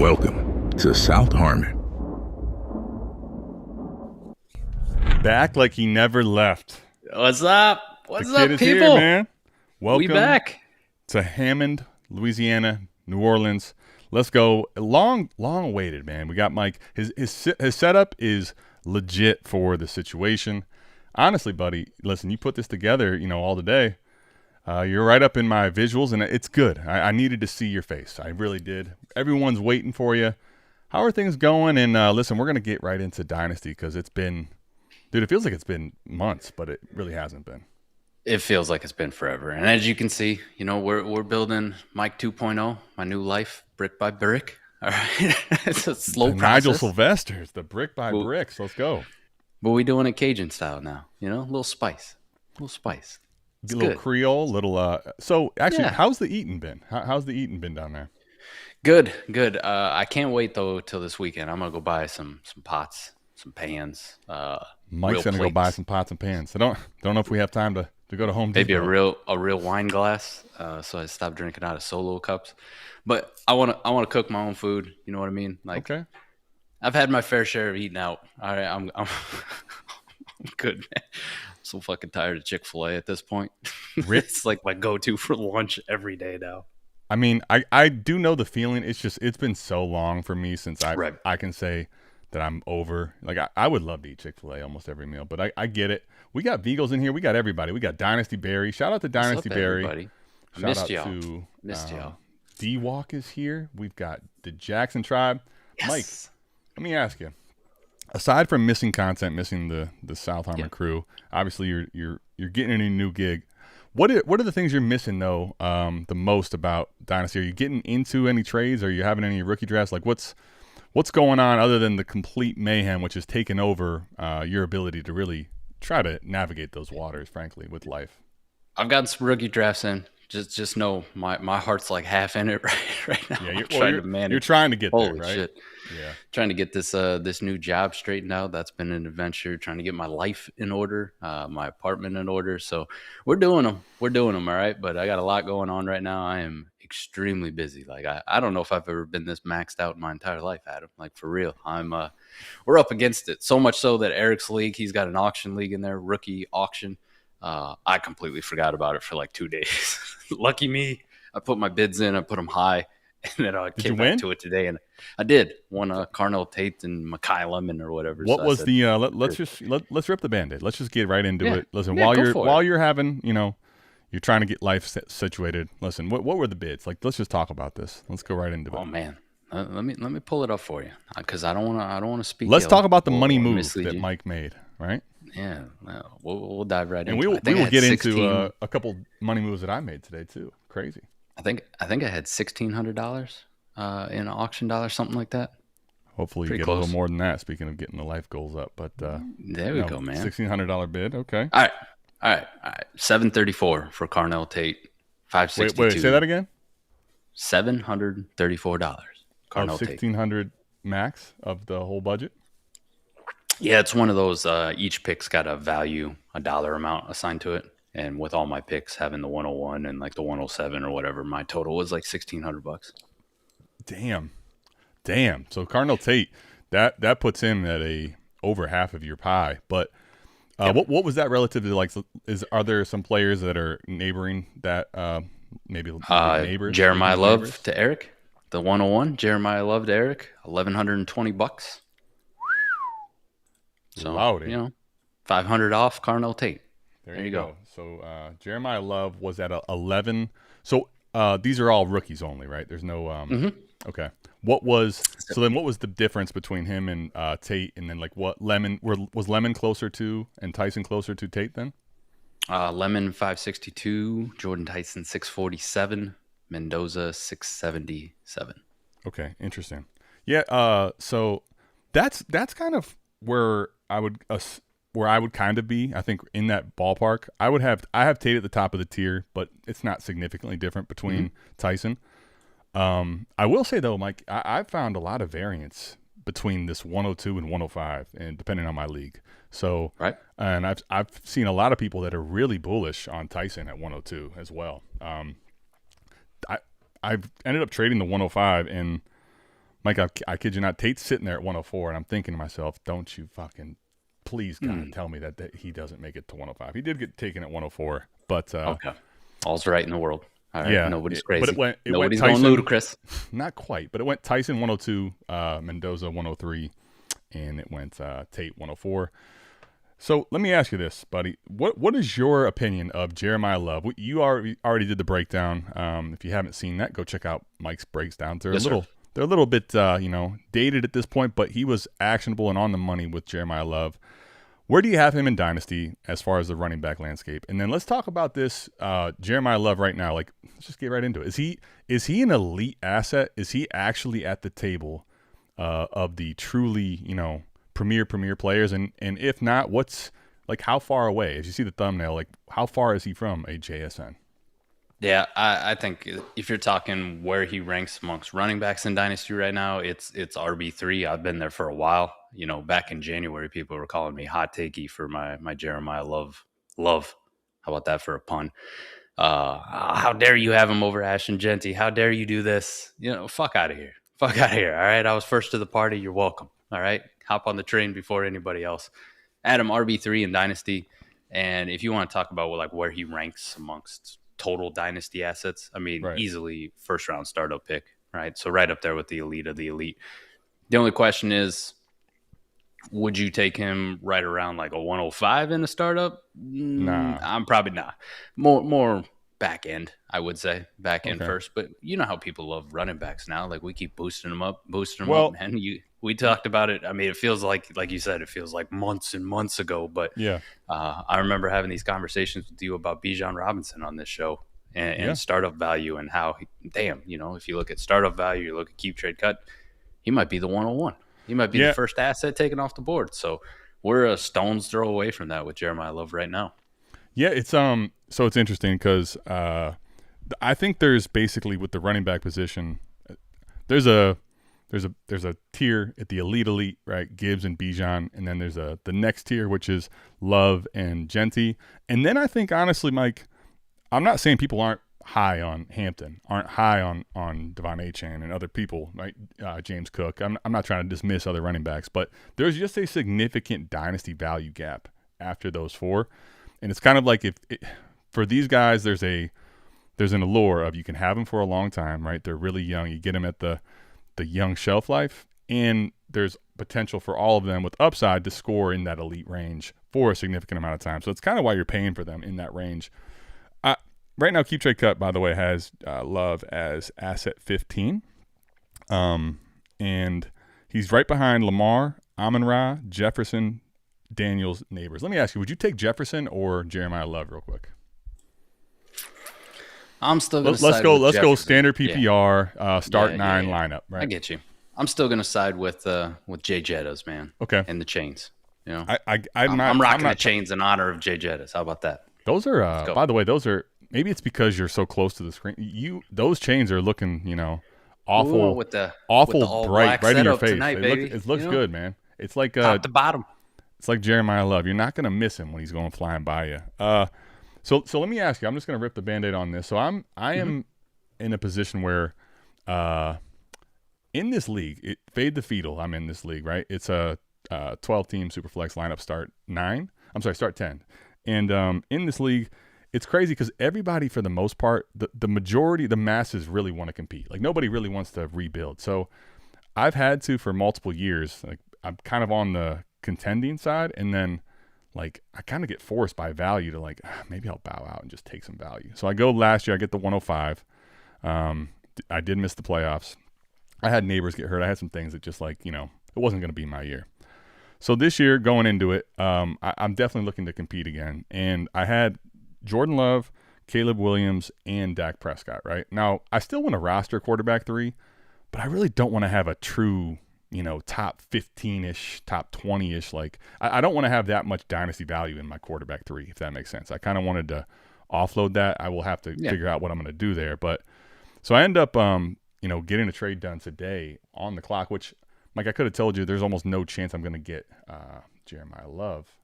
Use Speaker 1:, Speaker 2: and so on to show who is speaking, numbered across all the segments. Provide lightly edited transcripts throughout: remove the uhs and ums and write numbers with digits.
Speaker 1: Welcome to South Harmon.
Speaker 2: Back like he never left.
Speaker 3: What's up? What's
Speaker 2: the kid
Speaker 3: up,
Speaker 2: is
Speaker 3: people?
Speaker 2: Here, man. Welcome
Speaker 3: we back
Speaker 2: to Hammond, Louisiana, New Orleans. Let's go. Long awaited, man. We got Mike. His setup is legit for the situation. Honestly, buddy, listen, you put this together, all the day. You're right up in my visuals, and it's good. I needed to see your face. I really did. Everyone's waiting for you. How are things going? And listen, we're going to get right into Dynasty because it's been, dude, it feels like it's been months, but it really hasn't been.
Speaker 3: It feels like it's been forever. And as you can see, we're building Mike 2.0, my new life, brick by brick. All right. It's a slow process.
Speaker 2: Nigel Sylvester's, the brick by bricks. Let's go.
Speaker 3: But we doing it Cajun style now, a little spice. It's
Speaker 2: a little
Speaker 3: good.
Speaker 2: Creole, little so actually, how's the eating been? How's the eating been down there?
Speaker 3: Good. I can't wait though till this weekend. I'm gonna go buy some pots, some pans.
Speaker 2: Mike's gonna go buy some pots and pans. I don't know if we have time to go to Home Depot.
Speaker 3: Maybe a real wine glass. So I stopped drinking out of solo cups. But I wanna cook my own food. You know what I mean? Like,
Speaker 2: okay.
Speaker 3: I've had my fair share of eating out. All right, I'm good, man. I'm so fucking tired of Chick-fil-A at this point. It's like my go-to for lunch every day now.
Speaker 2: I mean, I do know the feeling. It's been so long for me since I can say that I'm over. Like, I would love to eat Chick-fil-A almost every meal, but I get it. We got Vegals in here. We got everybody. We got Dynasty Barry. Shout out to Dynasty Barry.
Speaker 3: Everybody?
Speaker 2: Shout out to D-Walk is here. We've got the Jaxon Tribe.
Speaker 3: Yes.
Speaker 2: Mike, let me ask you. Aside from missing content, missing the South Harmon crew, obviously you're getting a new gig. What are the things you're missing though the most about Dynasty? Are you getting into any trades? Are you having any rookie drafts? Like what's going on other than the complete mayhem, which has taken over your ability to really try to navigate those waters, frankly, with life?
Speaker 3: I've gotten some rookie drafts in. Just know my heart's like half in it right now.
Speaker 2: Yeah, you're trying to get there, right?
Speaker 3: Shit. Yeah, trying to get this new job straightened out. That's been an adventure. Trying to get my life in order, my apartment in order. So we're doing them. All right. But I got a lot going on right now. I am extremely busy. Like I don't know if I've ever been this maxed out in my entire life, Adam. Like for real. We're up against it. So much so that Eric's league, he's got an auction league in there, rookie auction. I completely forgot about it for like 2 days. Lucky me. I put my bids in. I put them high. And then I came back to it today, and I did. Won Carnell Tate and Makai Lemon or whatever.
Speaker 2: What was the? Let's rip the Band-Aid. Let's just get right into it. Listen, while you're having, you're trying to get life situated. Listen, what were the bids? Like, let's just talk about this. Let's go right into it.
Speaker 3: Oh man, let me pull it up for you because I don't want to speak.
Speaker 2: Let's talk about the money move that Mike made. Right?
Speaker 3: Yeah, we'll dive right in.
Speaker 2: And we will get into a couple money moves that I made today too. Crazy.
Speaker 3: I think I had $1,600 in auction dollars, something like that.
Speaker 2: Hopefully you get a little more than that. Speaking of getting the life goals up, but
Speaker 3: there we go, man.
Speaker 2: $1,600 bid. Okay.
Speaker 3: All right. $734 for Carnell Tate. $562.
Speaker 2: Wait. Say that again.
Speaker 3: $734. Carnell Tate.
Speaker 2: $1,600 max of the whole budget.
Speaker 3: Yeah, it's one of those. Each pick's got a value, a dollar amount assigned to it. And with all my picks having the 101 and like the 107 or whatever, my total was like $1,600.
Speaker 2: Damn. So Carnell Tate, that puts him at over half of your pie. But what was that relative to? Like, are there some players that are neighboring that? Maybe neighbors.
Speaker 3: Jeremiyah Love to Eric, the 101. Jeremiyah Love to Eric, $1,120. So
Speaker 2: Loudy.
Speaker 3: $500 off Carnell Tate.
Speaker 2: There you go. So Jeremiyah Love was at 11. So these are all rookies only, right? There's no Okay. What was the difference between him and Tate, and then like what was Lemon closer to and Tyson closer to Tate then?
Speaker 3: Lemon 562, Jordan Tyson 647, Mendoza 677.
Speaker 2: Okay, interesting. Yeah. So that's kind of where I would kind of be, I think, in that ballpark. I have Tate at the top of the tier, but it's not significantly different between Tyson. I will say though, Mike, I've found a lot of variance between this 102 and 105, and depending on my league. So,
Speaker 3: right.
Speaker 2: And I've seen a lot of people that are really bullish on Tyson at 102 as well. I've ended up trading the 105, and Mike, I kid you not, Tate's sitting there at 104, and I'm thinking to myself, don't you fucking please God tell me that he doesn't make it to 105. He did get taken at 104, but
Speaker 3: okay, all's right in the world. All right,
Speaker 2: yeah,
Speaker 3: nobody's crazy.
Speaker 2: But it went
Speaker 3: Nobody's
Speaker 2: Tyson,
Speaker 3: going ludicrous.
Speaker 2: Not quite, but it went Tyson 102, Mendoza 103, and it went Tate 104. So let me ask you this, buddy. What is your opinion of Jeremiyah Love? You already did the breakdown. If you haven't seen that, go check out Mike's breakdowns. They're a little bit dated at this point, but he was actionable and on the money with Jeremiyah Love. Where do you have him in Dynasty as far as the running back landscape? And then let's talk about this Jeremiyah Love right now. Like, let's just get right into it. Is he an elite asset? Is he actually at the table of the truly, premier players? And if not, what's like, how far away? As you see the thumbnail, like, how far is he from a JSN?
Speaker 3: Yeah, I think if you're talking where he ranks amongst running backs in Dynasty right now, it's RB3. I've been there for a while. Back in January, people were calling me hot takey for my Jeremiyah Love. How about that for a pun? How dare you have him over Ashton Genty? How dare you do this? Fuck out of here. Fuck out of here. All right, I was first to the party. You're welcome. All right, hop on the train before anybody else. Add him RB3 in Dynasty, and if you want to talk about where he ranks amongst total Dynasty assets, I mean,
Speaker 2: right.
Speaker 3: Easily first round startup pick, right? So right up there with the elite of the elite. The only question is, would you take him right around like a 105 in a startup?
Speaker 2: Nah,
Speaker 3: I'm probably not. More back end, I would say back end
Speaker 2: Okay.
Speaker 3: first. But you know how people love running backs now. Like we keep boosting them up,
Speaker 2: Well,
Speaker 3: man. We talked about it. I mean, it feels like you said, it feels like months and months ago. But
Speaker 2: yeah.
Speaker 3: I remember having these conversations with you about Bijan Robinson on this show and
Speaker 2: Yeah.
Speaker 3: startup value and how, if you look at startup value, you look at keep trade cut, he might be the 101. He might be the first asset taken off the board. So we're a stone's throw away from that with Jeremiyah Love right now.
Speaker 2: Yeah, it's so it's interesting because I think there's basically with the running back position, there's a tier at the elite, right? Gibbs and Bijan, and then there's the next tier which is Love and Genty, and then I think honestly, Mike, I'm not saying people aren't high on Hampton, aren't high on Devon Achane and other people, right? James Cook. I'm not trying to dismiss other running backs, but there's just a significant dynasty value gap after those four. And it's kind of like for these guys, there's an allure of you can have them for a long time, right? They're really young. You get them at the young shelf life, and there's potential for all of them with upside to score in that elite range for a significant amount of time. So it's kind of why you're paying for them in that range. Right now, Keep Trade Cut, by the way, has Love as asset 15. And he's right behind Lamar, Amon-Ra, Jefferson, Daniels, Neighbors. Let me ask you, would you take Jefferson or Jeremiyah Love real quick?
Speaker 3: I'm still going to
Speaker 2: let's go standard PPR, start 9 lineup, right?
Speaker 3: I get you. I'm still going to side with Jay Jettas, man.
Speaker 2: Okay.
Speaker 3: And the chains.
Speaker 2: I'm
Speaker 3: rocking
Speaker 2: not
Speaker 3: the chains in honor of Jay Jettas. How about that?
Speaker 2: Those are, by the way, maybe it's because you're so close to the screen. Those chains are looking, awful,
Speaker 3: with the
Speaker 2: bright, right in your face.
Speaker 3: Tonight,
Speaker 2: it looks good, man. It's like
Speaker 3: top to bottom.
Speaker 2: It's like Jeremiyah Love. You're not going to miss him when he's going flying by you. So let me ask you. I'm just going to rip the Band-Aid on this. So I am in a position where, in this league, fade the fetal. I'm in this league, right? It's a 12-team Superflex lineup. Start 10. And in this league, it's crazy because everybody, for the most part, the majority, the masses really want to compete. Like, nobody really wants to rebuild. So I've had to, for multiple years, like, I'm kind of on the contending side, and then, like, I kind of get forced by value to, like, maybe I'll bow out and just take some value. So I go last year, I get the 105. I did miss the playoffs. I had neighbors get hurt. I had some things that just, like, it wasn't going to be my year. So this year, going into it, I'm definitely looking to compete again. And I had Jordan Love, Caleb Williams, and Dak Prescott, right? Now, I still want to roster quarterback 3, but I really don't want to have a true, top 15-ish, top 20-ish. Like, I don't want to have that much dynasty value in my quarterback 3, if that makes sense. I kind of wanted to offload that. I will have to figure out what I'm going to do there. But so I end up, getting a trade done today on the clock, which, Mike, I could have told you there's almost no chance I'm going to get Jeremiyah Love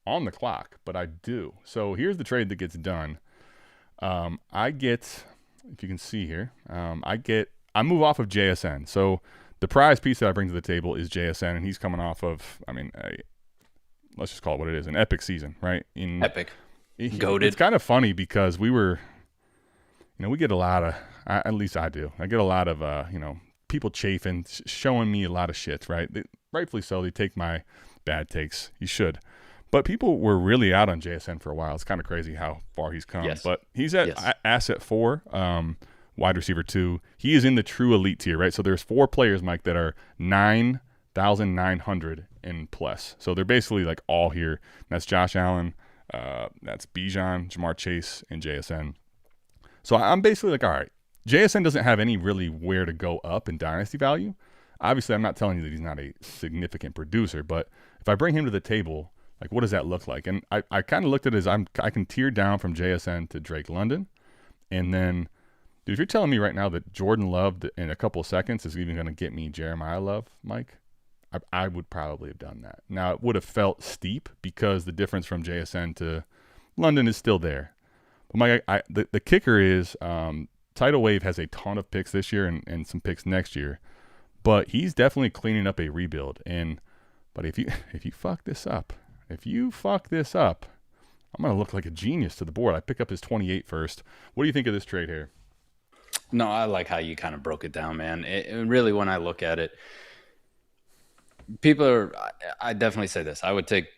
Speaker 2: on the clock, but I do. So here's the trade that gets done. I get, if you can see here, I move off of JSN. So the prize piece that I bring to the table is JSN, and he's coming off of, I mean, let's just call it what it is, an epic season, right?
Speaker 3: Epic. Goated.
Speaker 2: It's kind of funny because we were, we get a lot of, at least I do. I get a lot of, people chafing, showing me a lot of shit, right? Rightfully so. They take my bad takes. You should. But people were really out on JSN for a while. It's kind of crazy how far he's come.
Speaker 3: Yes.
Speaker 2: But he's at asset 4, wide receiver 2. He is in the true elite tier, right? So there's 4 players, Mike, that are 9,900 and plus. So they're basically like all here. That's Josh Allen, that's Bijan, Jamar Chase, and JSN. So I'm basically like, all right, JSN doesn't have any really where to go up in dynasty value. Obviously, I'm not telling you that he's not a significant producer, but if I bring him to the table, like, what does that look like? And I kind of looked at it as I can tier down from JSN to Drake London. And then, dude, if you're telling me right now that Jordan Love in a couple of seconds is even going to get me Jeremiyah Love, Mike, I would probably have done that. Now, it would have felt steep because the difference from JSN to London is still there. But Mike, the kicker is Tidal Wave has a ton of picks this year and some picks next year. But he's definitely cleaning up a rebuild. But if you fuck this up, I'm going to look like a genius to the board. I pick up his 28 first. What do you think of this trade here?
Speaker 3: No, I like how you kind of broke it down, man. And really, when I look at it, I definitely say this. I would take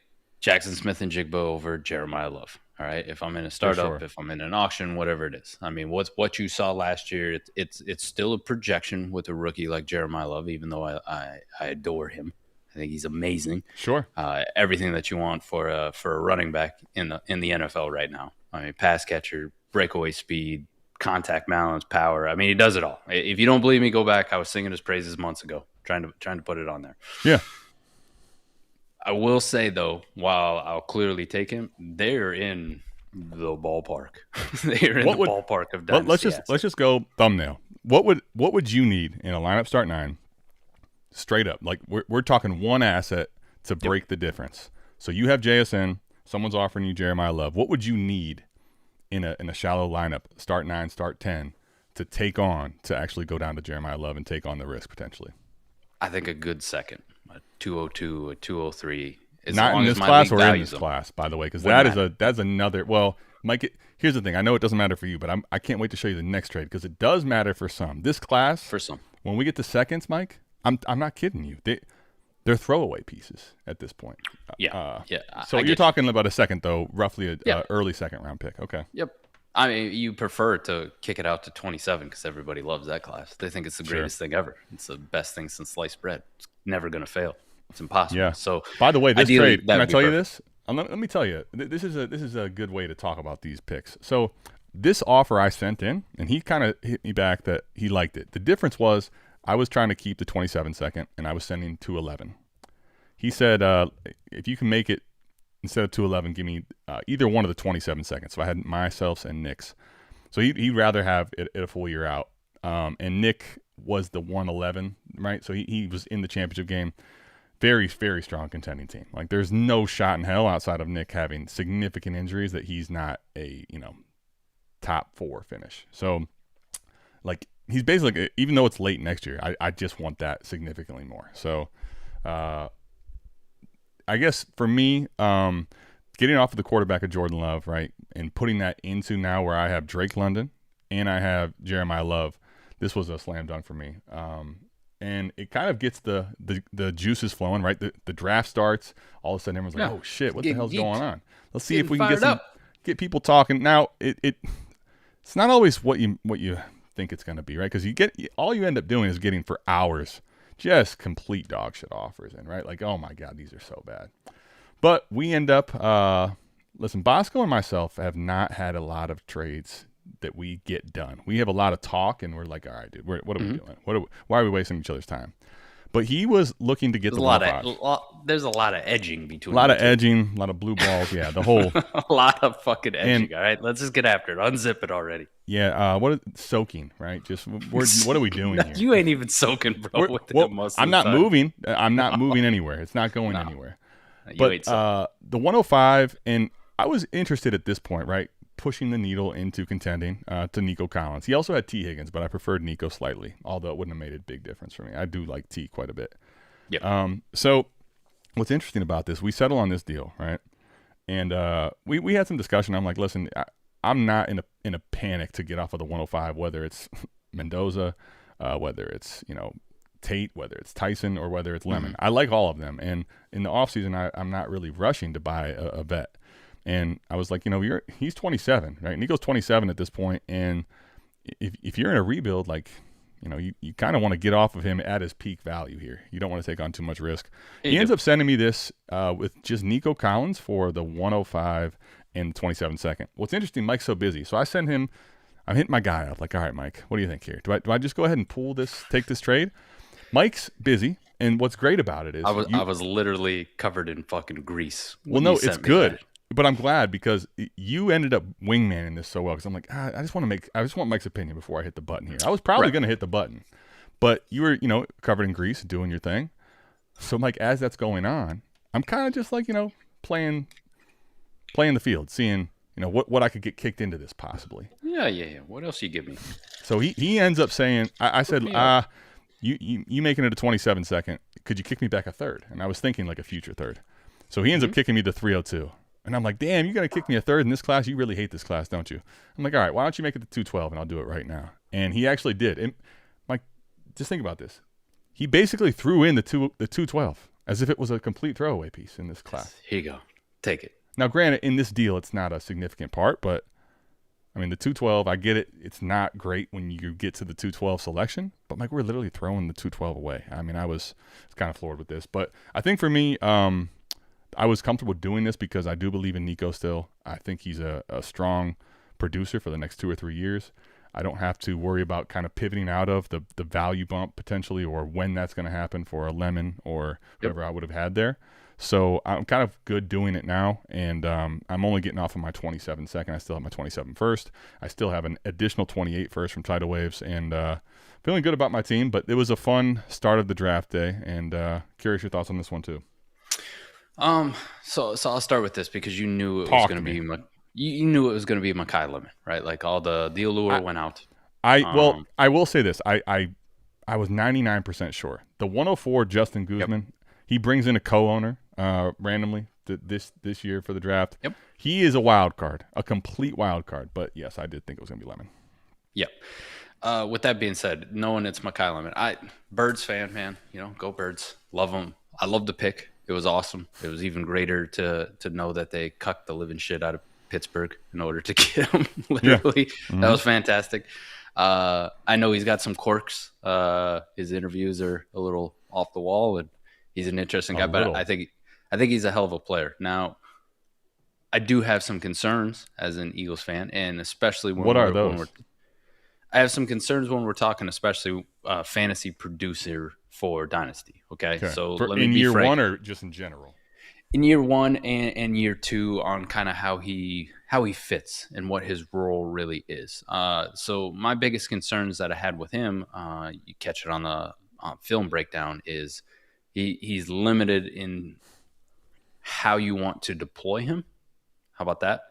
Speaker 3: Jaxon Smith-Njigba over Jeremiyah Love. All right. If I'm in a startup,
Speaker 2: sure.
Speaker 3: If I'm in an auction, whatever it is. I mean, what you saw last year, it's still a projection with a rookie like Jeremiyah Love, even though I adore him. I think he's amazing.
Speaker 2: Sure.
Speaker 3: Everything that you want for a running back in the NFL right now. I mean, pass catcher, breakaway speed, contact balance, power. I mean, he does it all. If you don't believe me, go back. I was singing his praises months ago, trying to put it on there.
Speaker 2: Yeah.
Speaker 3: I will say, though, while I'll clearly take him, they're in the ballpark. They're in the ballpark of dynasty.
Speaker 2: Let's just go thumbnail. What would you need in a lineup start 9? Straight up, like we're talking one asset to break the difference. So you have JSN. Someone's offering you Jeremiyah Love. What would you need in a shallow lineup, start 9, start 10, to actually go down to Jeremiyah Love and take on the risk potentially?
Speaker 3: I think a good second. A 202, a 203.
Speaker 2: Not in this class or in this class, by the way, because that's another. Well, Mike, here's the thing. I know it doesn't matter for you, but I can't wait to show you the next trade because it does matter for some. This class,
Speaker 3: for some,
Speaker 2: when we get to seconds, Mike, I'm not kidding you. They're throwaway pieces at this point.
Speaker 3: Yeah.
Speaker 2: So you're talking about a second, though, roughly a early second round pick. Okay.
Speaker 3: Yep. I mean, you prefer to kick it out to 27 because everybody loves that class. They think it's the greatest thing ever. It's the best thing since sliced bread. It's never going to fail. It's impossible.
Speaker 2: Yeah.
Speaker 3: So,
Speaker 2: by the way, this trade, can I tell you this? Let me tell you, this is a good way to talk about these picks. So this offer I sent in, and he kind of hit me back that he liked it. The difference was I was trying to keep the 27 second, and I was sending 211. He said, if you can make it, instead of 211, give me either one of the 27 seconds. So I had myself and Nick's. So he'd rather have it a full year out. And Nick was the 111, right? So he was in the championship game. Very, very strong contending team. Like, there's no shot in hell outside of Nick having significant injuries that he's not a, top 4 finish. So, like, he's basically, even though it's late next year, I just want that significantly more. So, I guess for me, getting off of the quarterback of Jordan Love, right, and putting that into now where I have Drake London and I have Jeremiyah Love, this was a slam dunk for me. And it kind of gets the juices flowing, right? The draft starts. All of a sudden, everyone's like, "Oh shit, what the hell's going on?" Let's see if we can get people talking. Now, it's not always what you think it's going to be, right? Because all you end up doing is getting for hours just complete dog shit offers in, right? Like, oh my God, these are so bad. But we end up, listen, Bosco and myself have not had a lot of trades that we get done. We have a lot of talk, and we're like, all right, dude, what are we doing? Why are we wasting each other's time? But he was looking to get there's
Speaker 3: a lot of edging between.
Speaker 2: A lot of edging, a lot of blue balls. Yeah, the whole.
Speaker 3: A lot of fucking edging. All right, let's just get after it. Unzip it already.
Speaker 2: Yeah. Soaking, right? Just what are we doing here?
Speaker 3: You ain't even soaking, bro.
Speaker 2: I'm not moving. I'm not moving anywhere. It's not going anywhere. But the 105, and I was interested at this point, right? pushing the needle into contending to Nico Collins. He also had T. Higgins, but I preferred Nico slightly, although it wouldn't have made a big difference for me. I do like T quite a bit.
Speaker 3: Yeah.
Speaker 2: So what's interesting about this, we settle on this deal, right? And we had some discussion. I'm like, listen, I'm not in a panic to get off of the 105, whether it's Mendoza, whether it's, Tate, whether it's Tyson, or whether it's Lemon. I like all of them. And in the offseason, I'm not really rushing to buy a vet. And I was like, he's 27, right? Nico's 27 at this point. And if you're in a rebuild, like, you kind of want to get off of him at his peak value here. You don't want to take on too much risk. He ends up sending me this with just Nico Collins for the 105 and 27 second. What's interesting, Mike's so busy. So I send him, I'm hitting my guy up like, all right, Mike, what do you think here? Do I just go ahead and take this trade? Mike's busy, and what's great about it is
Speaker 3: I was literally covered in fucking grease.
Speaker 2: Well, no, it's good, but I'm glad because you ended up wingmanning this so well. Because I'm like, I just want Mike's opinion before I hit the button here. I was probably going to hit the button, but you were, covered in grease, doing your thing. So, Mike, as that's going on, I'm kind of just like, playing the field, seeing, what I could get kicked into this possibly.
Speaker 3: Yeah. What else you give me?
Speaker 2: So he ends up saying, I said, You making it a 27 second, could you kick me back a third? And I was thinking like a future third. So he ends up kicking me to 302. And I'm like, damn, you're going to kick me a third in this class? You really hate this class, don't you? I'm like, all right, why don't you make it to 212 and I'll do it right now. And he actually did. And Mike, just think about this. He basically threw in the 212 as if it was a complete throwaway piece in this class.
Speaker 3: Here you go. Take it.
Speaker 2: Now, granted, in this deal, it's not a significant part, but I mean, the 212, I get it. It's not great when you get to the 212 selection, but Mike, we're literally throwing the 212 away. I mean, I was kind of floored with this, but I think for me, I was comfortable doing this because I do believe in Nico still. I think he's a strong producer for the next 2 or 3 years. I don't have to worry about kind of pivoting out of the value bump potentially, or when that's going to happen for a Lemon or whoever I would have had there. So I'm kind of good doing it now, and I'm only getting off of my 27 second. I still have my 27 first. I still have an additional 28 first from Tidal Waves, and feeling good about my team. But it was a fun start of the draft day, and curious your thoughts on this one too.
Speaker 3: So I'll start with this because you knew it was going to be you knew it was going to be Mekhi Lemon, right? Like all the allure went out.
Speaker 2: Well, I will say this. I was 99% sure. The 104 Justin Guzman, he brings in a co-owner randomly this year for the draft. Yep. He is a wild card, a complete wild card. But yes, I did think it was going to be Lemon.
Speaker 3: Yep. With that being said, knowing it's Mekhi Lemon, Birds fan, man. Go Birds. Love them. I love the pick. It was awesome. It was even greater to know that they cucked the living shit out of Pittsburgh in order to get him. Literally, That was fantastic. I know he's got some quirks. His interviews are a little off the wall, and he's an interesting guy. But I think he's a hell of a player. Now, I do have some concerns as an Eagles fan, and especially when I have some concerns when we're talking, especially fantasy producer for Dynasty. Okay. So let me
Speaker 2: in
Speaker 3: be
Speaker 2: year
Speaker 3: frank.
Speaker 2: one or just in general?
Speaker 3: In year one and year two, on kind of how he fits and what his role really is. So my biggest concerns that I had with him, you catch it on the film breakdown, is he's limited in how you want to deploy him. How about that?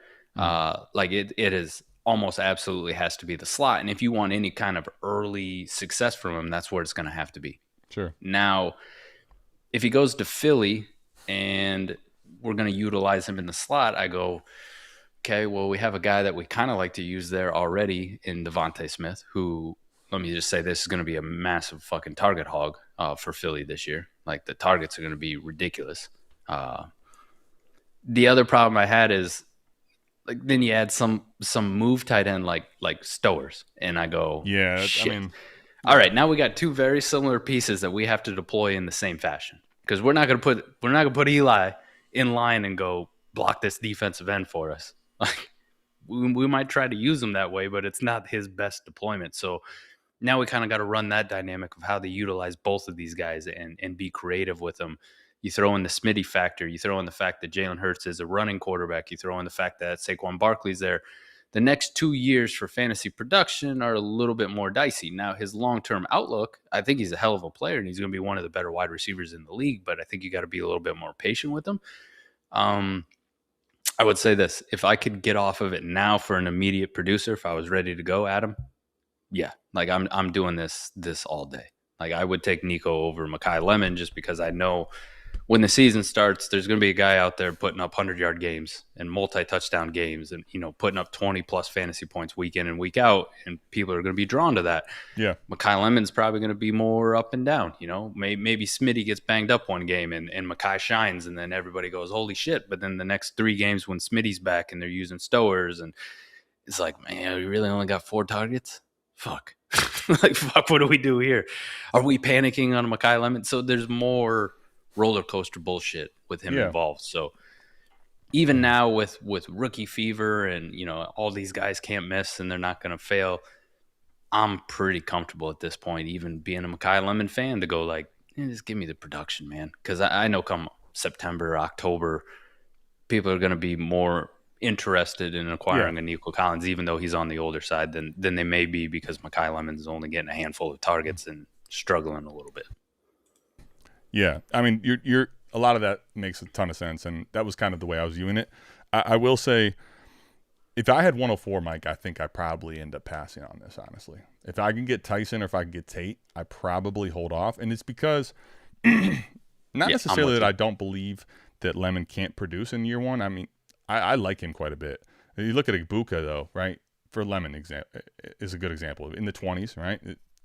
Speaker 3: Like it is almost absolutely has to be the slot. And if you want any kind of early success from him, that's where it's going to have to be.
Speaker 2: Sure.
Speaker 3: Now, if he goes to Philly and we're going to utilize him in the slot, I go, okay, well, we have a guy that we kind of like to use there already in Devontae Smith, who, let me just say, this is going to be a massive fucking target hog for Philly this year. Like, the targets are going to be ridiculous. The other problem I had is, like, then you add some move tight end like Stowers, and I go,
Speaker 2: yeah,
Speaker 3: shit.
Speaker 2: I mean,
Speaker 3: all right, now we got two very similar pieces that we have to deploy in the same fashion, because we're not gonna put Eli in line and go block this defensive end for us. Like, we might try to use him that way, but it's not his best deployment. So now we kind of got to run that dynamic of how they utilize both of these guys and be creative with them. You throw in the Smitty factor. You throw in the fact that Jalen Hurts is a running quarterback. You throw in the fact that Saquon Barkley's there. The next 2 years for fantasy production are a little bit more dicey. Now, his long-term outlook, I think he's a hell of a player, and he's going to be one of the better wide receivers in the league, but I think you got to be a little bit more patient with him. I would say this: if I could get off of it now for an immediate producer, if I was ready to go, Adam, yeah, like I'm doing this all day. Like I would take Nico over Mekhi Lemon just because I know when the season starts, there's going to be a guy out there putting up 100-yard games and multi-touchdown games and, putting up 20-plus fantasy points week in and week out, and people are going to be drawn to that.
Speaker 2: Yeah.
Speaker 3: Mekhi Lemon's probably going to be more up and down. Maybe Smitty gets banged up one game and Mekhi shines, and then everybody goes, holy shit. But then the next 3 games when Smitty's back and they're using Stowers, and it's like, man, we really only got 4 targets? Fuck. Like, fuck, what do we do here? Are we panicking on Mekhi Lemon? So there's more roller coaster bullshit with him involved. So even now with rookie fever and all these guys can't miss and they're not going to fail, I'm pretty comfortable at this point, even being a Mekhi Lemon fan, to go like, just give me the production, man. Because I know come September, October, people are going to be more interested in acquiring a Nico Collins, even though he's on the older side than they may be, because Mekhi Lemon's only getting a handful of targets and struggling a little bit.
Speaker 2: Yeah, I mean, you're a lot of that makes a ton of sense, and that was kind of the way I was viewing it. I will say, if I had 104, Mike, I think I probably end up passing on this, honestly. If I can get Tyson or if I can get Tate, I probably hold off, and it's because not necessarily that I don't believe that Lemon can't produce in year one. I mean, I like him quite a bit. You look at Ibuka, though, right? For Lemon is a good example. In the 20s, right?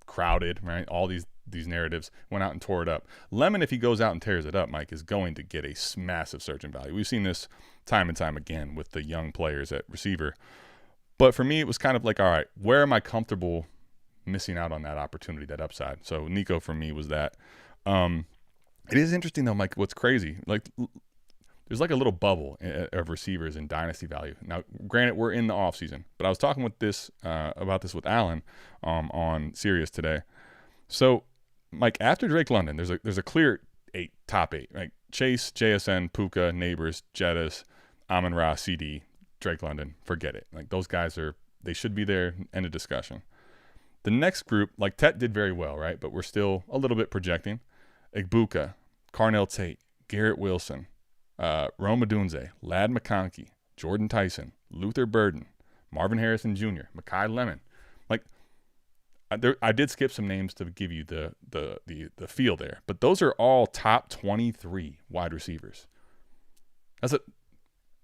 Speaker 2: Crowded, right? All these narratives, went out and tore it up. Lemon, if he goes out and tears it up, Mike, is going to get a massive surge in value. We've seen this time and time again with the young players at receiver. But for me, it was kind of like, all right, where am I comfortable missing out on that opportunity, that upside? So Nico for me was that. It is interesting, though, Mike, what's crazy. Like, there's like a little bubble of receivers in dynasty value. Now, granted, we're in the offseason, but I was talking with about this with Alan on Sirius today. So, Mike, after Drake London, there's a clear top 8, right? Chase, JSN, Puka, Neighbors, Jettas, Amon-Ra, CD, Drake London. Forget it. Like, those guys they should be there. End of discussion. The next group, like Tet did very well, right? But we're still a little bit projecting. Ibuka, Carnell Tate, Garrett Wilson, Rome Odunze, Ladd McConkey, Jordan Tyson, Luther Burden, Marvin Harrison Jr., Mekhi Lemon. Like, I did skip some names to give you the feel there, but those are all top 23 wide receivers.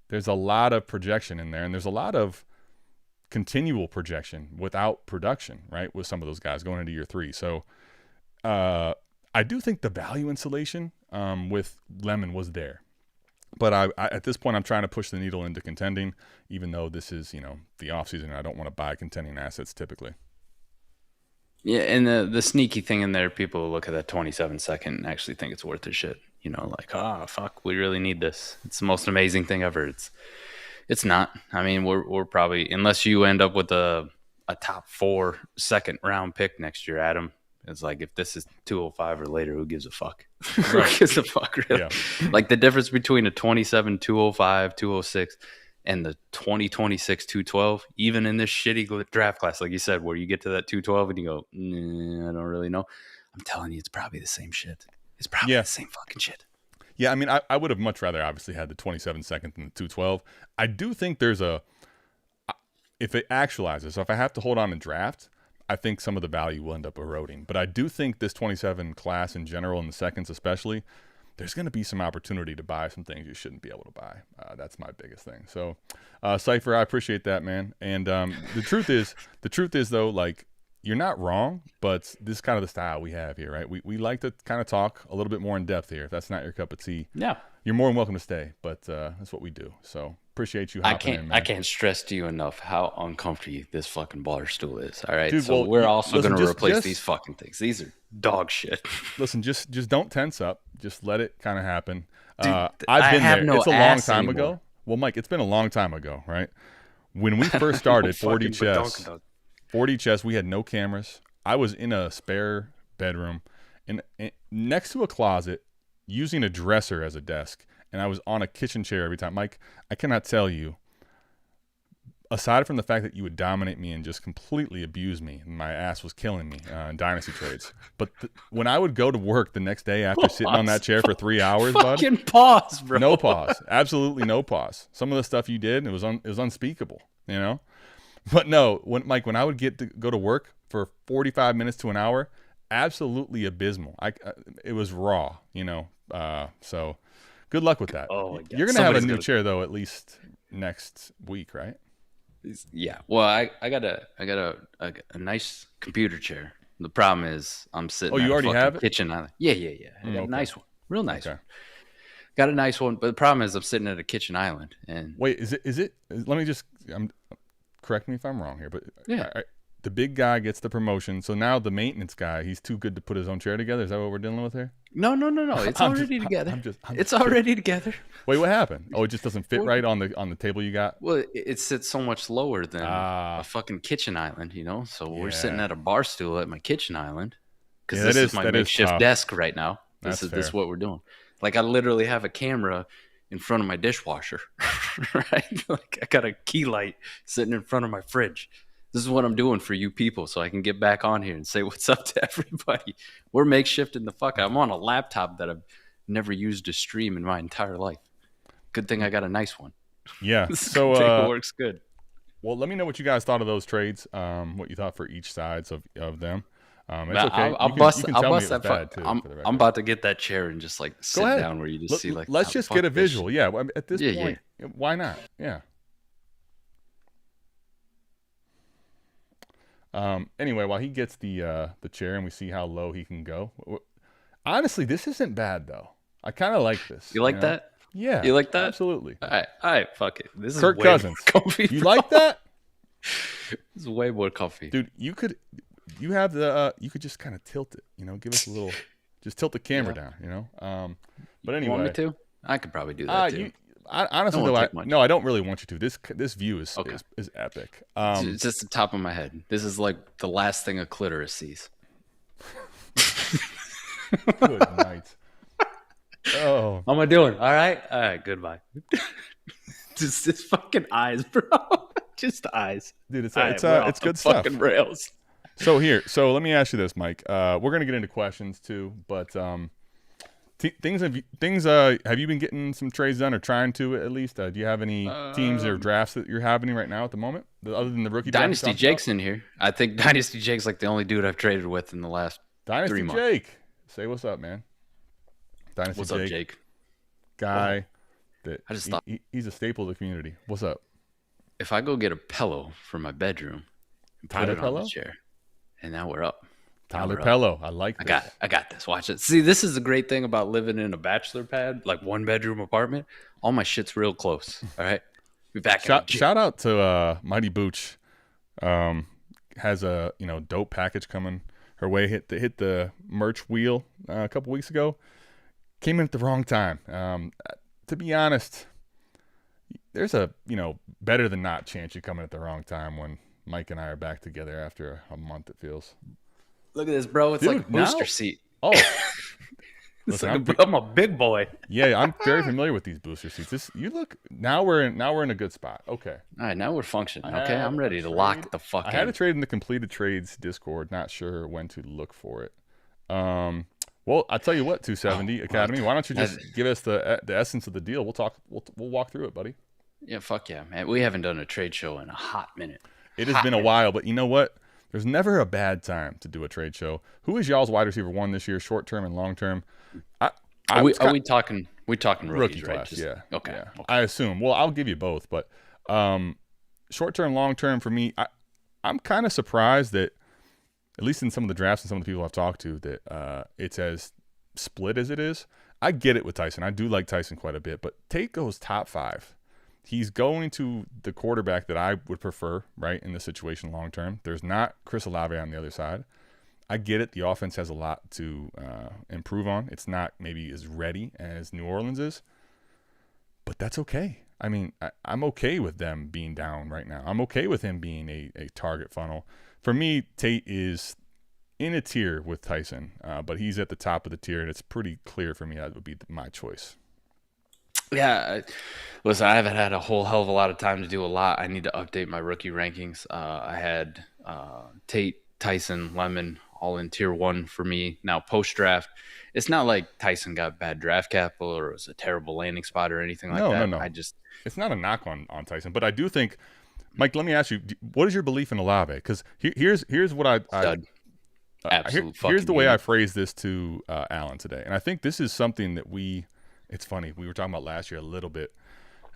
Speaker 2: There's a lot of projection in there, and there's a lot of continual projection without production, right? With some of those guys going into year 3. So I do think the value insulation with Lemon was there. But I at this point, I'm trying to push the needle into contending, even though this is, the offseason, and I don't want to buy contending assets typically.
Speaker 3: Yeah, and the sneaky thing in there, people look at that 27-second and actually think it's worth their shit. Like, fuck, we really need this. It's the most amazing thing ever. It's not. I mean, we're probably, unless you end up with a top 4 second-round pick next year, Adam, it's like, if this is 205 or later, who gives a fuck? Who gives a fuck, really? Yeah. Like, the difference between a 27, 205, 206, and the 2026 212, even in this shitty draft class, like you said, where you get to that 212 and you go, I don't really know. I'm telling you, it's probably the same shit. It's probably the same fucking shit.
Speaker 2: Yeah, I mean, I would have much rather obviously had the 27 second than the 212. I do think there's if it actualizes, so if I have to hold on and draft, I think some of the value will end up eroding. But I do think this 27 class in general, and the seconds especially, there's going to be some opportunity to buy some things you shouldn't be able to buy. That's my biggest thing. So, Cypher, I appreciate that, man. And the truth is though, like, you're not wrong, but this is kind of the style we have here, right? We like to kind of talk a little bit more in depth here. If that's not your cup of tea, you're more than welcome to stay. But that's what we do. So appreciate you hopping in, man.
Speaker 3: I can't stress to you enough how uncomfortable this fucking bar stool is. All right, dude, so we're also going to replace these fucking things. These are dog shit.
Speaker 2: Listen, just don't tense up. Just let it kind of happen.
Speaker 3: Dude,
Speaker 2: I've been there.
Speaker 3: No,
Speaker 2: it's a long time
Speaker 3: anymore.
Speaker 2: ago. Well, Mike, it's been a long time ago, right? When we first started 40 chess, we had no cameras. I was in a spare bedroom and next to a closet using a dresser as a desk, and I was on a kitchen chair every time. Mike, I cannot tell you aside from the fact that you would dominate me and just completely abuse me, my ass was killing me in Dynasty trades. But when I would go to work the next day after sitting on that chair for 3 hours, bud.
Speaker 3: Fucking pause, bro.
Speaker 2: No pause. Absolutely no pause. Some of the stuff you did, it was unspeakable, you know? But no, when I would get to go to work for 45 minutes to an hour, absolutely abysmal. It was raw, you know? So good luck with that.
Speaker 3: Oh, my God.
Speaker 2: You're going to have a new chair, though, at least next week, right?
Speaker 3: Yeah. Well, I got a nice computer chair. The problem is I'm sitting.
Speaker 2: Oh, you already have it?
Speaker 3: Kitchen island. Yeah. I got a nice one, real nice
Speaker 2: Okay.
Speaker 3: one. Got a nice one, but the problem is I'm sitting at a kitchen island. And
Speaker 2: wait, is it? Let me just correct me if I'm wrong here, but
Speaker 3: yeah.
Speaker 2: The big guy gets the promotion, so now the maintenance guy, he's too good to put his own chair together. Is that what we're dealing with here?
Speaker 3: No. It's already together. It's already together.
Speaker 2: Wait, what happened? Oh, it just doesn't fit right on the table you got?
Speaker 3: Well, it sits so much lower than a fucking kitchen island, you know? So we're sitting at a bar stool at my kitchen island because this is my makeshift desk right now. This is what we're doing. Like, I literally have a camera in front of my dishwasher, right? Like, I got a key light sitting in front of my fridge. This is what I'm doing for you people so I can get back on here and say what's up to everybody. We're makeshifting the fuck. I'm on a laptop that I've never used to stream in my entire life. Good thing I got a nice one.
Speaker 2: Yeah. So
Speaker 3: it works good.
Speaker 2: Well, let me know what you guys thought of those trades, what you thought for each sides of them. It's okay.
Speaker 3: I'll bust that. I'm about to get that chair and just like sit down where you just see like.
Speaker 2: Let's just get a visual. Yeah. At this point, why not? Yeah. Anyway, while he gets the chair and we see how low he can go, honestly, this isn't bad though. I kind of like this.
Speaker 3: You like that?
Speaker 2: Yeah.
Speaker 3: You like that?
Speaker 2: Absolutely.
Speaker 3: All right, fuck it. This
Speaker 2: Kirk
Speaker 3: is
Speaker 2: Cousins.
Speaker 3: Comfy,
Speaker 2: you like that?
Speaker 3: This is way more comfy,
Speaker 2: dude. You could just kind of tilt it. You know, give us a little. Just tilt the camera down. You know. But anyway,
Speaker 3: you want me to? I could probably do that too.
Speaker 2: Honestly, though, I don't really want you to. This view is epic.
Speaker 3: It's just the top of my head. This is like the last thing a clitoris sees.
Speaker 2: Good night. Oh,
Speaker 3: how am I doing? All right. Goodbye. just fucking eyes, bro. Just eyes,
Speaker 2: dude. It's good stuff.
Speaker 3: Fucking rails.
Speaker 2: So let me ask you this, Mike. We're gonna get into questions too, but have you been getting some trades done or trying to at least? Do you have any teams or drafts that you're happening right now at the moment, other than the rookie
Speaker 3: Dynasty Jake's in here? I think Dynasty Jake's like the only dude I've traded with in the last
Speaker 2: Dynasty
Speaker 3: 3 months.
Speaker 2: Jake, say what's up, man. Dynasty
Speaker 3: what's up, Jake?
Speaker 2: Guy that
Speaker 3: I just thought
Speaker 2: he's a staple of the community. What's up?
Speaker 3: If I go get a pillow for my bedroom and put it on the chair, and now we're up.
Speaker 2: Tyler Pello. I like this.
Speaker 3: I got this. Watch it. See, this is the great thing about living in a bachelor pad, like 1-bedroom apartment. All my shit's real close. All right. Be back.
Speaker 2: Shout out to Mighty Booch. Has a dope package coming her way. Hit the merch wheel a couple weeks ago. Came in at the wrong time. To be honest, there's a better than not chance you come in at the wrong time when Mike and I are back together after a month. It feels.
Speaker 3: Look at this, bro. It's like a booster seat.
Speaker 2: Oh,
Speaker 3: listen, I'm a big boy.
Speaker 2: Yeah, I'm very familiar with these booster seats. Now we're in a good spot. Okay.
Speaker 3: All right, now we're functioning. Okay, I'm ready to lock the fuck in.
Speaker 2: I had a trade in the completed trades Discord. Not sure when to look for it. Well, I'll tell you what, 270 Academy. Why don't you just give us the essence of the deal? We'll walk through it, buddy.
Speaker 3: Yeah, fuck yeah, man. We haven't done a trade show in a hot minute.
Speaker 2: It has been a while, but you know what? There's never a bad time to do a trade show. Who is y'all's wide receiver 1 this year, short term and long term?
Speaker 3: Are we talking rookies,
Speaker 2: rookie
Speaker 3: right?
Speaker 2: class? Yeah.
Speaker 3: Okay.
Speaker 2: Yeah. Okay. I assume. Well, I'll give you both, but short term, long term for me, I'm kind of surprised that, at least in some of the drafts and some of the people I've talked to, that it's as split as it is. I get it with Tyson. I do like Tyson quite a bit, but Tate goes top 5. He's going to the quarterback that I would prefer, right, in this situation long term. There's not Chris Olave on the other side. I get it. The offense has a lot to improve on. It's not maybe as ready as New Orleans is, but that's okay. I mean, I'm okay with them being down right now. I'm okay with him being a target funnel. For me, Tate is in a tier with Tyson, but he's at the top of the tier, and it's pretty clear for me that would be my choice.
Speaker 3: Yeah, listen, I haven't had a whole hell of a lot of time to do a lot. I need to update my rookie rankings. I had Tate, Tyson, Lemon all in tier one for me. Now, post draft, it's not like Tyson got bad draft capital or it was a terrible landing spot or anything like
Speaker 2: No, no,
Speaker 3: that.
Speaker 2: no. It's not a knock on Tyson, but I do think, Mike. Let me ask you, what is your belief in Olave? Because here's what
Speaker 3: Stud, absolute fucking
Speaker 2: here's the way
Speaker 3: unit.
Speaker 2: I phrased this to Alan today, and I think this is something that It's funny, we were talking about last year a little bit,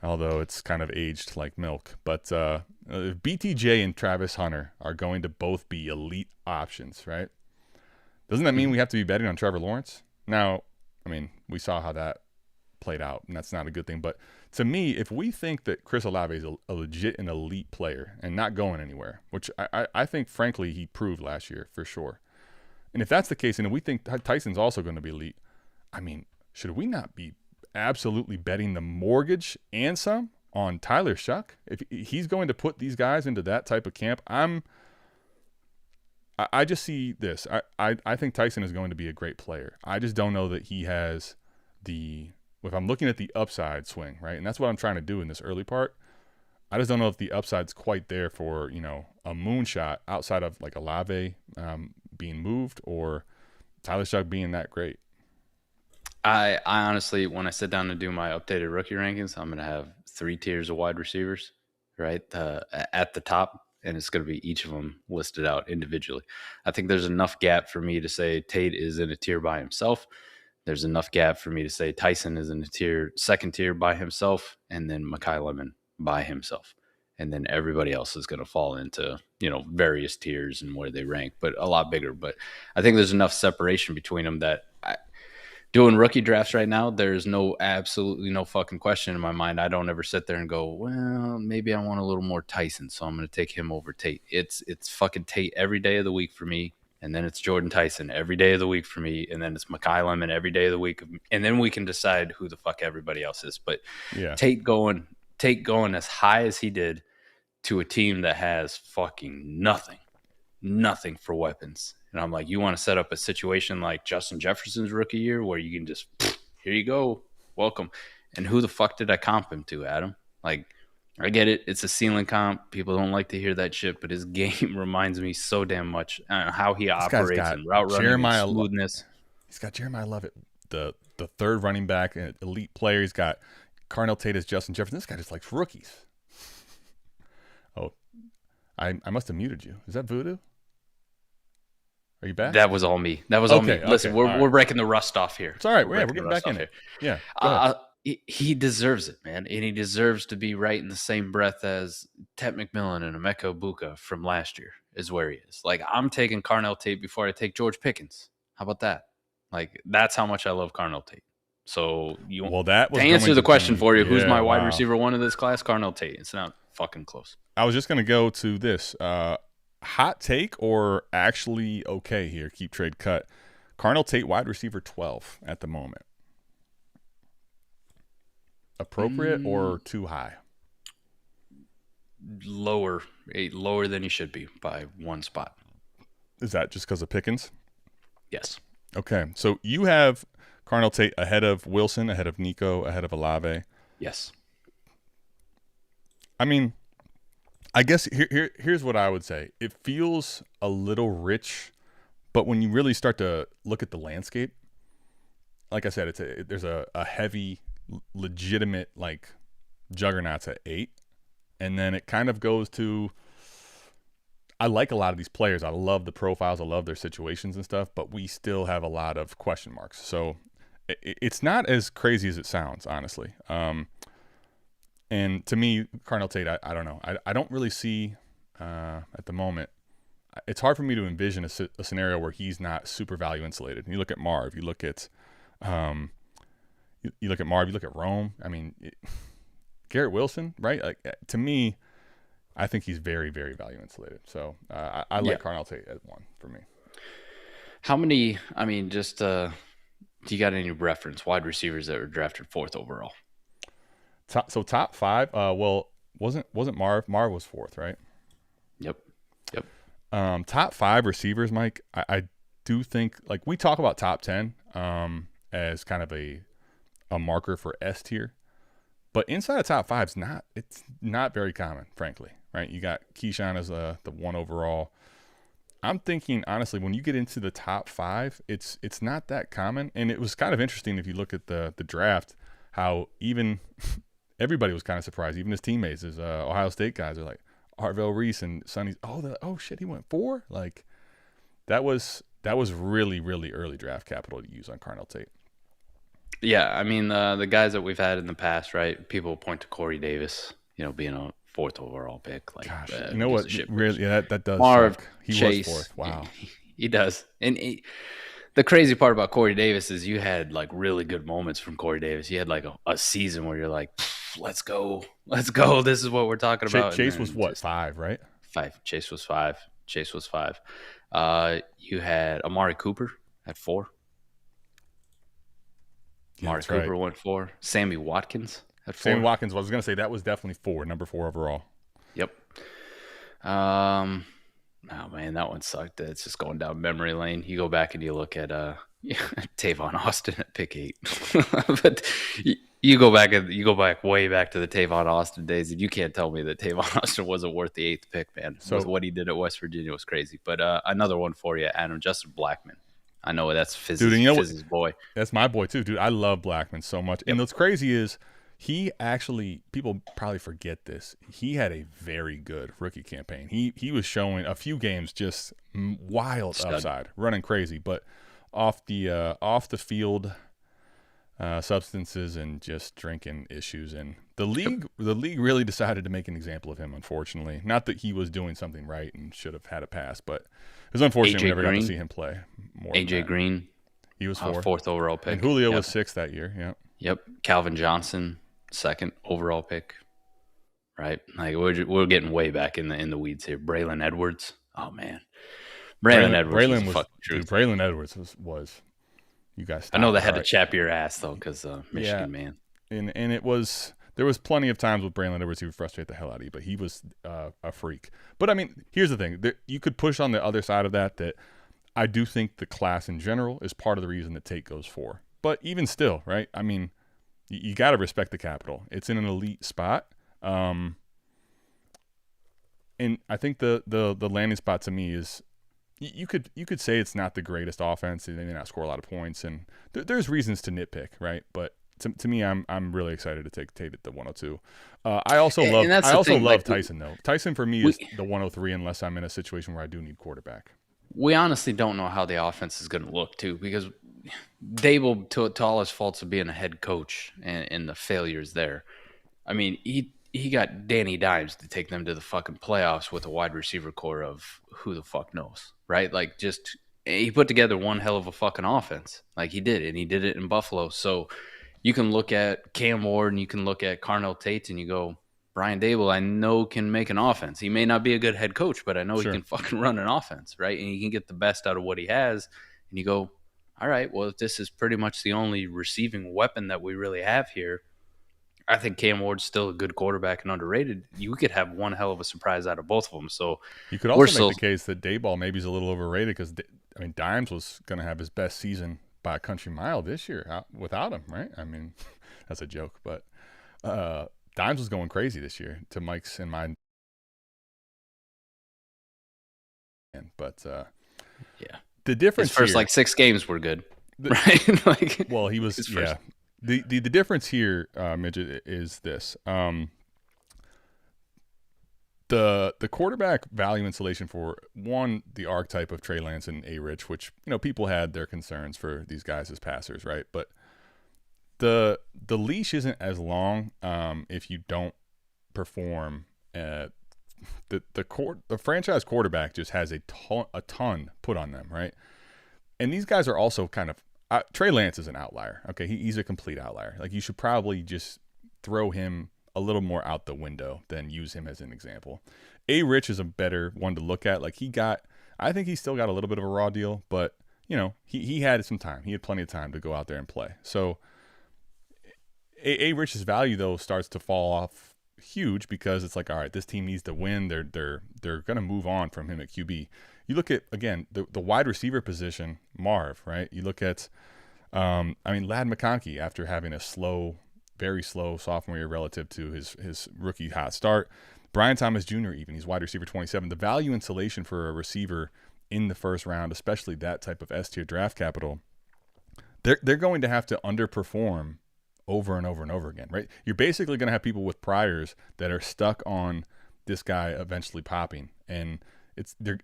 Speaker 2: although it's kind of aged like milk. But BTJ and Travis Hunter are going to both be elite options, right? Doesn't that mean we have to be betting on Trevor Lawrence? Now, I mean, we saw how that played out, and that's not a good thing. But to me, if we think that Chris Olave is a legit and elite player and not going anywhere, which I think, frankly, he proved last year for sure. And if that's the case, and if we think Tyson's also going to be elite, I mean, should we not be absolutely betting the mortgage and some on Tyler Shuck? If he's going to put these guys into that type of camp, I just see this. I think Tyson is going to be a great player. I just don't know that he has if I'm looking at the upside swing, right? And that's what I'm trying to do in this early part. I just don't know if the upside's quite there for, a moonshot outside of like Olave being moved or Tyler Shuck being that great.
Speaker 3: I honestly, when I sit down to do my updated rookie rankings, I'm going to have 3 tiers of wide receivers, right, at the top, and it's going to be each of them listed out individually. I think there's enough gap for me to say Tate is in a tier by himself. There's enough gap for me to say Tyson is in a second tier by himself, and then Mekhi Lemon by himself. And then everybody else is going to fall into, various tiers and where they rank, but a lot bigger. But I think there's enough separation between them that doing rookie drafts right now, there's absolutely no fucking question in my mind. I don't ever sit there and go, well, maybe I want a little more Tyson, so I'm going to take him over Tate. It's fucking Tate every day of the week for me, and then it's Jordan Tyson every day of the week for me, and then it's Mekhi Lemon every day of the week, and then we can decide who the fuck everybody else is. But
Speaker 2: Yeah.
Speaker 3: Tate going as high as he did to a team that has fucking nothing for weapons. And I'm like, you want to set up a situation like Justin Jefferson's rookie year where you can just, here you go, welcome. And who the fuck did I comp him to, Adam? Like, I get it. It's a ceiling comp. People don't like to hear that shit, but his game reminds me so damn much how he operates and route running and smoothness.
Speaker 2: He's got Jeremiyah Love, the third running back, an elite player. He's got Carnell Tate as Justin Jefferson. This guy just likes rookies. Oh, I must have muted you. Is that voodoo? Are you back?
Speaker 3: That was all me. All me. Listen, we're breaking the rust off here.
Speaker 2: It's all right. We're getting back in here. Yeah.
Speaker 3: He deserves it, man. And he deserves to be right in the same breath as Tet McMillan and Emeka Egbuka from last year is where he is. Like, I'm taking Carnell Tate before I take George Pickens. How about that? Like, that's how much I love Carnell Tate. So to answer the question for you, who's my wide receiver one of this class? Carnell Tate. It's not fucking close.
Speaker 2: I was just going to go to this. Hot take or actually okay here? Keep trade cut. Carnell Tate, wide receiver 12 at the moment. Appropriate or too high?
Speaker 3: Lower than he should be by one spot.
Speaker 2: Is that just because of Pickens?
Speaker 3: Yes.
Speaker 2: Okay, so you have Carnell Tate ahead of Wilson, ahead of Nico, ahead of Olave.
Speaker 3: Yes.
Speaker 2: I mean, I guess here's what I would say. It feels a little rich, but when you really start to look at the landscape, like I said, there's a heavy, legitimate like juggernauts at 8, and then it kind of goes to. I like a lot of these players. I love the profiles. I love their situations and stuff, but we still have a lot of question marks. So it's not as crazy as it sounds, honestly. And to me, Carnell Tate, I don't know. I don't really see at the moment. It's hard for me to envision a scenario where he's not super value insulated. You look at Marv. You look at you look at Marv. You look at Rome. I mean, Garrett Wilson, right? Like, to me, I think he's very, very value insulated. So I like Carnell Tate at 1 for me.
Speaker 3: How many? I mean, just do you got any reference wide receivers that were drafted 4th overall?
Speaker 2: Top 5. Well, wasn't Marv? Marv was 4th, right?
Speaker 3: Yep.
Speaker 2: Top 5 receivers, Mike. I do think, like, we talk about top 10 as kind of a marker for S tier. But inside the top 5 it's not very common, frankly, right? You got Keyshawn as the 1 overall. I'm thinking, honestly, when you get into the top 5, it's not that common. And it was kind of interesting if you look at the draft, how even everybody was kind of surprised. Even his teammates, his Ohio State guys are like, Harvell Reese and Sonny's, oh shit, he went 4? Like, that was really, really early draft capital to use on Carnell Tate.
Speaker 3: Yeah, I mean, the guys that we've had in the past, right? People point to Corey Davis, being a 4th overall pick. Like,
Speaker 2: gosh, you know what? Really, yeah, that does
Speaker 3: Marv,
Speaker 2: suck. He
Speaker 3: Chase,
Speaker 2: was 4th. Wow.
Speaker 3: He does. And the crazy part about Corey Davis is you had like really good moments from Corey Davis. You had like a season where you're like, let's go. This is what we're talking about.
Speaker 2: Chase was what, 5, right?
Speaker 3: 5. Chase was 5. You had Amari Cooper at 4.
Speaker 2: Yeah,
Speaker 3: Amari Cooper went 4. Sammy Watkins at 4.
Speaker 2: Sammy Watkins, I was going to say that was definitely 4, number 4 overall.
Speaker 3: Yep. Oh man, that one sucked. It's just going down memory lane. You go back and you look at Tavon Austin at pick 8. But you go back way back to the Tavon Austin days, and you can't tell me that Tavon Austin wasn't worth the 8th pick, man. So what he did at West Virginia was crazy. But another one for you, Adam, Justin Blackman. I know that's Fizz's boy.
Speaker 2: That's my boy too, dude. I love Blackman so much. Yep. And what's crazy is he actually, people probably forget this, he had a very good rookie campaign. He was showing a few games just wild upside, running crazy, but off the field substances and just drinking issues, and the league really decided to make an example of him, unfortunately. Not that he was doing something right and should have had a pass, but it was unfortunate we never got to see him play more.
Speaker 3: AJ Green,
Speaker 2: he was 4th
Speaker 3: overall pick,
Speaker 2: and Julio was 6th that year.
Speaker 3: Yep. Calvin Johnson, 2nd overall pick. Right, like we're getting way back in the weeds here. Braylon Edwards, oh man, Braylon Edwards was fucking truth.
Speaker 2: Braylon Edwards was. You guys,
Speaker 3: I know they had to chap your ass though, because Michigan, man.
Speaker 2: And there was plenty of times with Braylon Edwards he would frustrate the hell out of you, but he was a freak. But I mean, here's the thing: you could push on the other side of that. That I do think the class in general is part of the reason that Tate goes 4. But even still, right? I mean, you got to respect the capital. It's in an elite spot. And I think the landing spot to me is you could say it's not the greatest offense and they may not score a lot of points, and there's reasons to nitpick, right? But to me, I'm really excited to take Tate at the 102. I also love Tyson though. Tyson for me is the 103 unless I'm in a situation where I do need quarterback.
Speaker 3: We honestly don't know how the offense is going to look too, because Dable, to all his faults of being a head coach and the failures there, I mean, he got Danny Dimes to take them to the fucking playoffs with a wide receiver core of who the fuck knows, right? Like, just he put together one hell of a fucking offense. Like, he did, and he did it in Buffalo. So you can look at Cam Ward and you can look at Carnell Tate and you go, Brian Dable, I know can make an offense. He may not be a good head coach, but I know he can fucking run an offense, right? And he can get the best out of what he has. And you go, all right, well, if this is pretty much the only receiving weapon that we really have here, I think Cam Ward's still a good quarterback and underrated. You could have one hell of a surprise out of both of them. So
Speaker 2: you could also make the case that Dayball maybe is a little overrated because, I mean, Dimes was going to have his best season by a country mile this year without him, right? I mean, that's a joke, but Dimes was going crazy this year to Mike's and mine. But
Speaker 3: yeah,
Speaker 2: the difference
Speaker 3: his first
Speaker 2: here,
Speaker 3: like 6 games were good, right? Like,
Speaker 2: well, he was The difference here, Midget, is this: the quarterback value installation for one, the archetype of Trey Lance and A-Rich, which people had their concerns for these guys as passers, right? But the leash isn't as long if you don't perform. The franchise quarterback just has a ton put on them, right? And these guys are also kind of. Trey Lance is an outlier. Okay, he's a complete outlier. Like, you should probably just throw him a little more out the window than use him as an example. A-Rich is a better one to look at. Like, I think he still got a little bit of a raw deal, but he had some time. He had plenty of time to go out there and play. So A-Rich's value though starts to fall off huge because it's like, all right, this team needs to win. They're going to move on from him at QB. You look at, again, the wide receiver position, Marv, right? You look at, Ladd McConkey, after having a slow very slow sophomore year relative to his rookie hot start. Brian Thomas Jr. even, he's wide receiver 27. The value insulation for a receiver in the first round, especially that type of S-tier draft capital, they're going to have to underperform over and over and over again, right? You're basically going to have people with priors that are stuck on this guy eventually popping, and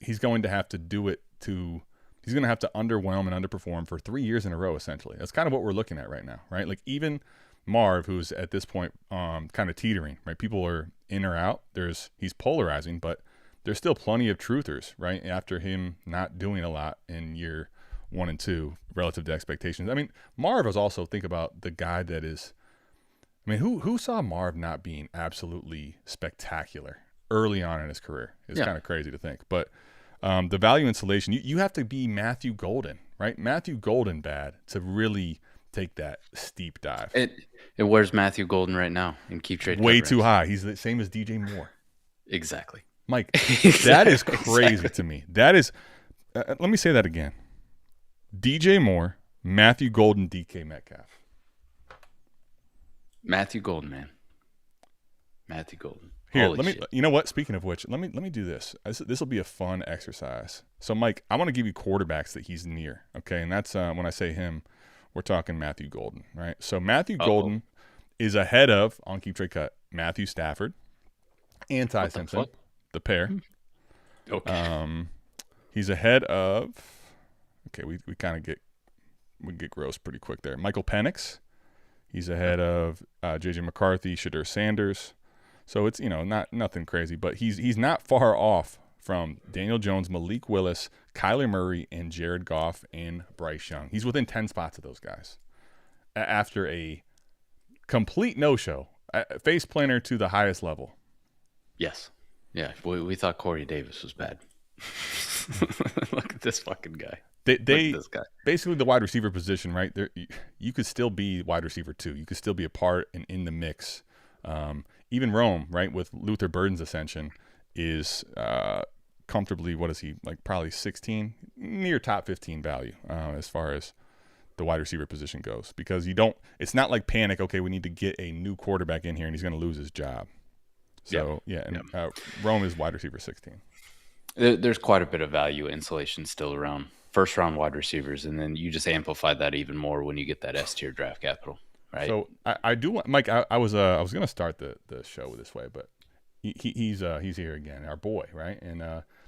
Speaker 2: he's going to have to do it to – he's going to have to underwhelm and underperform for 3 years in a row, essentially. That's kind of what we're looking at right now, right? Like even Marv, who's at this point kind of teetering, right? People are in or out. He's polarizing, but there's still plenty of truthers, right? After him not doing a lot in year 1 and 2 relative to expectations. I mean, Marv is also, think about the guy that is, I mean, who saw Marv not being absolutely spectacular early on in his career? It's kind of crazy to think. But the value insulation, you have to be Matthew Golden, right? Matthew Golden bad to really take that steep dive.
Speaker 3: And where's Matthew Golden right now in keep trade?
Speaker 2: Way too high. He's the same as DJ Moore.
Speaker 3: Exactly.
Speaker 2: Mike, that is crazy to me. That is, let me say that again. DJ Moore, Matthew Golden, DK Metcalf.
Speaker 3: Matthew Golden, man. Matthew Golden.
Speaker 2: Here,
Speaker 3: Holy shit.
Speaker 2: you know what? Speaking of which, let me do this. This will be a fun exercise. So, Mike, I want to give you quarterbacks that he's near. Okay, and that's when I say him, we're talking Matthew Golden, right? So Matthew Golden is ahead of on Keep Trade Cut Matthew Stafford and Ty Simpson, the pair.
Speaker 3: Okay.
Speaker 2: He's ahead of. Okay, we get gross pretty quick there. Michael Penix, he's ahead of JJ McCarthy, Shadur Sanders. So it's not nothing crazy, but he's not far off from Daniel Jones, Malik Willis, Kyler Murray, and Jared Goff and Bryce Young. He's within 10 spots of those guys after a complete no-show, face planter to the highest level.
Speaker 3: Yes. Yeah, we thought Corey Davis was bad. Look at this fucking guy.
Speaker 2: They basically the wide receiver position, right? There, you could still be wide receiver 2. You could still be a part and in the mix. Even Rome, right, with Luther Burden's ascension, is comfortably, what is he, like probably 16, near top 15 value as far as the wide receiver position goes. Because it's not like panic, okay, we need to get a new quarterback in here and he's going to lose his job. So, Rome is wide receiver 16.
Speaker 3: There's quite a bit of value insulation still around first-round wide receivers, and then you just amplify that even more when you get that S-tier draft capital, right?
Speaker 2: So I do want, Mike. I was going to start the show this way, but he's here again, our boy, right? And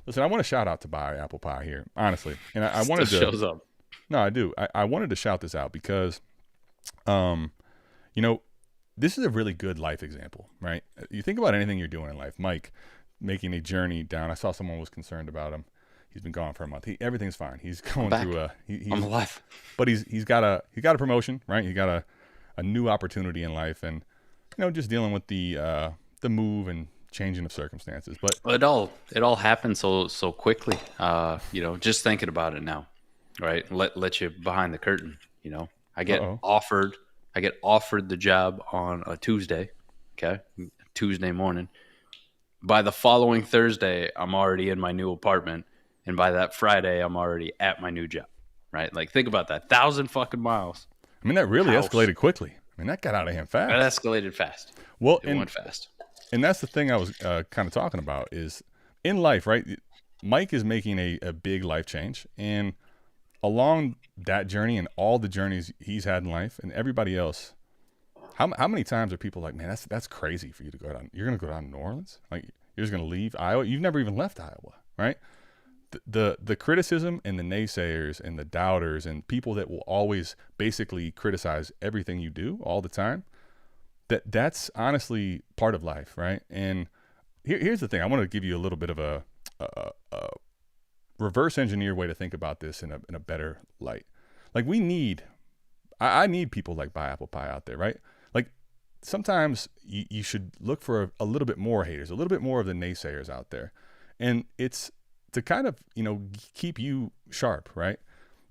Speaker 2: listen, I want to shout out to Buy Apple Pie here, honestly, and I wanted to
Speaker 3: shows up.
Speaker 2: No, I do. I wanted to shout this out because, this is a really good life example, right? You think about anything you're doing in life, Mike, making a journey down. I saw someone was concerned about him. He's been gone for a month. Everything's fine. He's going through
Speaker 3: I'm alive.
Speaker 2: But he's got a promotion, right? He got a new opportunity in life, and just dealing with the move and changing of circumstances. But
Speaker 3: it all happened so quickly. Just thinking about it now, right? Let you behind the curtain. I get offered the job on a Tuesday. Okay, Tuesday morning. By the following Thursday, I'm already in my new apartment. And by that Friday, I'm already at my new job, right? Like, think about that. 1,000 fucking miles.
Speaker 2: I mean, that really escalated quickly. I mean, that got out of hand fast.
Speaker 3: That escalated fast.
Speaker 2: Well,
Speaker 3: it went fast.
Speaker 2: And that's the thing I was kind of talking about is in life, right? Mike is making a big life change. And along that journey and all the journeys he's had in life and everybody else, how many times are people like, man, that's crazy for you to go down. You're going to go down to New Orleans? Like, you're just going to leave Iowa? You've never even left Iowa, right? The criticism and the naysayers and the doubters and people that will always basically criticize everything you do all the time, that's honestly part of life, right? And here's the thing. I want to give you a little bit of a reverse engineer way to think about this in a better light. Like I need people like Buy Apple Pie out there, right? Like sometimes you should look for a little bit more haters, a little bit more of the naysayers out there. And it's to kind of, keep you sharp, right?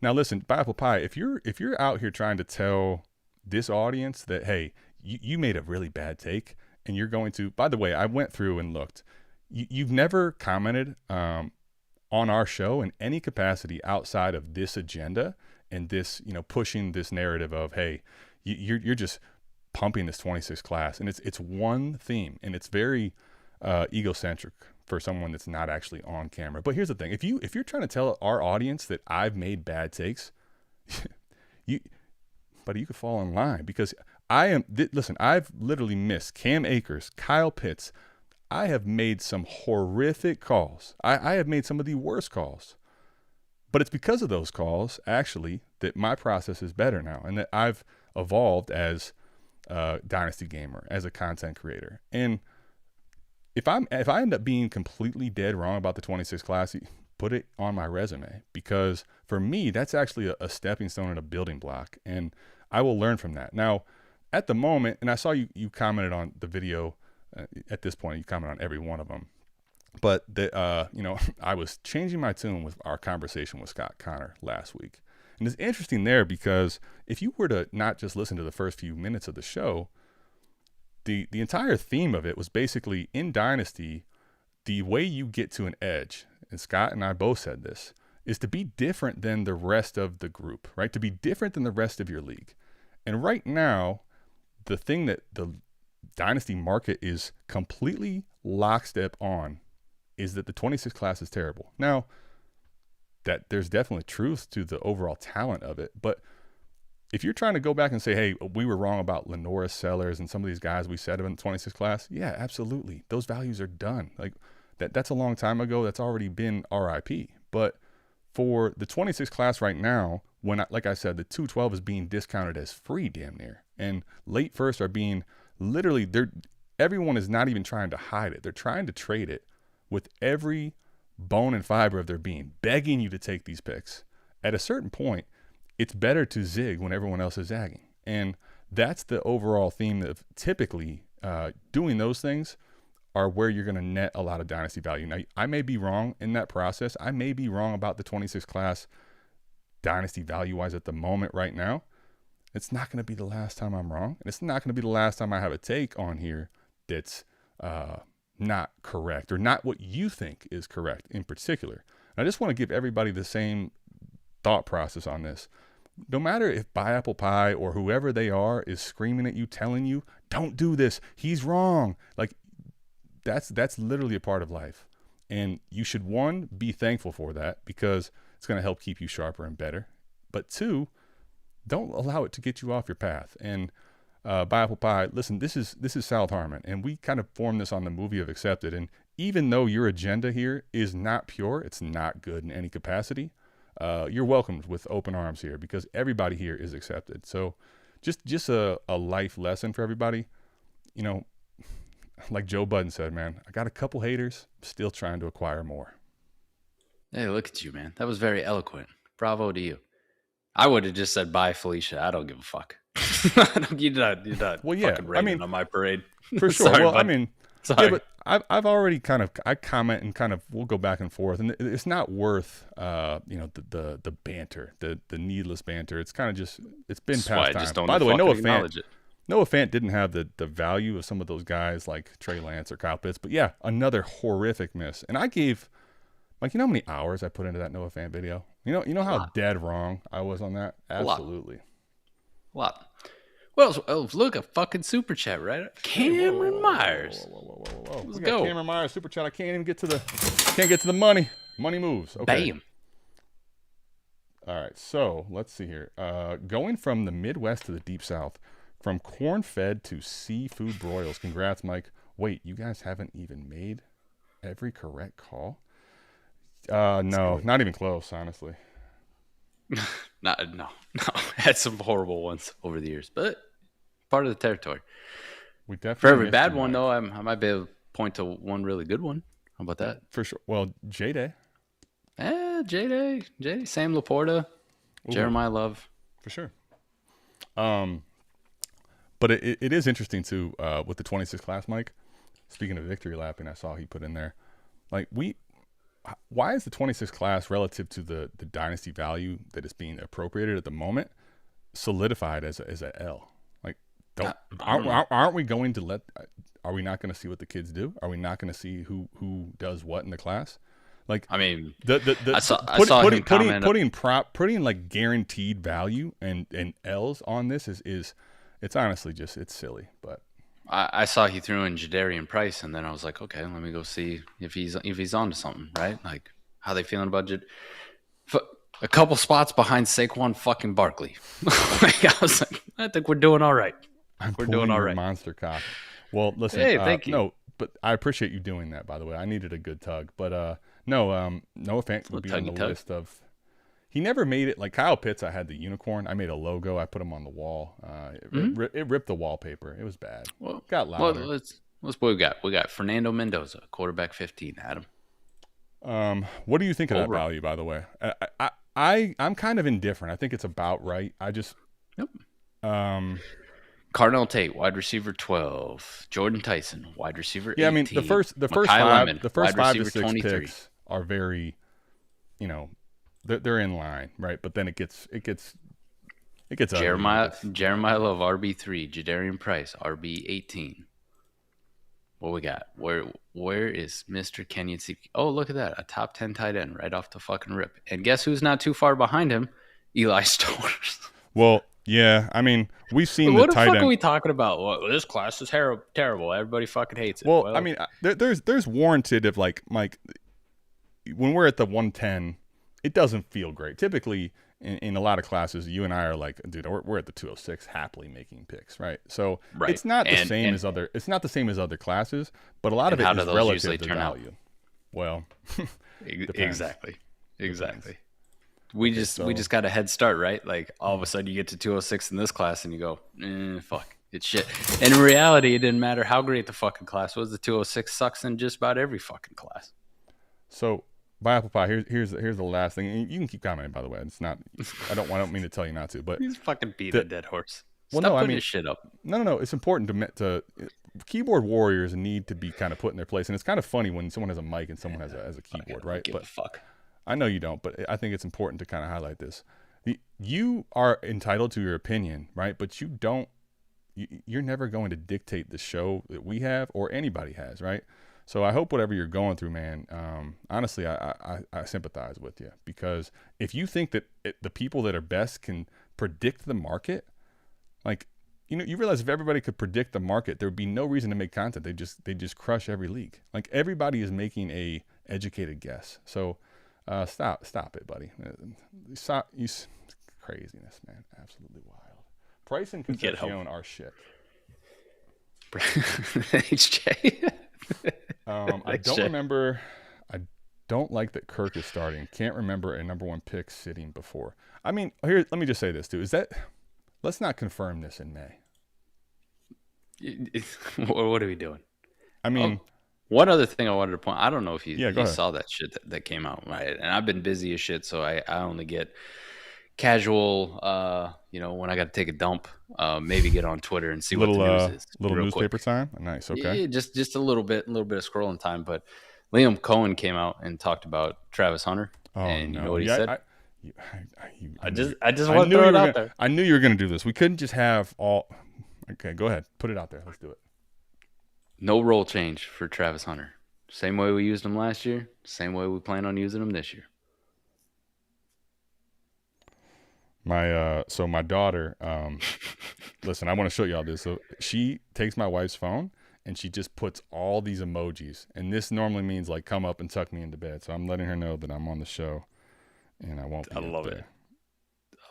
Speaker 2: Now listen, Buy Apple Pie, if you're out here trying to tell this audience that, hey, you made a really bad take and you're going to, by the way, I went through and looked, you've never commented on our show in any capacity outside of this agenda and this, pushing this narrative of, hey, you're just pumping this 26 class, and it's one theme, and it's very egocentric for someone that's not actually on camera. But here's the thing: if you're trying to tell our audience that I've made bad takes, you could fall in line, because listen, I've literally missed Cam Akers, Kyle Pitts. I have made some horrific calls. I have made some of the worst calls. But it's because of those calls, actually, that my process is better now, and that I've evolved as a Dynasty gamer, as a content creator. And if I end up being completely dead wrong about the 26 class, put it on my resume, because for me, that's actually a stepping stone and a building block, and I will learn from that. Now, at the moment, and I saw you commented on the video. At this point, you comment on every one of them. But I was changing my tune with our conversation with Scott Connor last week. And it's interesting there, because if you were to not just listen to the first few minutes of the show, the entire theme of it was basically, in Dynasty, the way you get to an edge, and Scott and I both said this, is to be different than the rest of the group, right? To be different than the rest of your league. And right now, the thing that the Dynasty market is completely lockstep on is that the 26 class is terrible. Now, that there's definitely truth to the overall talent of it, but if you're trying to go back and say, hey, we were wrong about Lenoris, Sellers, and some of these guys we said in the 26 class, yeah, absolutely. Those values are done. Like that's a long time ago. That's already been RIP. But for the 26 class right now, like I said, the 212 is being discounted as free damn near, and late first are being literally, everyone is not even trying to hide it. They're trying to trade it with every bone and fiber of their being, begging you to take these picks. At a certain point, it's better to zig when everyone else is zagging. And that's the overall theme of typically doing those things are where you're going to net a lot of Dynasty value. Now, I may be wrong in that process. I may be wrong about the 26 class Dynasty value-wise at the moment right now. It's not going to be the last time I'm wrong. And it's not going to be the last time I have a take on here that's not correct, or not what you think is correct in particular. And I just want to give everybody the same thought process on this. No matter if Buy Apple Pie or whoever they are is screaming at you, telling you, don't do this, he's wrong. Like that's literally a part of life. And you should, one, be thankful for that, because it's going to help keep you sharper and better. But two, don't allow it to get you off your path. And Buy Apple Pie, listen, this is South Harmon, and we kind of formed this on the movie of Accepted. And even though your agenda here is not pure, it's not good in any capacity, you're welcomed with open arms here, because everybody here is accepted. So just a life lesson for everybody. You know, like Joe Budden said, man, I got a couple haters, still trying to acquire more.
Speaker 3: Hey, look at you, man. That was very eloquent. Bravo to you. I would have just said, bye, Felicia. I don't give a fuck. You're not
Speaker 2: well, yeah,
Speaker 3: fucking raining on my parade.
Speaker 2: For sure.
Speaker 3: Sorry,
Speaker 2: well,
Speaker 3: bud.
Speaker 2: I mean,
Speaker 3: sorry.
Speaker 2: yeah, but I've already I comment and kind of, we'll go back and forth, and it's not worth, the banter, the needless banter. It's kind of just, it's been past time. By the way, Noah Fant didn't have the value of some of those guys like Trey Lance or Kyle Pitts, but yeah, another horrific miss. And I gave, like, you know how many hours I put into that Noah Fant video? You know how dead wrong I was on that? Absolutely.
Speaker 3: A lot. Well, look, a fucking super chat, right? Cameron Myers.
Speaker 2: Whoa.
Speaker 3: Let's
Speaker 2: We got
Speaker 3: go.
Speaker 2: Cameron Myers super chat. I can't even get to the money. Money moves. Okay.
Speaker 3: Bam.
Speaker 2: All right. So let's see here. Going from the Midwest to the Deep South, from corn-fed to seafood broils. Congrats, Mike. Wait, you guys haven't even made every correct call? No, not even close, honestly.
Speaker 3: No. Had some horrible ones over the years, but part of the territory.
Speaker 2: We definitely
Speaker 3: For every bad one, though, I might be able to point to one really good one. How about that?
Speaker 2: For sure. Well, J-Day.
Speaker 3: J-Day, Sam Laporta, Jeremiyah Love.
Speaker 2: For sure. But it is interesting, too, with the 26 class, Mike. Speaking of victory lapping, I saw he put in there. Like, why is the 26 class relative to the Dynasty value that is being appropriated at the moment solidified as a L? Like, aren't we going to are we not going to see what the kids do? Are we not going to see who does what in the class? Like, I mean, putting like guaranteed value and L's on this is It's honestly just it's silly, but
Speaker 3: I saw he threw in Jadarian Price, and then I was like, okay, let me go see if he's onto something, right? Like, how they feeling about a couple spots behind Saquon fucking Barkley. Like, I was like, I think we're doing all right. We're doing all right.
Speaker 2: Monster cock. Well, listen,
Speaker 3: hey, thank you.
Speaker 2: No, but I appreciate you doing that. By the way, I needed a good tug, but Noah Fant would be on the list of. He never made it like Kyle Pitts. I had the unicorn. I made a logo. I put him on the wall. It ripped the wallpaper. It was bad.
Speaker 3: Well,
Speaker 2: got louder.
Speaker 3: Well, let's what we got. We got Fernando Mendoza, quarterback 15. Adam.
Speaker 2: What do you think of that value? By the way, I'm kind of indifferent. I think it's about right. I just.
Speaker 3: Yep. Cardinal Tate, wide receiver 12. Jordan Tyson, wide receiver 18.
Speaker 2: Yeah, I mean the first five to six picks are very, they're in line, right? But then it gets
Speaker 3: Jeremiyah Love, RB3, Jadarian Price, RB18. What we got? Where is Mr. Kenyon C? Oh, look at that. A top 10 tight end right off the fucking rip. And guess who's not too far behind him? Eli Stowers.
Speaker 2: Well, yeah, I mean, we've seen
Speaker 3: what
Speaker 2: the tight end.
Speaker 3: What the fuck are we talking about? Well, this class is terrible. Everybody fucking hates it.
Speaker 2: Well, I mean, there's warranted if like Mike, when we're at the 110, it doesn't feel great. Typically, in a lot of classes, you and I are like, dude, we're at the 206, happily making picks, right? So it's not the same as other. It's not the same as other classes, but a lot of it is relative to value. Well,
Speaker 3: exactly. We just got a head start, right? Like all of a sudden you get to 206 in this class and you go, fuck, it's shit. And in reality, it didn't matter how great the fucking class was. The 206 sucks in just about every fucking class.
Speaker 2: So by Apple Pie, here's the last thing. And you can keep commenting, by the way. It's not. I don't mean to tell you not to, but
Speaker 3: he's fucking beat a dead horse.
Speaker 2: Well,
Speaker 3: Stop
Speaker 2: no,
Speaker 3: putting his shit up.
Speaker 2: No. It's important to keyboard warriors need to be kind of put in their place, and it's kind of funny when someone has a mic and someone has a keyboard, right?
Speaker 3: Give a fuck.
Speaker 2: I know you don't, but I think it's important to kind of highlight this. You are entitled to your opinion, right? But you're never going to dictate the show that we have or anybody has, right? So I hope whatever you're going through, man, honestly, I sympathize with you, because if you think that the people that are best can predict the market, like, you realize if everybody could predict the market, there would be no reason to make content. They just crush every league. Like, everybody is making a educated guess. So stop it, buddy. Craziness, man. Absolutely wild. Price and Concepcion are shit.
Speaker 3: HJ.
Speaker 2: I don't remember. I don't like that Kirk is starting. Can't remember a number one pick sitting before. I mean, here, let me just say this too. Let's not confirm this in May.
Speaker 3: What are we doing?
Speaker 2: I mean,
Speaker 3: one other thing I wanted to point. I don't know if you saw that shit that came out, right? And I've been busy as shit, so I only get casual. When I got to take a dump, maybe get on Twitter and see what the news is.
Speaker 2: Little newspaper time. Nice. Okay.
Speaker 3: Yeah, just a little bit of scrolling time. But Liam Cohen came out and talked about Travis Hunter.
Speaker 2: Oh,
Speaker 3: and
Speaker 2: no.
Speaker 3: You know what he said? I just
Speaker 2: I
Speaker 3: want to throw it out there.
Speaker 2: I knew you were going to do this. We couldn't just have all. Okay, go ahead. Put it out there. Let's do it.
Speaker 3: No role change for Travis Hunter. Same way we used him last year. Same way we plan on using him this year.
Speaker 2: My daughter, listen, I want to show y'all this. So she takes my wife's phone and she just puts all these emojis, and this normally means like come up and tuck me into bed. So I'm letting her know that I'm on the show, and I won't be.
Speaker 3: I love it.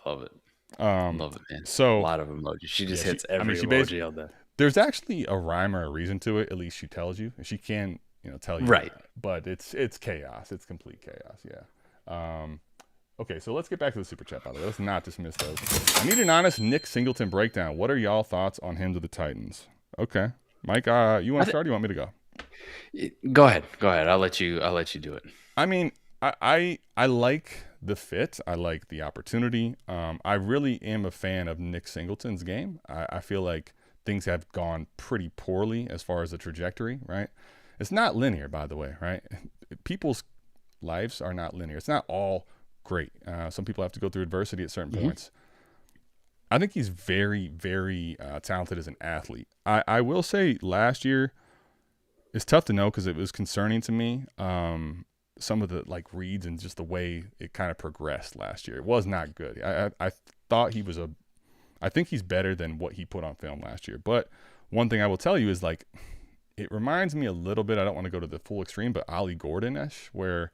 Speaker 3: I love it. Love it, man.
Speaker 2: So
Speaker 3: a lot of emojis. She just hits every emoji out there.
Speaker 2: There's actually a rhyme or a reason to it. At least she tells you. She can, tell you.
Speaker 3: Right.
Speaker 2: But it's chaos. It's complete chaos. Yeah. Okay, so let's get back to the super chat, by the way. Let's not dismiss those. I need an honest Nick Singleton breakdown. What are y'all thoughts on him to the Titans? Okay, Mike, you want to start? Or you want me to go?
Speaker 3: Go ahead. I'll let you do it.
Speaker 2: I mean, I like the fit. I like the opportunity. I really am a fan of Nick Singleton's game. I feel like things have gone pretty poorly as far as the trajectory, right? It's not linear, by the way, right? People's lives are not linear. It's not all great. Some people have to go through adversity at certain points. I think he's very, very talented as an athlete. I will say last year, it's tough to know because it was concerning to me. Some of the reads and just the way it kind of progressed last year. It was not good. I thought he was I think he's better than what he put on film last year. But one thing I will tell you is, like, it reminds me a little bit, I don't want to go to the full extreme, but Ollie Gordon-ish, where,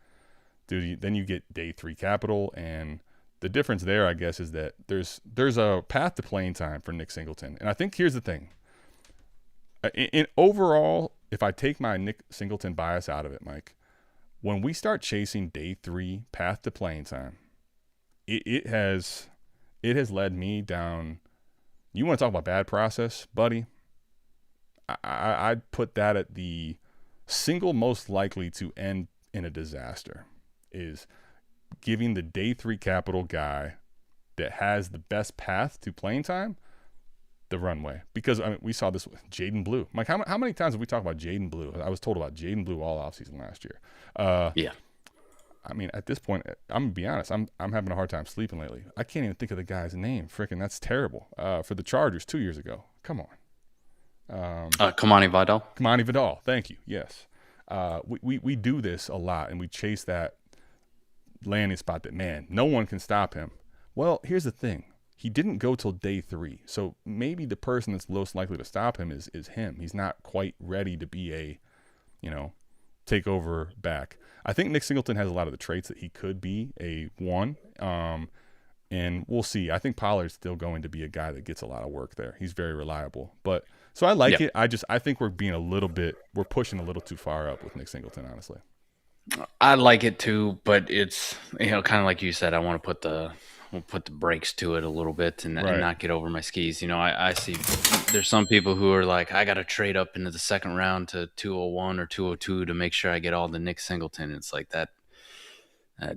Speaker 2: dude, then you get day 3 capital, and the difference there, I guess, is that there's a path to playing time for Nick Singleton. And I think here's the thing. In overall, if I take my Nick Singleton bias out of it, Mike, when we start chasing day 3 path to playing time, it has led me down. You want to talk about bad process, buddy? I'd put that at the single most likely to end in a disaster, is giving the day 3 capital guy that has the best path to playing time the runway. Because I mean, we saw this with Jaden Blue. Mike, how many times have we talked about Jaden Blue? I was told about Jaden Blue all offseason last year.
Speaker 3: Yeah.
Speaker 2: I mean, at this point, I'm gonna be honest. I'm having a hard time sleeping lately. I can't even think of the guy's name. Freaking, that's terrible. For the Chargers 2 years ago. Come on.
Speaker 3: Kamani Vidal.
Speaker 2: Kamani Vidal. Thank you. Yes. We do this a lot, and we chase that landing spot that, man, no one can stop him. Well, here's the thing. He didn't go till day 3. So maybe the person that's most likely to stop him is him. He's not quite ready to be a, takeover back. I think Nick Singleton has a lot of the traits that he could be a 1. And we'll see. I think Pollard's still going to be a guy that gets a lot of work there. He's very reliable. But so I like it. I think we're pushing a little too far up with Nick Singleton, honestly.
Speaker 3: I like it too, but it's, kind of like you said, I want to put the brakes to it a little bit and not get over my skis. I see there's some people who are like, I got to trade up into the second round to 201 or 202 to make sure I get all the Nick Singleton. It's like that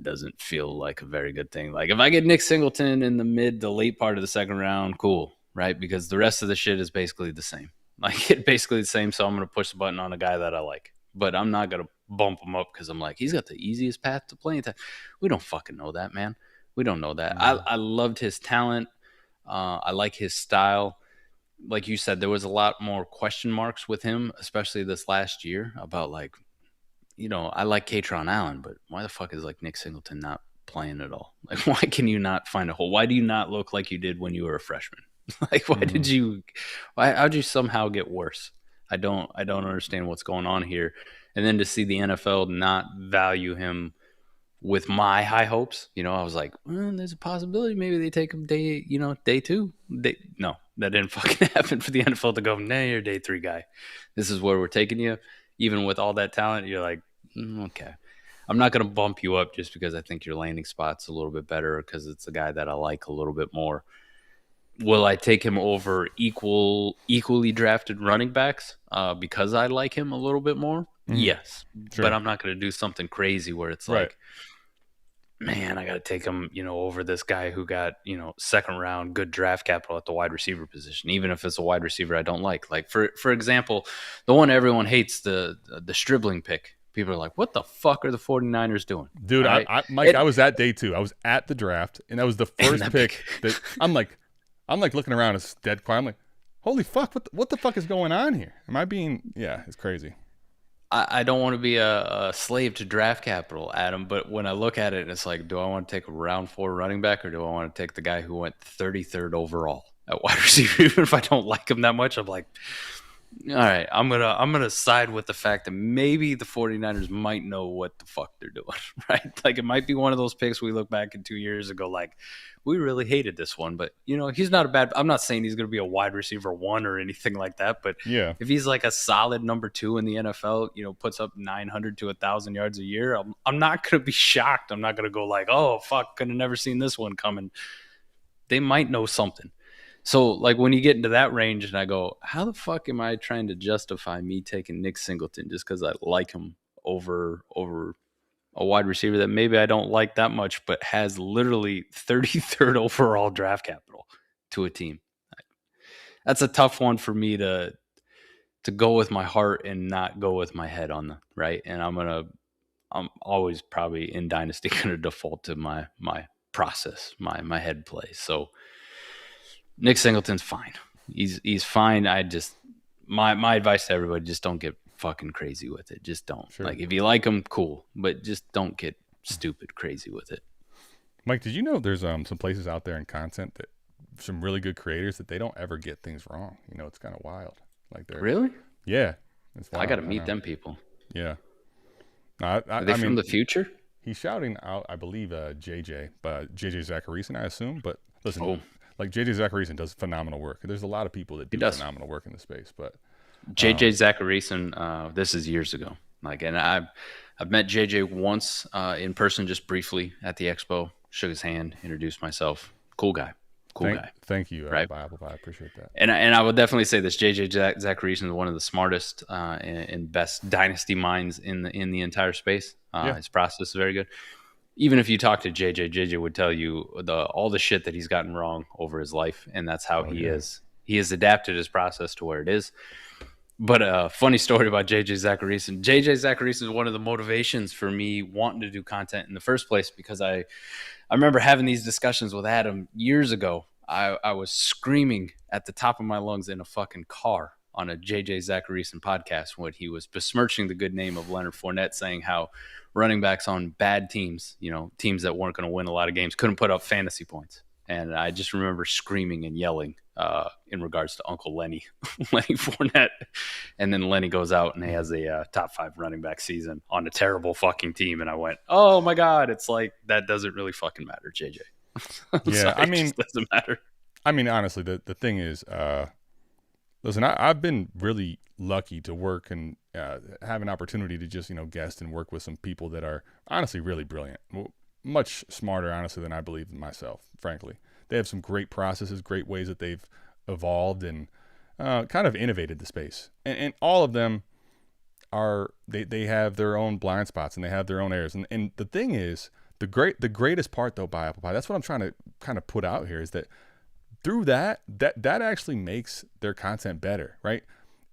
Speaker 3: doesn't feel like a very good thing. Like, if I get Nick Singleton in the mid to late part of the second round, cool, right? Because the rest of the shit is basically the same. Like, it's basically the same, so I'm going to push the button on a guy that I like. But I'm not going to bump him up because I'm like, he's got the easiest path to playing time. We don't fucking know that, man. We don't know that. I loved his talent. I like his style. Like you said, there was a lot more question marks with him, especially this last year, about like, I like Katron Allen, but why the fuck is like Nick Singleton not playing at all? Like, why can you not find a hole? Why do you not look like you did when you were a freshman? Like, how'd you somehow get worse? I don't understand what's going on here. And then to see the NFL not value him with my high hopes, I was like, well, there's a possibility maybe they take him day 2. No, that didn't fucking happen for the NFL to go, nah, you're a day 3 guy. This is where we're taking you. Even with all that talent, you're like, okay. I'm not going to bump you up just because I think your landing spot's a little bit better because it's a guy that I like a little bit more. Will I take him over equally drafted running backs because I like him a little bit more? Yes. Sure. But I'm not going to do something crazy where it's like, man, I got to take him, over this guy who got, second round good draft capital at the wide receiver position, even if it's a wide receiver I don't like. Like, for example, the one everyone hates, the Stribling pick. People are like, what the fuck are the 49ers doing?
Speaker 2: Dude, right? Mike, I was at day 2. I was at the draft, and that was the first pick that I'm like looking around, it's dead quiet. I'm like, holy fuck, what the fuck is going on here? Am I being, it's crazy.
Speaker 3: I don't want to be a slave to draft capital, Adam, but when I look at it, it's like, do I want to take a round 4 running back or do I want to take the guy who went 33rd overall at wide receiver? Even if I don't like him that much, I'm like, all right, I'm gonna side with the fact that maybe the 49ers might know what the fuck they're doing, right? Like, it might be one of those picks we look back in 2 years ago, like, we really hated this one, but he's not a bad. I'm not saying he's going to be a wide receiver 1 or anything like that, but if he's like a solid number 2 in the NFL, puts up 900 to 1,000 yards a year, I'm not going to be shocked. I'm not going to go like, oh fuck, could have never seen this one coming. They might know something. So, like, when you get into that range and I go, how the fuck am I trying to justify me taking Nick Singleton just because I like him over a wide receiver that maybe I don't like that much, but has literally 33rd overall draft capital to a team? That's a tough one for me to go with my heart and not go with my head on, right? And I'm always probably in Dynasty going to default to my process, my head play. So Nick Singleton's fine. He's fine. My advice to everybody, just don't get fucking crazy with it. Just don't. Sure. Like, if you like him, cool, but just don't get stupid crazy with it.
Speaker 2: Mike, did you know there's some places out there in content that some really good creators that they don't ever get things wrong. You know, it's kind of wild. Like they're
Speaker 3: Really?
Speaker 2: yeah. It's wild.
Speaker 3: I got to meet them people.
Speaker 2: Yeah. No,
Speaker 3: Are they from the future?
Speaker 2: He's shouting out, I believe, JJ Zacharyson, I assume. But listen, like JJ Zacharyson does phenomenal work. There's a lot of people that do phenomenal work in the space, but
Speaker 3: JJ Zacharyson, this is years ago. Like, and I've met JJ once in person, just briefly at the expo. Shook his hand, introduced myself. Cool guy. Guy.
Speaker 2: Thank you,
Speaker 3: right?
Speaker 2: Apple Pie. I appreciate that.
Speaker 3: And I would definitely say this: JJ Zacharyson is one of the smartest and best dynasty minds in the entire space. His process is very good. Even if you talk to JJ would tell you all the shit that he's gotten wrong over his life, and that's how he is. He has adapted his process to where it is. But a funny story about JJ Zacharyson. JJ Zacharyson is one of the motivations for me wanting to do content in the first place, because I remember having these discussions with Adam years ago. I was screaming at the top of my lungs in a fucking car on a JJ Zacharyson podcast when he was besmirching the good name of Leonard Fournette, saying how running backs on bad teams, you know, teams that weren't going to win a lot of games, couldn't put up fantasy points. And I just remember screaming and yelling in regards to Uncle Lenny Fournette. And then Lenny goes out and he has a top 5 running back season on a terrible fucking team. And I went, oh my God, it's like, that doesn't really fucking matter, JJ.
Speaker 2: Yeah,
Speaker 3: I mean, it just doesn't matter.
Speaker 2: I mean, honestly, the thing is, listen, I've been really lucky to work and have an opportunity to just, you know, guest and work with some people that are honestly really brilliant. Much smarter, honestly, than I believe in myself, frankly. They have some great processes, great ways that they've evolved and kind of innovated the space. And all of them are, they have their own blind spots and they have their own errors. And the thing is, the greatest part, though, by Apple Pie, that's what I'm trying to kind of put out here, is that through that actually makes their content better, right?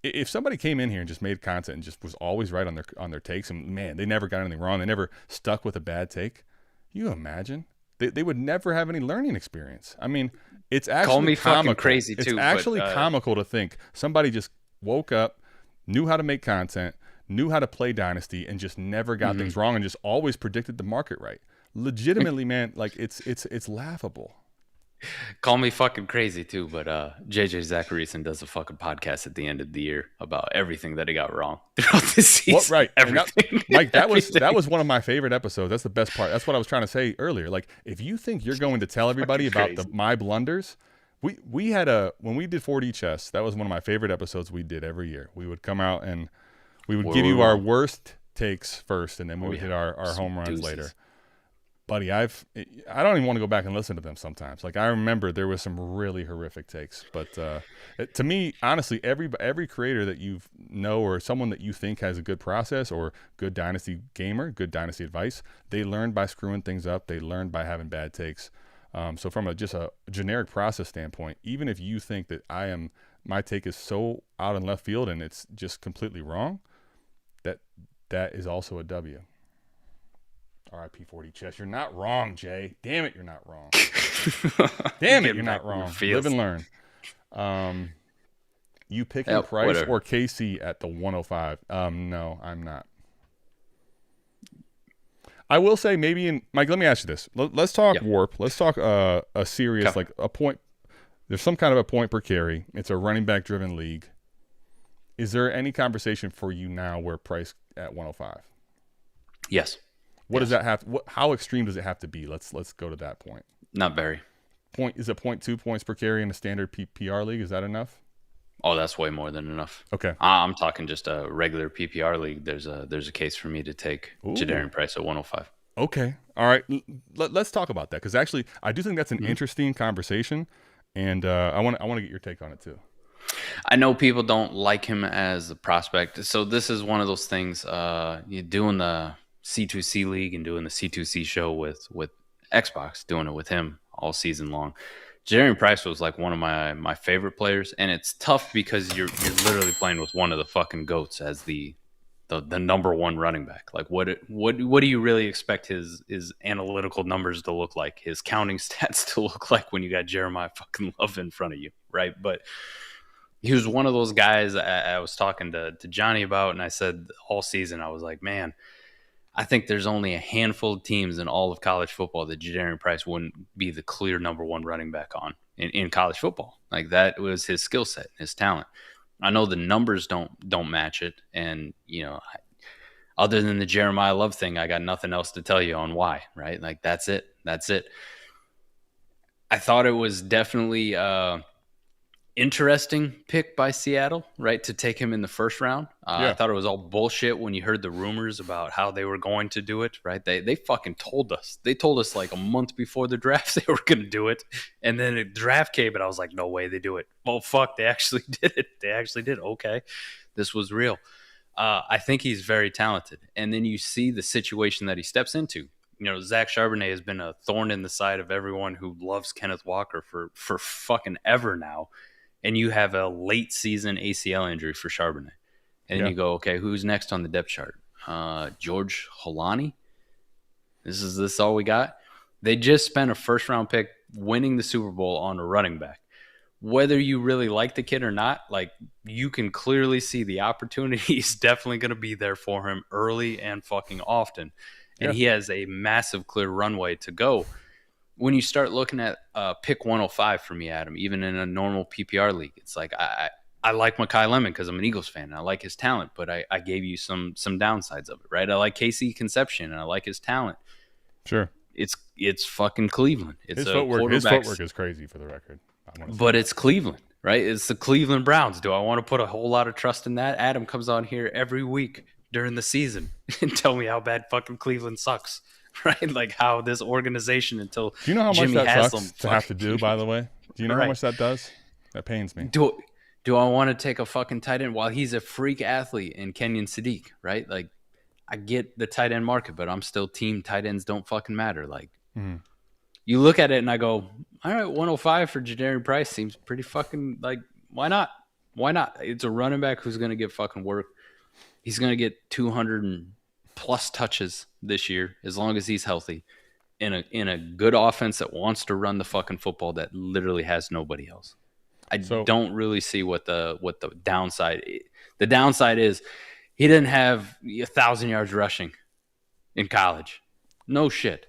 Speaker 2: If somebody came in here and just made content and just was always right on their takes, and man, they never got anything wrong, they never stuck with a bad take, you imagine they would never have any learning experience. I mean, it's actually
Speaker 3: call me
Speaker 2: comical.
Speaker 3: Fucking crazy too.
Speaker 2: It's actually comical to think somebody just woke up, knew how to make content, knew how to play Dynasty, and just never got things wrong and just always predicted the market right. Legitimately, man, like it's laughable.
Speaker 3: Call me fucking crazy too, but JJ Zacharyson does a fucking podcast at the end of the year about everything that he got wrong throughout this season.
Speaker 2: What, right,
Speaker 3: everything.
Speaker 2: Mike, that was one of my favorite episodes. That's the best part. That's what I was trying to say earlier. Like, if you think you're going to tell everybody about my blunders, we had when we did 4D chess, that was one of my favorite episodes we did every year. We would come out and we would give you our worst takes first, and then we would hit our home runs later. Buddy, I don't even want to go back and listen to them sometimes. Like, I remember there was some really horrific takes, but to me, honestly, every creator that you know or someone that you think has a good process or good Dynasty gamer, good Dynasty advice, they learn by screwing things up. They learn by having bad takes. So from just a generic process standpoint, even if you think that my take is so out in left field and it's just completely wrong, that is also a W. RIP 40 chess. You're not wrong, Jay. Damn it, you're not wrong. Damn it, you're not wrong. Live and learn. You picking Price or KC at the 105? No, I'm not. I will say maybe Mike, let me ask you this. Let's talk warp. Let's talk a serious, like a point. There's some kind of a point per carry. It's a running back driven league. Is there any conversation for you now where Price at 105?
Speaker 3: Yes.
Speaker 2: What does that have? How extreme does it have to be? Let's go to that point.
Speaker 3: Not very.
Speaker 2: Is it 0.2 points per carry in a standard PPR league? Is that enough?
Speaker 3: Oh, that's way more than enough.
Speaker 2: Okay.
Speaker 3: I'm talking just a regular PPR league. There's a case for me to take Jadarian Price at 105.
Speaker 2: Okay. All right. Let's talk about that, because actually I do think that's an interesting conversation, and I want to get your take on it too.
Speaker 3: I know people don't like him as a prospect, so this is one of those things. You're doing the C2C league and doing the C2C show with Xbox, doing it with him all season long. Jadarian Price was like one of my favorite players, and it's tough because you're literally playing with one of the fucking GOATs as the number one running back. Like, what do you really expect his analytical numbers to look like, his counting stats to look like when you got Jeremiyah fucking Love in front of you, right? But he was one of those guys I was talking to Johnny about, and I said all season, I was like, man, I think there's only a handful of teams in all of college football that Jadarian Price wouldn't be the clear number one running back on in college football. Like, that was his skill set, his talent. I know the numbers don't match it, and other than the Jeremiyah Love thing, I got nothing else to tell you on why. Right? Like, that's it. I thought it was definitely interesting pick by Seattle, right, to take him in the first round.
Speaker 2: Yeah.
Speaker 3: I thought it was all bullshit when you heard the rumors about how they were going to do it, right? They fucking told us. They told us like a month before the draft they were going to do it, and then the draft came, and I was like, no way they do it. Oh, fuck, they actually did it. They actually did. Okay, this was real. I think he's very talented. And then you see the situation that he steps into. Zach Charbonnet has been a thorn in the side of everyone who loves Kenneth Walker for fucking ever now. And you have a late season ACL injury for Charbonnet. And then you go, okay, who's next on the depth chart? George Holani? This is all we got? They just spent a first round pick winning the Super Bowl on a running back. Whether you really like the kid or not, like, you can clearly see the opportunity is definitely going to be there for him early and fucking often. And he has a massive clear runway to go. When you start looking at pick 105 for me, Adam, even in a normal PPR league, it's like I like Mekhi Lemon because I'm an Eagles fan and I like his talent, but I gave you some downsides of it, right? I like Casey Conception and I like his talent.
Speaker 2: Sure.
Speaker 3: It's fucking Cleveland.
Speaker 2: His footwork is crazy, for the record.
Speaker 3: But it's Cleveland, right? It's the Cleveland Browns. Do I want to put a whole lot of trust in that? Adam comes on here every week during the season and tell me how bad fucking Cleveland sucks. Right, like how this organization until
Speaker 2: do you know how
Speaker 3: Jimmy
Speaker 2: much that
Speaker 3: Haslam
Speaker 2: sucks to have to do? By the way, do you know how much that does? That pains me.
Speaker 3: Do I want to take a fucking tight end while he's a freak athlete in Kenyon Sadiq? Right, like I get the tight end market, but I'm still team tight ends don't fucking matter. Like you look at it and I go, all right, 105 for Jadarian Price seems pretty fucking like why not? Why not? It's a running back who's gonna get fucking work. He's gonna get 200 and plus touches this year as long as he's healthy in a good offense that wants to run the fucking football that literally has nobody else. I don't really see what the downside is. The downside is he didn't have 1,000 yards rushing in college. No shit.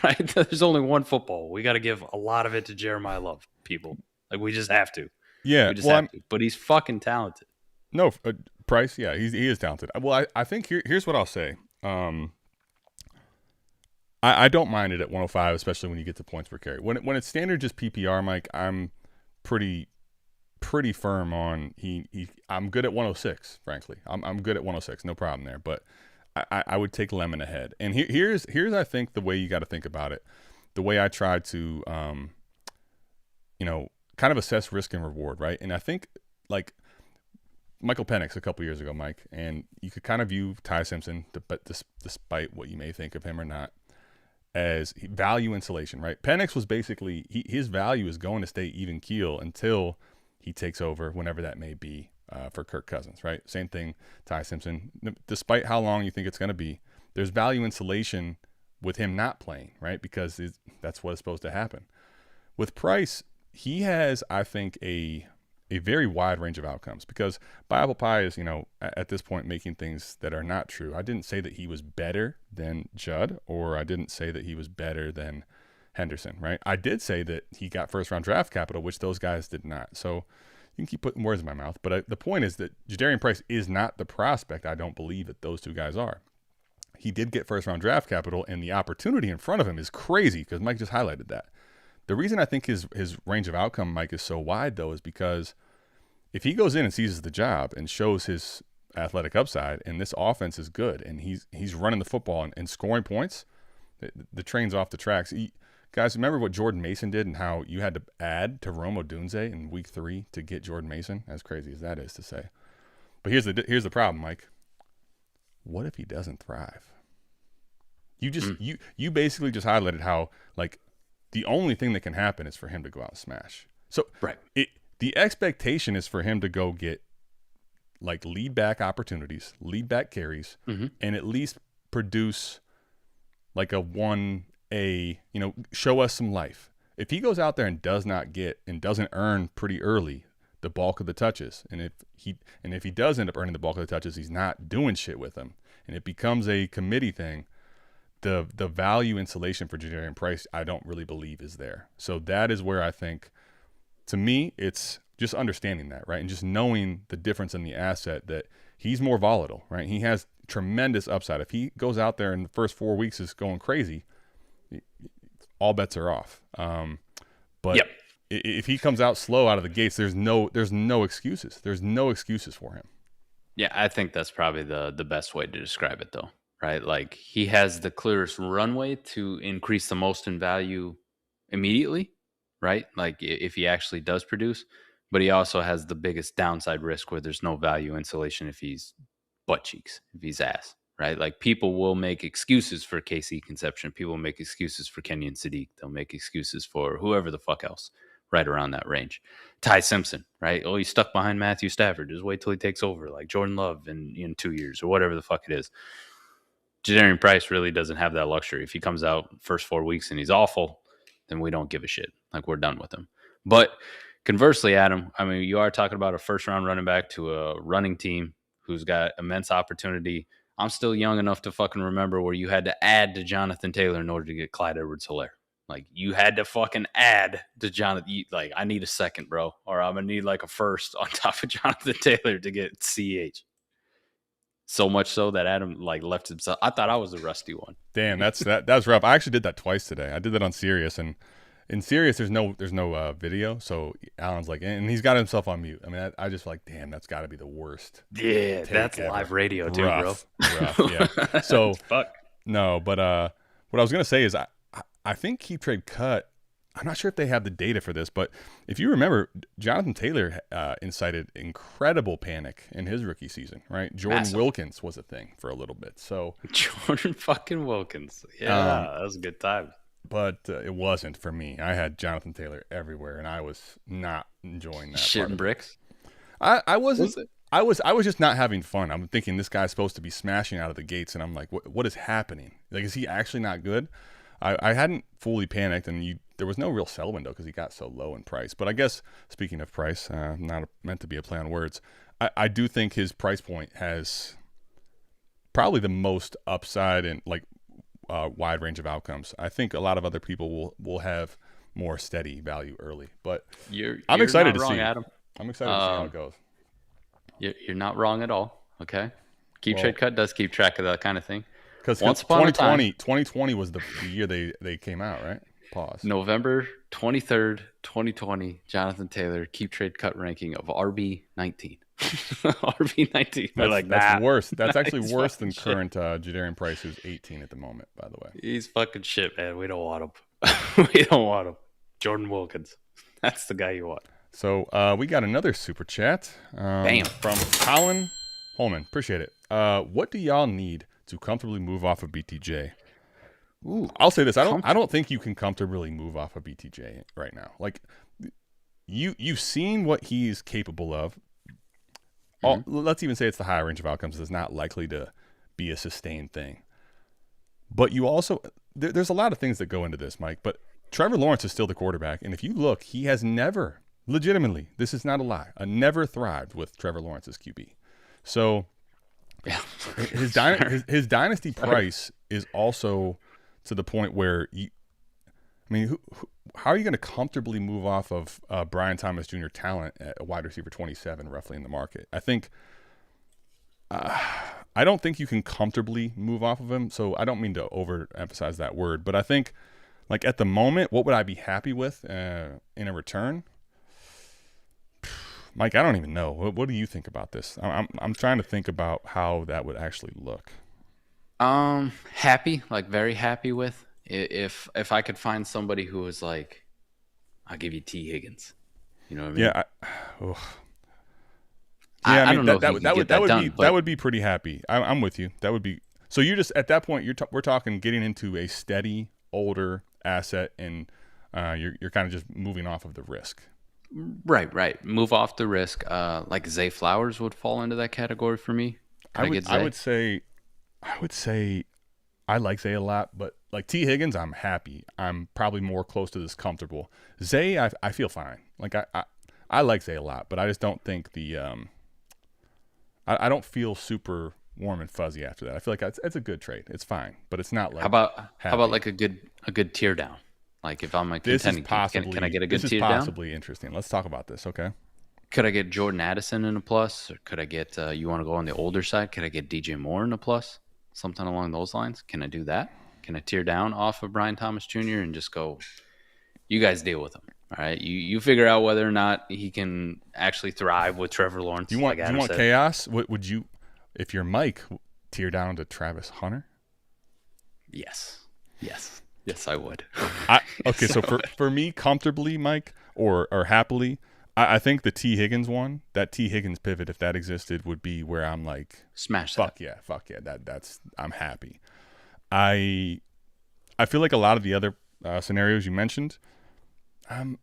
Speaker 3: Right? There's only one football. We got to give a lot of it to Jeremiyah Love, people. Like, we just have to.
Speaker 2: Yeah.
Speaker 3: We just have to. But he's fucking talented.
Speaker 2: No, Price, yeah, he is talented. Well, I think here's what I'll say. I don't mind it at 105, especially when you get to points per carry. When it's standard just PPR, Mike, I'm pretty firm on I'm good at 106, frankly. I'm good at 106, no problem there. But I would take Lemon ahead. And here's I think the way you got to think about it. The way I try to kind of assess risk and reward, right? And I think like Michael Penix a couple years ago, Mike, and you could kind of view Ty Simpson, despite what you may think of him or not, as value insulation, right? Penix was basically, his value is going to stay even keel until he takes over, whenever that may be, for Kirk Cousins, right? Same thing, Ty Simpson. Despite how long you think it's going to be, there's value insulation with him not playing, right? Because that's what is supposed to happen. With Price, he has, I think, a very wide range of outcomes, because Bible Pie is, at this point making things that are not true. I didn't say that he was better than Judd, or I didn't say that he was better than Henderson, right? I did say that he got first round draft capital, which those guys did not. So you can keep putting words in my mouth, but the point is that Jadarian Price is not the prospect I don't believe that those two guys are. He did get first round draft capital, and the opportunity in front of him is crazy, because Mike just highlighted that. The reason I think his range of outcome, Mike, is so wide, though, is because if he goes in and seizes the job and shows his athletic upside, and this offense is good, and he's running the football and scoring points, the train's off the tracks. Guys, remember what Jordan Mason did and how you had to add to Rome Odunze in week 3 to get Jordan Mason? As crazy as that is to say. But here's the problem, Mike. What if he doesn't thrive? You basically just highlighted how, like, the only thing that can happen is for him to go out and smash. So
Speaker 3: right.
Speaker 2: The expectation is for him to go get like lead back opportunities, lead back carries, and at least produce like a 1A, show us some life. If he goes out there and does not get and doesn't earn pretty early the bulk of the touches, and if he does end up earning the bulk of the touches, he's not doing shit with them. and it becomes a committee thing, the value insulation for Jadarian Price, I don't really believe is there. So that is where I think, to me, it's just understanding that, right? And just knowing the difference in the asset, that he's more volatile, right? He has tremendous upside. If he goes out there in the first 4 weeks is going crazy, all bets are off. But
Speaker 3: Yep.
Speaker 2: if he comes out slow out of the gates, there's no excuses. There's no excuses for him.
Speaker 3: Yeah, I think that's probably the best way to describe it, though, right? Like, he has the clearest runway to increase the most in value immediately, right? Like, if he actually does produce, but he also has the biggest downside risk where there's no value insulation if he's butt cheeks, if he's ass, right? Like, people will make excuses for KC Conception. People will make excuses for Kenyon Sadiq. They'll make excuses for whoever the fuck else right around that range. Ty Simpson, right? Oh, he's stuck behind Matthew Stafford. Just wait till he takes over, like Jordan Love in 2 years or whatever the fuck it is. Jadarian Price really doesn't have that luxury. If he comes out first 4 weeks and he's awful, then we don't give a shit. Like, we're done with him. But conversely, Adam, I mean, you are talking about a first-round running back to a running team who's got immense opportunity. I'm still young enough to fucking remember where you had to add to Jonathan Taylor in order to get Clyde Edwards-Helaire. Like, you had to fucking add to Jonathan. Like, I need a second, bro, or I'm going to need like a first on top of Jonathan Taylor to get CH. So much so that Adam like left himself. I thought I was the rusty one.
Speaker 2: Damn, that was rough. I actually did that twice today. I did that on Sirius, and in Sirius there's no video, so Alan's like, and he's got himself on mute. I mean, I just like, damn, that's got to be the worst.
Speaker 3: Yeah, that's
Speaker 2: ever.
Speaker 3: live radio too,
Speaker 2: rough, yeah. So
Speaker 3: fuck.
Speaker 2: No, but what I was gonna say is I think Keep Trade Cut. I'm not sure if they have the data for this, but if you remember, Jonathan Taylor incited incredible panic in his rookie season, right? Jordan
Speaker 3: Massive.
Speaker 2: Wilkins was a thing for a little bit. So
Speaker 3: Jordan fucking Wilkins. Yeah, that was a good time.
Speaker 2: But it wasn't for me. I had Jonathan Taylor everywhere, and I was not enjoying that.
Speaker 3: Shitting bricks.
Speaker 2: I wasn't. I was just not having fun. I'm thinking this guy's supposed to be smashing out of the gates, and I'm like, what is happening? Like, is he actually not good? I hadn't fully panicked, and there was no real sell window because he got so low in price. But I guess, speaking of price, not meant to be a play on words, I do think his price point has probably the most upside and like wide range of outcomes. I think a lot of other people will have more steady value early. But I'm excited to see.
Speaker 3: Adam.
Speaker 2: I'm excited to see how it goes.
Speaker 3: You're not wrong at all. Okay, Trade Cut does keep track of that kind of thing.
Speaker 2: Because 2020 was the year they came out, right? Pause.
Speaker 3: November 23rd, 2020, Jonathan Taylor, Keep Trade Cut ranking of RB19. RB19.
Speaker 2: That's worse. That's actually worse than current Jadarian Price, who's 18 at the moment, by the way.
Speaker 3: He's fucking shit, man. We don't want him. We don't want him. Jordan Wilkins. That's the guy you want.
Speaker 2: So we got another super chat.
Speaker 3: Bam.
Speaker 2: From Colin Holman. Appreciate it. What do y'all need to comfortably move off of BTJ? Ooh, I'll say this: I don't think you can comfortably move off of BTJ right now. Like, you've seen what he's capable of. Let's even say it's the higher range of outcomes. It's not likely to be a sustained thing. But you also there's a lot of things that go into this, Mike. But Trevor Lawrence is still the quarterback, and if you look, he has never, legitimately, this is not a lie, never thrived with Trevor Lawrence's QB. So.
Speaker 3: Yeah.
Speaker 2: his dynasty price is also to the point where how are you going to comfortably move off of Brian Thomas Jr. talent at a wide receiver 27 roughly in the market? I think I don't think you can comfortably move off of him. So I don't mean to overemphasize that word, but I think like at the moment, what would I be happy with in a return? Mike, I don't even know. What do you think about this? I'm trying to think about how that would actually look.
Speaker 3: Happy, like very happy with. If I could find somebody who was like, I'll give you T. Higgins. You know what I mean?
Speaker 2: Yeah.
Speaker 3: I don't know.
Speaker 2: That would be pretty happy. I'm with you. That would be. So you're just at that point. We're talking getting into a steady, older asset, and you're kind of just moving off of the risk.
Speaker 3: Right. Move off the risk. Like Zay Flowers would fall into that category for me.
Speaker 2: I would say I like Zay a lot, but like T. Higgins, I'm happy. I'm probably more close to this comfortable. Zay, I feel fine. Like I like Zay a lot, but I just don't think I don't feel super warm and fuzzy after that. I feel like it's a good trade. It's fine, but it's not like
Speaker 3: How
Speaker 2: happy.
Speaker 3: about like a good tear down? Like if I'm a contending team, can I get a good tear down?
Speaker 2: This is possibly interesting. Let's talk about this, okay?
Speaker 3: Could I get Jordan Addison in a plus? Or could I get, you want to go on the older side? Could I get DJ Moore in a plus? Something along those lines? Can I do that? Can I tear down off of Brian Thomas Jr. and just go, you guys deal with him? All right, you figure out whether or not he can actually thrive with Trevor Lawrence.
Speaker 2: Do you want chaos? Would you, if you're Mike, tear down to Travis Hunter?
Speaker 3: Yes, I would.
Speaker 2: Okay, so for me, comfortably, Mike, or happily, I think the T. Higgins one, that T. Higgins pivot, if that existed, would be where I'm like,
Speaker 3: smash
Speaker 2: that. Fuck yeah, that's I'm happy. I feel like a lot of the other scenarios you mentioned, I'm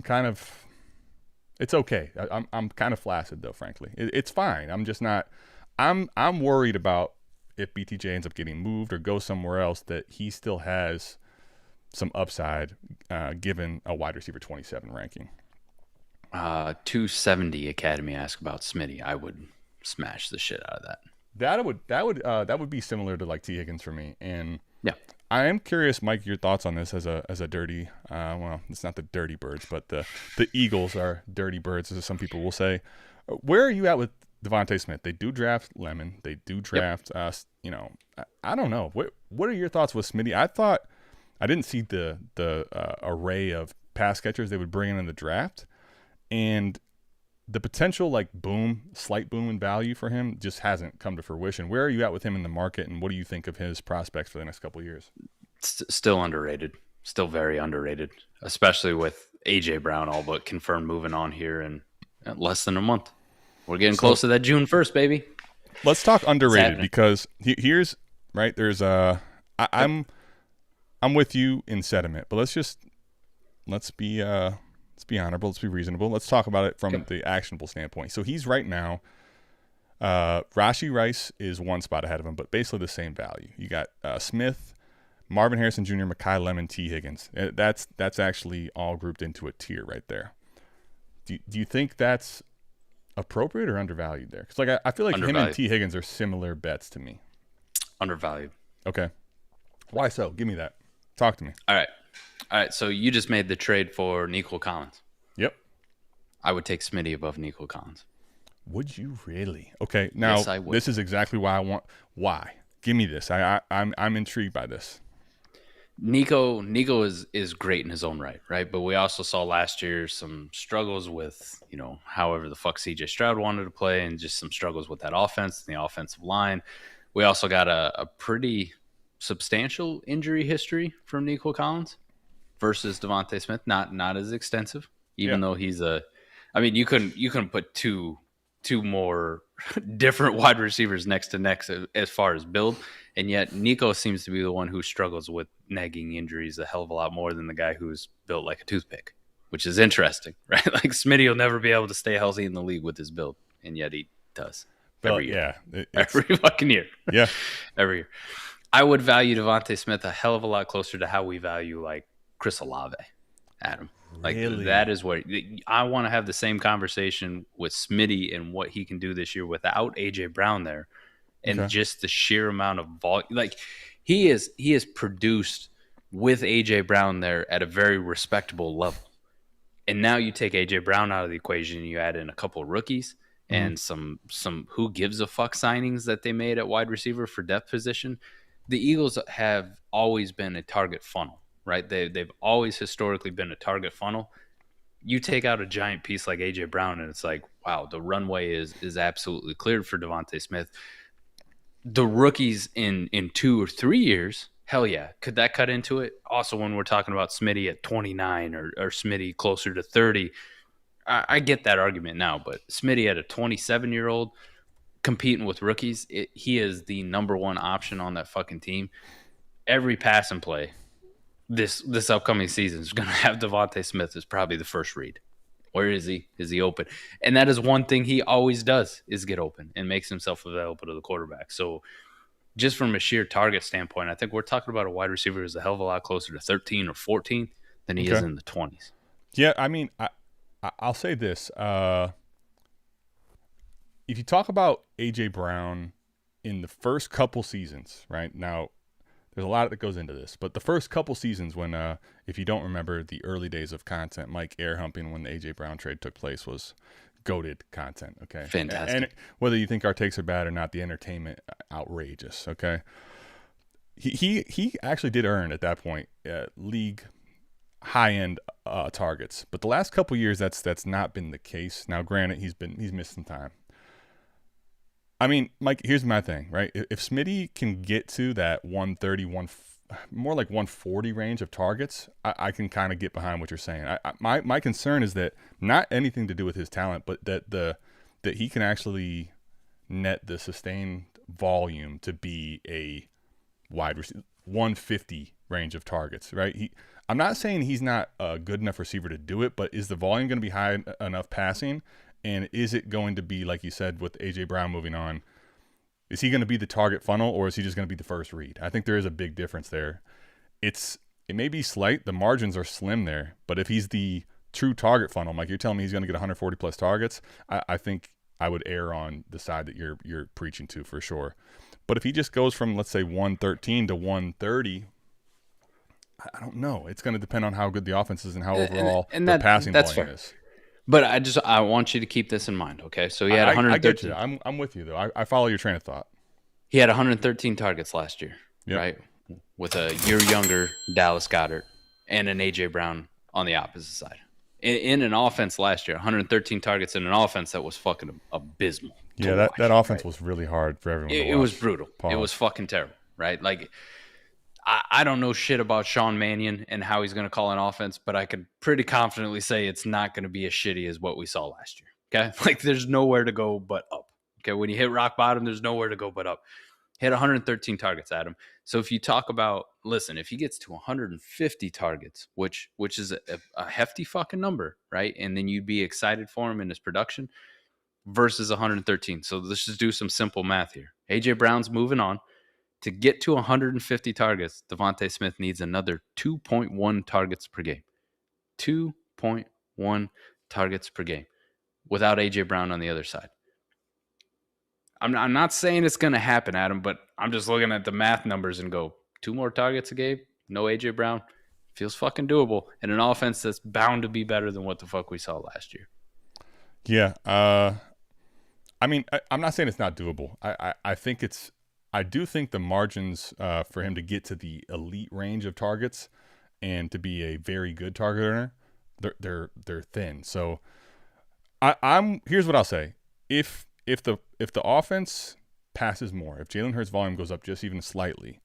Speaker 2: kind of, it's okay. I'm kind of flaccid though, frankly. It's fine. I'm just not. I'm worried about if BTJ ends up getting moved or goes somewhere else, that he still has some upside given a wide receiver 27 ranking.
Speaker 3: 270 Academy asked about Smitty. I would smash the shit out of that. That would be similar to like T. Higgins for me. And
Speaker 2: yeah, I am curious, Mike, your thoughts on this as a dirty. Well, it's not the dirty birds, but the Eagles are dirty birds, as some people will say. Where are you at with Devontae Smith? They do draft Lemon. They do draft. I don't know. What are your thoughts with Smitty? I didn't see the array of pass catchers they would bring in the draft, and the potential slight boom in value for him just hasn't come to fruition. Where are you at with him in the market, and what do you think of his prospects for the next couple of years?
Speaker 3: Still underrated. Still very underrated, especially with A.J. Brown all but confirmed moving on here in less than a month. We're getting close to that June 1st, baby.
Speaker 2: Let's talk underrated, because here's right. There's I'm with you in sentiment, but let's be honorable. Let's be reasonable. Let's talk about it from the actionable standpoint. So he's right now, Rashee Rice is one spot ahead of him, but basically the same value. You got Smith, Marvin Harrison Jr., Mekhi Lemon, T. Higgins. That's actually all grouped into a tier right there. Do you think that's appropriate or undervalued there? Because I feel like him and T. Higgins are similar bets to me.
Speaker 3: Undervalued.
Speaker 2: Okay. Why so? Give me that. Talk to me.
Speaker 3: All right. So you just made the trade for Nico Collins.
Speaker 2: Yep.
Speaker 3: I would take Smitty above Nico Collins.
Speaker 2: Would you really? Okay. Now, yes, I would. This is exactly why I want. Why? Give me this. I'm intrigued by this.
Speaker 3: Nico is great in his own right? But we also saw last year some struggles with, however the fuck CJ Stroud wanted to play, and just some struggles with that offense and the offensive line. We also got a pretty substantial injury history from Nico Collins versus Devontae Smith. Not as extensive, even though he's you couldn't put two more different wide receivers next to next as far as build. And yet Nico seems to be the one who struggles with nagging injuries a hell of a lot more than the guy who's built like a toothpick, which is interesting, right? Like Smitty will never be able to stay healthy in the league with his build, and yet he does every year.
Speaker 2: Yeah,
Speaker 3: every fucking year.
Speaker 2: Yeah,
Speaker 3: every year. I would value Devontae Smith a hell of a lot closer to how we value like Chris Olave, Adam. Like
Speaker 2: really?
Speaker 3: That is where I want to have the same conversation with Smitty and what he can do this year without AJ Brown there. And just the sheer amount of volume, like he is produced with AJ Brown there at a very respectable level. And now you take AJ Brown out of the equation, and you add in a couple of rookies and some who gives a fuck signings that they made at wide receiver for depth position. The Eagles have always been a target funnel, right? They've always historically been a target funnel. You take out a giant piece like AJ Brown, and it's like, wow, the runway is absolutely cleared for Devontae Smith. The rookies in 2 or 3 years, hell yeah. Could that cut into it? Also, when we're talking about Smitty at 29 or Smitty closer to 30, I get that argument now. But Smitty at a 27-year-old competing with rookies, he is the number one option on that fucking team. Every pass and play this upcoming season is going to have Devontae Smith as probably the first read. Where is he? Is he open? And that is one thing he always does, is get open and makes himself available to the quarterback. So just from a sheer target standpoint, I think we're talking about a wide receiver who's a hell of a lot closer to 13 or 14 than he is in the 20s.
Speaker 2: Yeah, I mean, I'll say this. if you talk about A.J. Brown in the first couple seasons, right? Now, there's a lot that goes into this, but the first couple seasons when, if you don't remember the early days of content, Mike air humping when the A.J. Brown trade took place was goated content, okay?
Speaker 3: Fantastic.
Speaker 2: And whether you think our takes are bad or not, the entertainment, outrageous, okay? He actually did earn at that point league high-end targets, but the last couple years that's not been the case. Now, granted, he's missed some time. I mean, Mike, here's my thing, right? If Smitty can get to that 130, more like 140 range of targets, I can kind of get behind what you're saying. My concern is that not anything to do with his talent, but that he can actually net the sustained volume to be a wide receiver, 150 range of targets, right? I'm not saying he's not a good enough receiver to do it, but is the volume going to be high enough passing? And is it going to be, like you said, with A.J. Brown moving on, is he going to be the target funnel or is he just going to be the first read? I think there is a big difference there. It may be slight. The margins are slim there. But if he's the true target funnel, Mike, you're telling me he's going to get 140 plus targets, I think I would err on the side that you're preaching to for sure. But if he just goes from, let's say, 113 to 130, I don't know. It's going to depend on how good the offense is and how overall the passing volume is.
Speaker 3: But I want you to keep this in mind, okay? So he had 113.
Speaker 2: I get you. I'm with you, though. I follow your train of thought.
Speaker 3: He had 113 targets last year, right? With a year younger Dallas Goedert and an A.J. Brown on the opposite side. In an offense last year, 113 targets in an offense that was fucking abysmal.
Speaker 2: Yeah, that offense was really hard for everyone to watch.
Speaker 3: It was brutal.
Speaker 2: Pause.
Speaker 3: It was fucking terrible, right? Like, I don't know shit about Sean Mannion and how he's going to call an offense, but I could pretty confidently say it's not going to be as shitty as what we saw last year. Okay. Like there's nowhere to go but up. Okay. When you hit rock bottom, there's nowhere to go but up. He had 113 targets, Adam. So if you talk about, listen, if he gets to 150 targets, which is a hefty fucking number, right? And then you'd be excited for him in his production versus 113. So let's just do some simple math here. A.J. Brown's moving on. To get to 150 targets, Devontae Smith needs another 2.1 targets per game. 2.1 targets per game without A.J. Brown on the other side. I'm not saying it's going to happen, Adam, but I'm just looking at the math numbers and go, 2 more targets a game, no A.J. Brown. Feels fucking doable in an offense that's bound to be better than what the fuck we saw last year.
Speaker 2: Yeah. I mean, I'm not saying it's not doable. I do think the margins for him to get to the elite range of targets and to be a very good target earner, they're thin. So here's what I'll say: if the offense passes more, if Jalen Hurts' volume goes up just even slightly,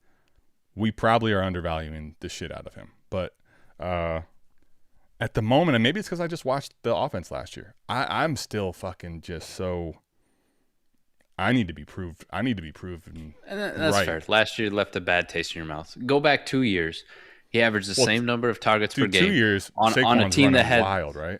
Speaker 2: we probably are undervaluing the shit out of him. But at the moment, and maybe it's because I just watched the offense last year, I'm still fucking just so. I need to be proved. I need to be proven. And
Speaker 3: that's
Speaker 2: right.
Speaker 3: Fair. Last year left a bad taste in your mouth. Go back 2 years. He averaged the same number of targets per game.
Speaker 2: 2 years
Speaker 3: on a team that had
Speaker 2: wild, right?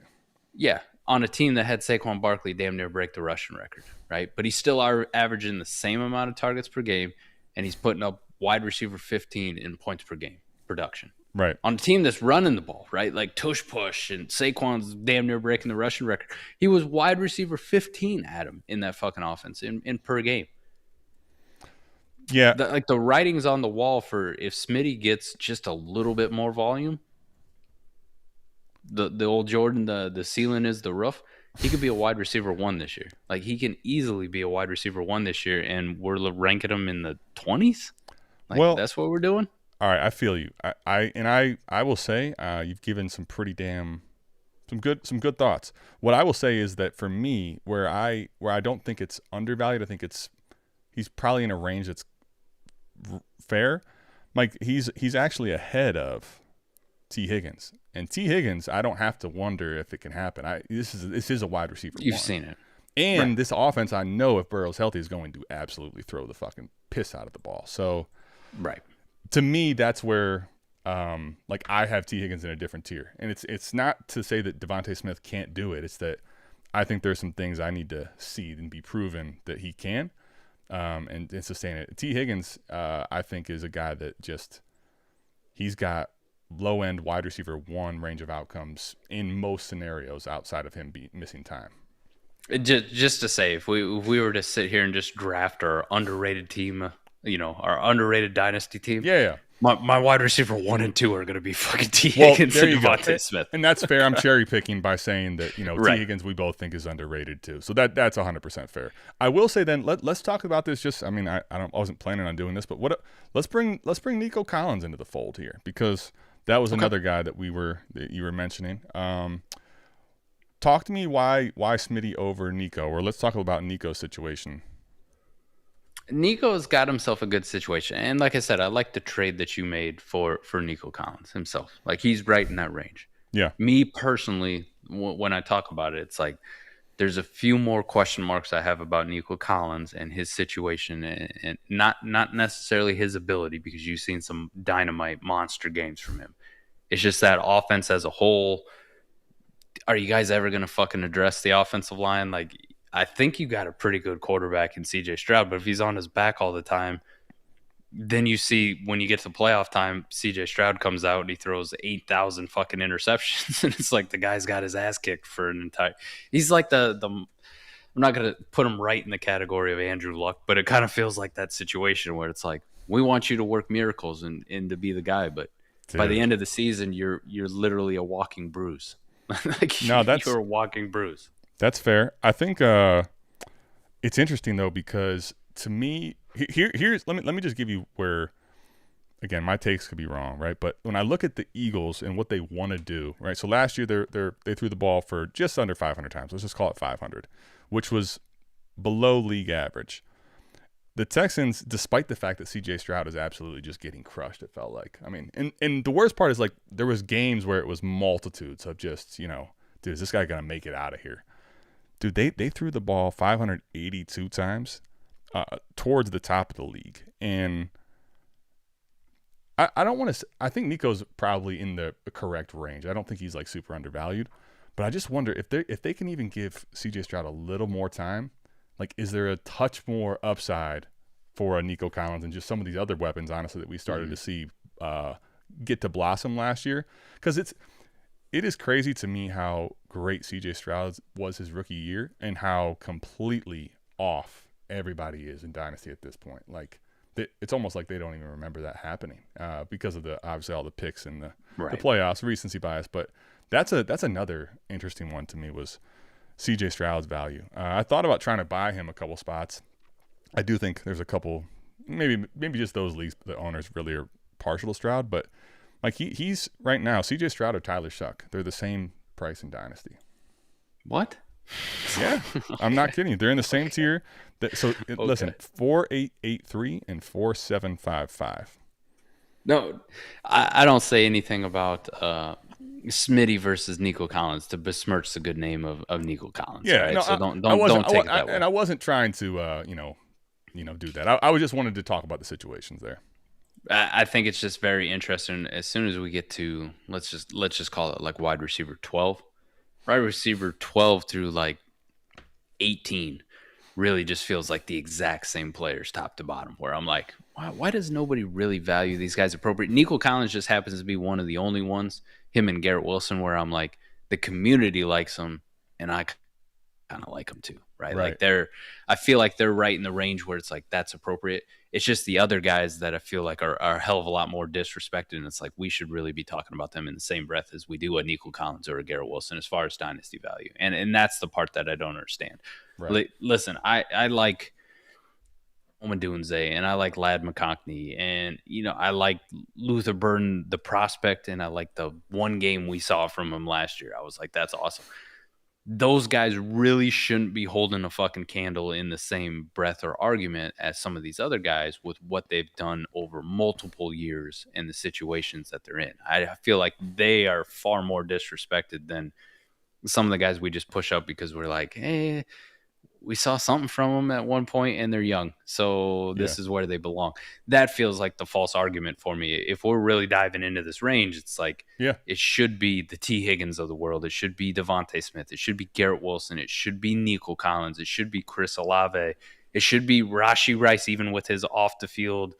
Speaker 3: Yeah, on a team that had Saquon Barkley damn near break the rushing record, right? But he's still averaging the same amount of targets per game, and he's putting up wide receiver 15 in points per game production.
Speaker 2: Right.
Speaker 3: On a team that's running the ball, right? Like tush push and Saquon's damn near breaking the rushing record. He was wide receiver 15, Adam, in that fucking offense in per game.
Speaker 2: Yeah.
Speaker 3: The writing's on the wall for if Smitty gets just a little bit more volume, the old Jordan, the ceiling is the roof. He could be a wide receiver 1 this year. Like he can easily be a wide receiver 1 this year, and we're ranking him in the 20s. Like that's what we're doing.
Speaker 2: All right, I feel you. I will say you've given some pretty damn some good thoughts. What I will say is that for me, where I don't think it's undervalued, I think he's probably in a range that's fair. Mike, he's actually ahead of T. Higgins, and T. Higgins, I don't have to wonder if it can happen. This is a wide receiver.
Speaker 3: You've seen it,
Speaker 2: and this offense, I know if Burrow's healthy, is going to absolutely throw the fucking piss out of the ball. So,
Speaker 3: right.
Speaker 2: To me, that's where, I have T. Higgins in a different tier, and it's not to say that Devontae Smith can't do it. It's that I think there's some things I need to see and be proven that he can, and sustain it. T. Higgins, I think, is a guy that he's got low end wide receiver 1 range of outcomes in most scenarios outside of him missing time.
Speaker 3: Just to say, if we were to sit here and just draft our underrated team, our underrated dynasty team,
Speaker 2: Yeah.
Speaker 3: my wide receiver 1 and 2 are going to be fucking T.
Speaker 2: Well,
Speaker 3: Higgins
Speaker 2: there
Speaker 3: and
Speaker 2: you go.
Speaker 3: Devontae Smith.
Speaker 2: And that's fair. I'm cherry picking by saying that, T.
Speaker 3: Right.
Speaker 2: Higgins we both think is underrated too. So that's 100% fair. I will say then let's talk about this. Just I wasn't planning on doing this, but let's bring Nico Collins into the fold here, because that was another guy that you were mentioning. Talk to me why Smitty over Nico, or let's talk about Nico's situation.
Speaker 3: Nico's got himself a good situation. And like I said, I like the trade that you made for Nico Collins himself. Like, he's right in that range.
Speaker 2: Yeah.
Speaker 3: Me personally, when I talk about it, it's like there's a few more question marks I have about Nico Collins and his situation, and not necessarily his ability, because you've seen some dynamite monster games from him. It's just that offense as a whole. Are you guys ever going to fucking address the offensive line? Like, I think you got a pretty good quarterback in CJ Stroud, but if he's on his back all the time, then you see when you get to playoff time, CJ Stroud comes out and he throws 8,000 fucking interceptions, and it's like the guy's got his ass kicked for an entire. He's like the. I'm not going to put him right in the category of Andrew Luck, but it kind of feels like that situation where it's like, we want you to work miracles and to be the guy, but by the end of the season, you're literally a walking bruise. Like, you're a walking bruise.
Speaker 2: That's fair. I think it's interesting though, because to me, here's let me just give you where, again, my takes could be wrong, right? But when I look at the Eagles and what they want to do, right? So last year they threw the ball for just under 500 times. Let's just call it 500, which was below league average. The Texans, despite the fact that CJ Stroud is absolutely just getting crushed, it felt like. I mean, and the worst part is, like, there was games where it was multitudes of just, dude, is this guy going to make it out of here? Dude, they threw the ball 582 times towards the top of the league. And I don't want to – I think Nico's probably in the correct range. I don't think he's, like, super undervalued. But I just wonder if they can even give CJ Stroud a little more time. Like, is there a touch more upside for a Nico Collins and just some of these other weapons, honestly, that we started to see get to blossom last year? Because it is crazy to me how great CJ Stroud was his rookie year and how completely off everybody is in Dynasty at this point. Like, it's almost like they don't even remember that happening because of obviously all the picks and the playoffs, recency bias. But that's another interesting one to me, was CJ Stroud's value. I thought about trying to buy him a couple spots. I do think there's a couple, maybe just those leagues, the owners really are partial to Stroud, but like he's right now, CJ Stroud or Tyler Shuck, they're the same price in Dynasty.
Speaker 3: What?
Speaker 2: Yeah, I'm not kidding. They're in the same tier. Listen, 4883 and 4755.
Speaker 3: No, I don't say anything about Smitty versus Nico Collins to besmirch the good name of Nico Collins.
Speaker 2: Yeah,
Speaker 3: right?
Speaker 2: No,
Speaker 3: so don't take it that way.
Speaker 2: And I wasn't trying to do that. I was just wanted to talk about the situations there.
Speaker 3: I think it's just very interesting. As soon as we get to let's just call it like wide receiver 12 through like 18 really just feels like the exact same players top to bottom, where I'm like, why does nobody really value these guys appropriate? Nico Collins just happens to be one of the only ones, him and Garrett Wilson, where I'm like, the community likes him and I kind of like them too, right? Like I feel like they're right in the range where it's like, that's appropriate. It's just the other guys that I feel like are a hell of a lot more disrespected. And it's like, we should really be talking about them in the same breath as we do a Nico Collins or a Garrett Wilson as far as dynasty value. And that's the part that I don't understand. Right. Listen, I like Omadunze and I like Ladd McConkey and, I like Luther Burden, the prospect. And I like the one game we saw from him last year. I was like, that's awesome. Those guys really shouldn't be holding a fucking candle in the same breath or argument as some of these other guys with what they've done over multiple years and the situations that they're in. I feel like they are far more disrespected than some of the guys we just push up because we're like, hey, we saw something from them at one point and they're young. So this is where they belong. That feels like the false argument for me. If we're really diving into this range, it's like, it should be the T. Higgins of the world. It should be Devontae Smith. It should be Garrett Wilson. It should be Nico Collins. It should be Chris Olave. It should be Rashee Rice, even with his off the field.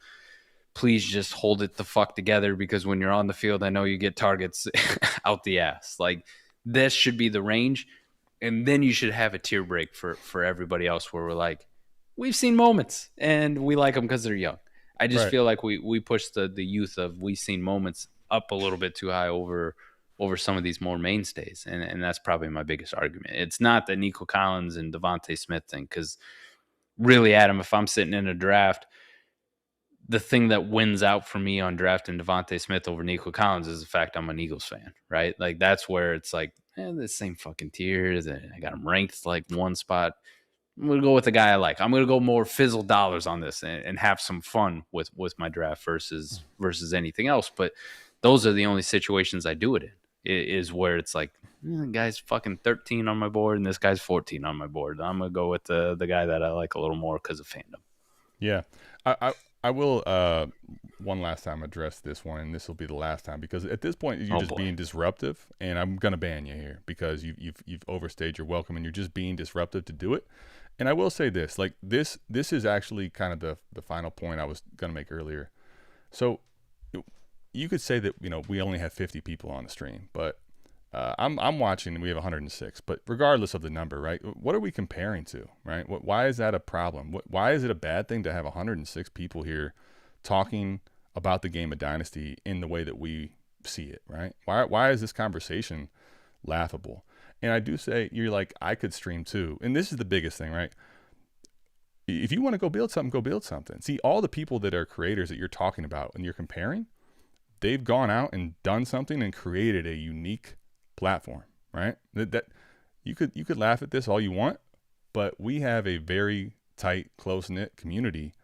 Speaker 3: Please just hold it the fuck together, because when you're on the field, I know you get targets out the ass. Like, this should be the range. and then you should have a tier break for everybody else where we're like, we've seen moments and we like them because they're young. I just feel like we push the youth of we've seen moments up a little bit too high over some of these more mainstays. And that's probably my biggest argument. It's not the Nico Collins and Devontae Smith thing, because really, Adam, if I'm sitting in a draft, the thing that wins out for me on drafting Devontae Smith over Nico Collins is the fact I'm an Eagles fan, right? Like, that's where it's like, the same fucking tiers. I got them ranked like one spot. I'm going to go with the guy I like. I'm going to go more fizzle dollars on this and have some fun with my draft versus anything else. But those are the only situations I do it in, is where it's like, the guy's fucking 13 on my board and this guy's 14 on my board. I'm going to go with the guy that I like a little more because of fandom.
Speaker 2: Yeah. I will one last time address this one, and this will be the last time, because at this point you're being disruptive, and I'm gonna ban you here because you've overstayed your welcome, and you're just being disruptive to do it. And I will say this, like this is actually kind of the final point I was gonna make earlier. So you could say that we only have 50 people on the stream, but I'm watching and we have 106. But regardless of the number, right? What are we comparing to, right? Why is that a problem? Why is it a bad thing to have 106 people here talking about the game of Dynasty in the way that we see it, right? Why is this conversation laughable? And I do say, you're like, I could stream too. And this is the biggest thing, right? If you want to go build something, go build something. See, all the people that are creators that you're talking about and you're comparing, they've gone out and done something and created a unique platform, right? That you could laugh at this all you want, but we have a very tight, close-knit community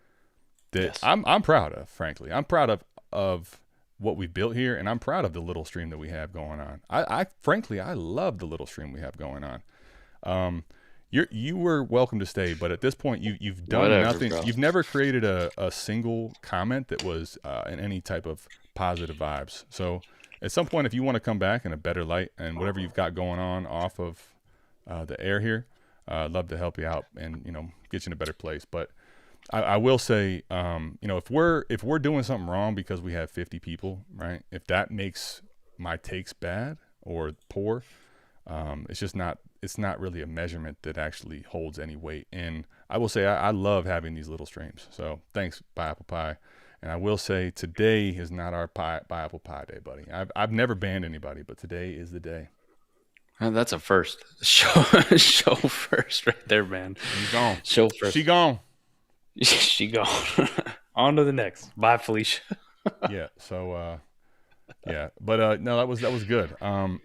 Speaker 2: that I'm proud of, frankly. I'm proud of what we built here, and I'm proud of the little stream that we have going on. I frankly love the little stream we have going on. You were welcome to stay, but at this point you've done nothing. Bro. You've never created a single comment that was in any type of positive vibes. So at some point, if you want to come back in a better light and whatever you've got going on off of the air here, I'd love to help you out and get you in a better place. But I will say, if we're doing something wrong because we have 50 people, right? If that makes my takes bad or poor, it's not really a measurement that actually holds any weight. And I will say I love having these little streams. So thanks, Buy Apple Pie. And I will say today is not our Buy Apple Pie day, buddy. I've never banned anybody, but today is the day.
Speaker 3: That's a first. Show first right there, man.
Speaker 2: She's gone.
Speaker 3: Show first.
Speaker 2: She gone.
Speaker 3: She gone. On to the next. Bye, Felicia.
Speaker 2: Yeah. So, yeah. But no, that was good. I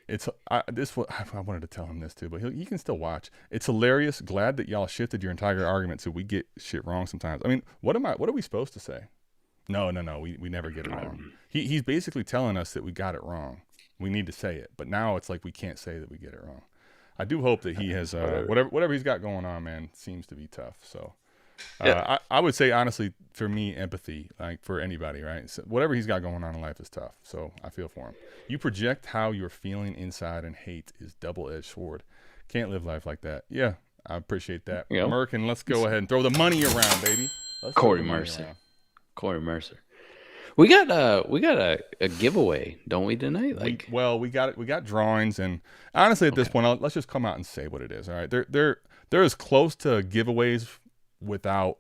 Speaker 2: wanted to tell him this too, but he can still watch. It's hilarious. Glad that y'all shifted your entire argument so we get shit wrong sometimes. I mean, what are we supposed to say? No. We never get it wrong. He's basically telling us that we got it wrong. We need to say it, but now it's like we can't say that we get it wrong. I do hope that he has whatever he's got going on, man, seems to be tough. So I would say honestly, for me, empathy, like for anybody, right? So whatever he's got going on in life is tough. So I feel for him. You project how you're feeling inside, and hate is double-edged sword. Can't live life like that. Yeah, I appreciate that. Yep. Merkin, let's go ahead and throw the money around, baby.
Speaker 3: Corey Mercer. We got a giveaway, don't we, tonight? Like,
Speaker 2: we got drawings, and honestly, at this point, let's just come out and say what it is. All right, they're as close to giveaways without.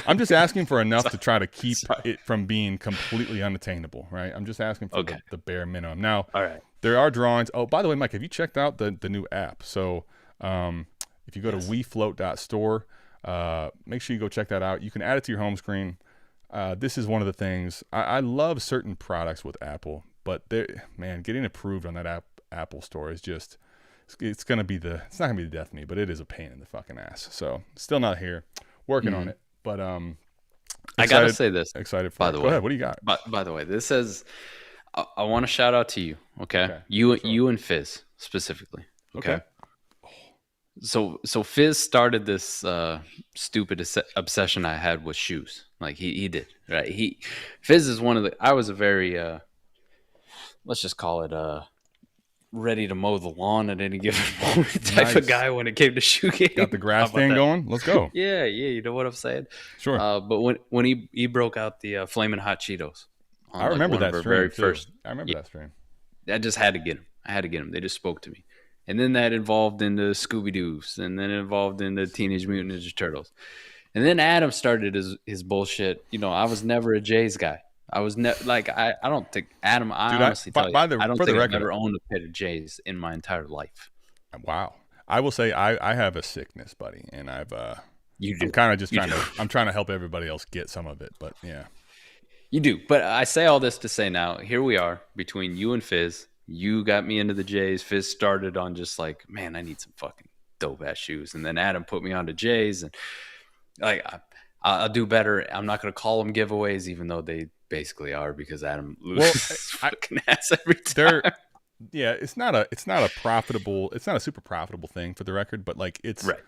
Speaker 2: I'm just asking for enough to try to keep it from being completely unattainable. Right, I'm just asking for the bare minimum. Now, all right, there are drawings. Oh, by the way, Mike, have you checked out the new app? So, if you go to wefloat.store, make sure you go check that out. You can add it to your home screen. This is one of the things I love certain products with Apple, but getting approved on that Apple store is just, it's not going to be the death of me, but it is a pain in the fucking ass. So still not here, working on it, but
Speaker 3: I got to say this.
Speaker 2: Excited for
Speaker 3: by
Speaker 2: it.
Speaker 3: the
Speaker 2: Go
Speaker 3: way.
Speaker 2: ahead. What do you got?
Speaker 3: By the way, this says, I want to shout out to you. Okay. You and Fizz specifically. Okay. So Fizz started this stupid obsession I had with shoes. Like he did, right? Fizz is I was a very let's just call it ready to mow the lawn at any given moment type of guy when it came to shoe game.
Speaker 2: Got the grass thing going? Let's go.
Speaker 3: Yeah, you know what I'm saying?
Speaker 2: Sure.
Speaker 3: But when he broke out the Flamin' Hot Cheetos.
Speaker 2: I remember that stream.
Speaker 3: Very first.
Speaker 2: I remember that stream.
Speaker 3: I just had to get him. They just spoke to me. And then that evolved into Scooby-Doo's, and then it evolved into Teenage Mutant Ninja Turtles. And then Adam started his bullshit. You know, I was never a Jays guy. I was never like I don't think Adam. I
Speaker 2: Dude,
Speaker 3: honestly tell you, I don't
Speaker 2: for
Speaker 3: think
Speaker 2: the
Speaker 3: I've
Speaker 2: record,
Speaker 3: ever owned a pair of Jays in my entire life.
Speaker 2: Wow. I will say I have a sickness, buddy, and I've
Speaker 3: You do.
Speaker 2: I'm kind of just
Speaker 3: You
Speaker 2: trying
Speaker 3: do.
Speaker 2: to I'm trying to help everybody else get some of it, but yeah.
Speaker 3: You do. But I say all this to say now, here we are between you and Fizz. You got me into the Jays. Fizz started on just like, man, I need some fucking dope ass shoes, and then Adam put me on to Jays, and like I'll do better. I'm not going to call them giveaways, even though they basically are, because Adam loses fucking ass every time.
Speaker 2: Yeah, it's not a super profitable thing for the record, but like it's
Speaker 3: Right.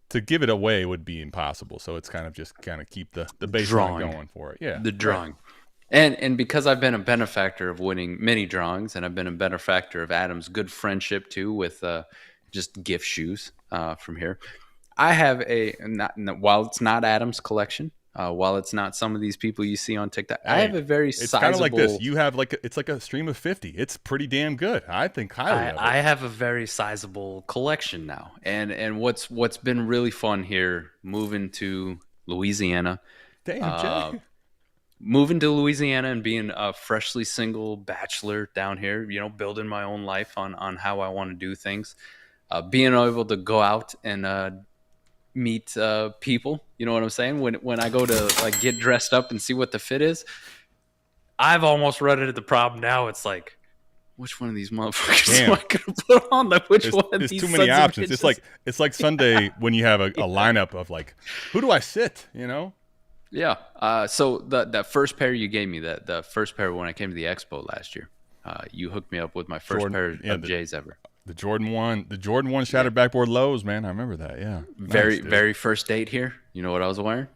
Speaker 2: To give it away would be impossible. So it's kind of keep the baseline going for it. Yeah.
Speaker 3: The drawing. And because I've been a benefactor of winning many drawings, and I've been a benefactor of Adam's good friendship too with just gift shoes from here. I have while it's not Adam's collection, while it's not some of these people you see on TikTok, I have a very
Speaker 2: it's
Speaker 3: sizable.
Speaker 2: Kind of like this. You have it's like a stream of 50. It's pretty damn good. I think highly of it.
Speaker 3: I have a very sizable collection now, and what's been really fun here, moving to Louisiana.
Speaker 2: Damn, Jay.
Speaker 3: Moving to Louisiana and being a freshly single bachelor down here, you know, building my own life on how I want to do things, being able to go out and meet people, you know what I'm saying? When I go to like get dressed up and see what the fit is, I've almost run into the problem now. It's like, which one of these motherfuckers am I gonna put on? Like, which one of these?
Speaker 2: There's too many options. It's like Sunday when you have a lineup of like, who do I sit? You know?
Speaker 3: Yeah. So that first pair you gave me, the first pair when I came to the expo last year, you hooked me up with my first pair of Jays ever.
Speaker 2: The Jordan 1 shattered backboard lows, man. I remember that. Yeah.
Speaker 3: Very first date here. You know what I was wearing?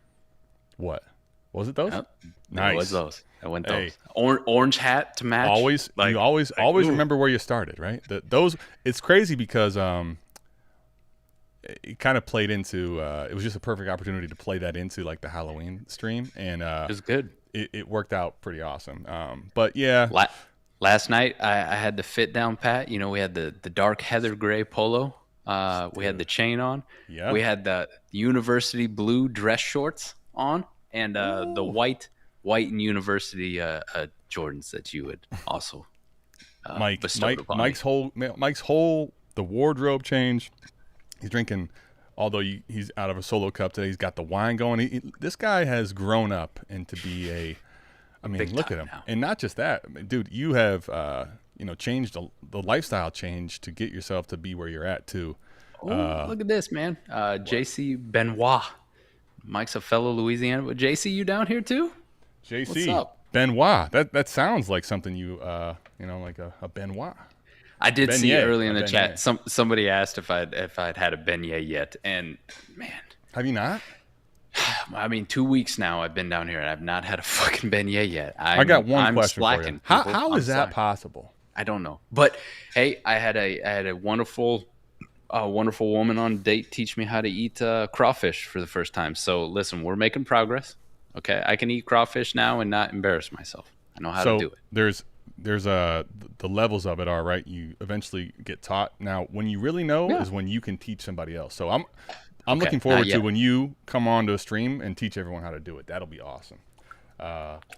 Speaker 2: What? Was it those?
Speaker 3: Yep.
Speaker 2: Nice.
Speaker 3: It was those. I went those. Orange hat to match.
Speaker 2: Always. Like, you always remember where you started, right? Those. It's crazy because it kind of played into it was just a perfect opportunity to play that into like the Halloween stream, and
Speaker 3: it was good.
Speaker 2: It worked out pretty awesome. But yeah.
Speaker 3: Last night, I had the fit down pat. You know, we had the dark heather gray polo. We had the chain on.
Speaker 2: Yeah.
Speaker 3: We had the university blue dress shorts on, and the white and university Jordans that you would also
Speaker 2: Mike's whole the wardrobe change. He's drinking, although he's out of a solo cup today. He's got the wine going. This guy has grown up into be a. I mean, look at him.
Speaker 3: Now.
Speaker 2: And not just that, dude, you have, changed the lifestyle change to get yourself to be where you're at too.
Speaker 3: Look at this, man. JC Benoit. Mike's a fellow Louisiana, but JC, you down here too?
Speaker 2: JC.
Speaker 3: What's up?
Speaker 2: Benoit. That sounds like something you, like a Benoit.
Speaker 3: I did
Speaker 2: beignet,
Speaker 3: see early in the
Speaker 2: beignet.
Speaker 3: chat, somebody asked if I'd had a beignet yet. And man.
Speaker 2: Have you not?
Speaker 3: I mean, 2 weeks now I've been down here and I've not had a fucking beignet yet.
Speaker 2: I got one question
Speaker 3: slacking,
Speaker 2: for you. How is that possible?
Speaker 3: I don't know. But hey, I had a wonderful woman on a date teach me how to eat crawfish for the first time. So listen, we're making progress. Okay, I can eat crawfish now and not embarrass myself. I know how to do it.
Speaker 2: There's the levels of it are right. You eventually get taught. Now, when you really know is when you can teach somebody else. So I'm looking forward to when you come on to a stream and teach everyone how to do it. That'll be awesome.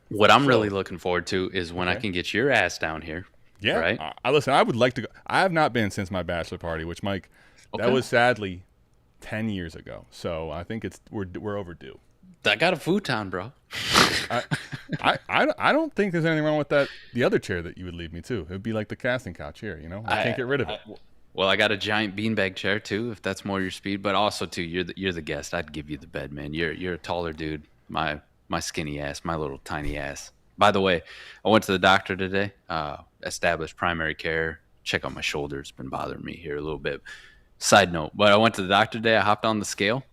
Speaker 3: What I'm really looking forward to is when I can get your ass down here.
Speaker 2: Yeah.
Speaker 3: Right.
Speaker 2: Listen, I would like to go. I have not been since my bachelor party, which, Mike, that was sadly 10 years ago. So I think we're overdue.
Speaker 3: I got a futon, bro.
Speaker 2: I don't think there's anything wrong with that. The other chair that you would leave me to, it would be like the casting couch chair. You know, I can't get rid of it.
Speaker 3: Well, I got a giant beanbag chair too, if that's more your speed. But also too, you're the guest. I'd give you the bed, man. You're a taller dude. My skinny ass, my little tiny ass. By the way, I went to the doctor today. Established primary care. Check out my shoulder. It's been bothering me here a little bit. Side note, but I went to the doctor today. I hopped on the scale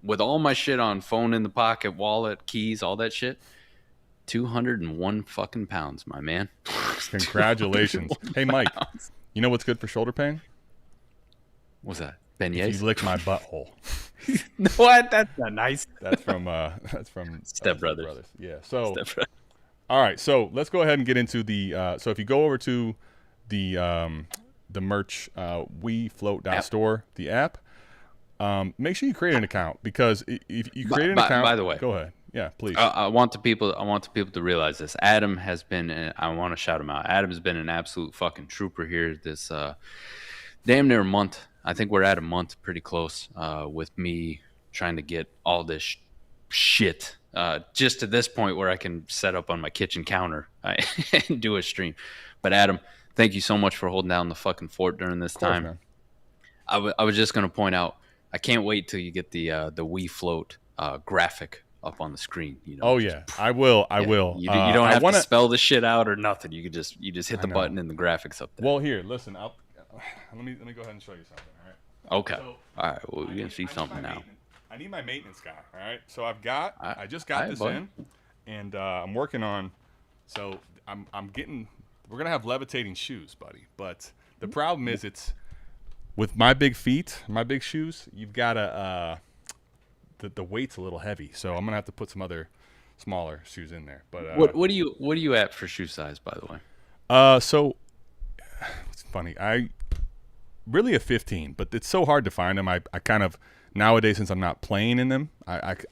Speaker 3: with all my shit on, phone in the pocket, wallet, keys, all that shit. 201 fucking pounds, my man.
Speaker 2: Congratulations. Hey, Mike, you know what's good for shoulder pain?
Speaker 3: What's that? Beignets?
Speaker 2: You lick my butthole.
Speaker 3: What? That's not nice.
Speaker 2: That's from
Speaker 3: Step Brothers.
Speaker 2: Yeah. So, all right. So let's go ahead and get into the. So if you go over to the the merch WeFloat.store, the app, make sure you create an account, because if you create an account,
Speaker 3: by the way,
Speaker 2: go ahead. Yeah, please.
Speaker 3: I want the people to realize this. Adam has been, I want to shout him out. Adam's been an absolute fucking trooper here this damn near month. I think we're at a month, pretty close, with me trying to get all this shit just to this point where I can set up on my kitchen counter and do a stream. But Adam, thank you so much for holding down the fucking fort during this time. Man. I was just going to point out, I can't wait till you get the We Float graphic up on the screen. You know,
Speaker 2: oh yeah, I will.
Speaker 3: You don't have to spell the shit out or nothing. You just hit the button and the graphics up there.
Speaker 2: Well, here, listen. Let me go ahead and show you something. All right.
Speaker 3: Okay. So, all right. Well, you're gonna see something now.
Speaker 2: I need my maintenance guy. All right. So I just got this in, and I'm working on. So I'm getting. We're gonna have levitating shoes, buddy. But the problem is, it's with my big feet, my big shoes. You've got to. The weight's a little heavy, so I'm gonna have to put some other smaller shoes in there. But
Speaker 3: what are you at for shoe size, by the way?
Speaker 2: So it's funny. I really a 15, but it's so hard to find them. I kind of nowadays, since I'm not playing in them,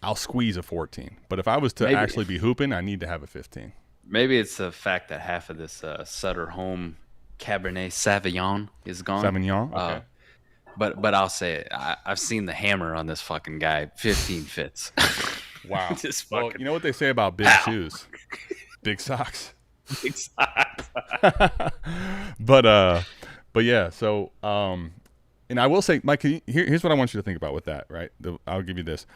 Speaker 2: I'll squeeze a 14. But if I was to actually be hooping, I need to have a 15.
Speaker 3: Maybe it's the fact that half of this Sutter Home Cabernet Sauvignon is gone.
Speaker 2: Sauvignon, okay.
Speaker 3: But I'll say it. I've seen the hammer on this fucking guy. 15 fits.
Speaker 2: Wow. Well, you know what they say about big shoes? Big socks.
Speaker 3: Big socks.
Speaker 2: But yeah. So and I will say, Mike, here's what I want you to think about with that. Right. I'll give you this.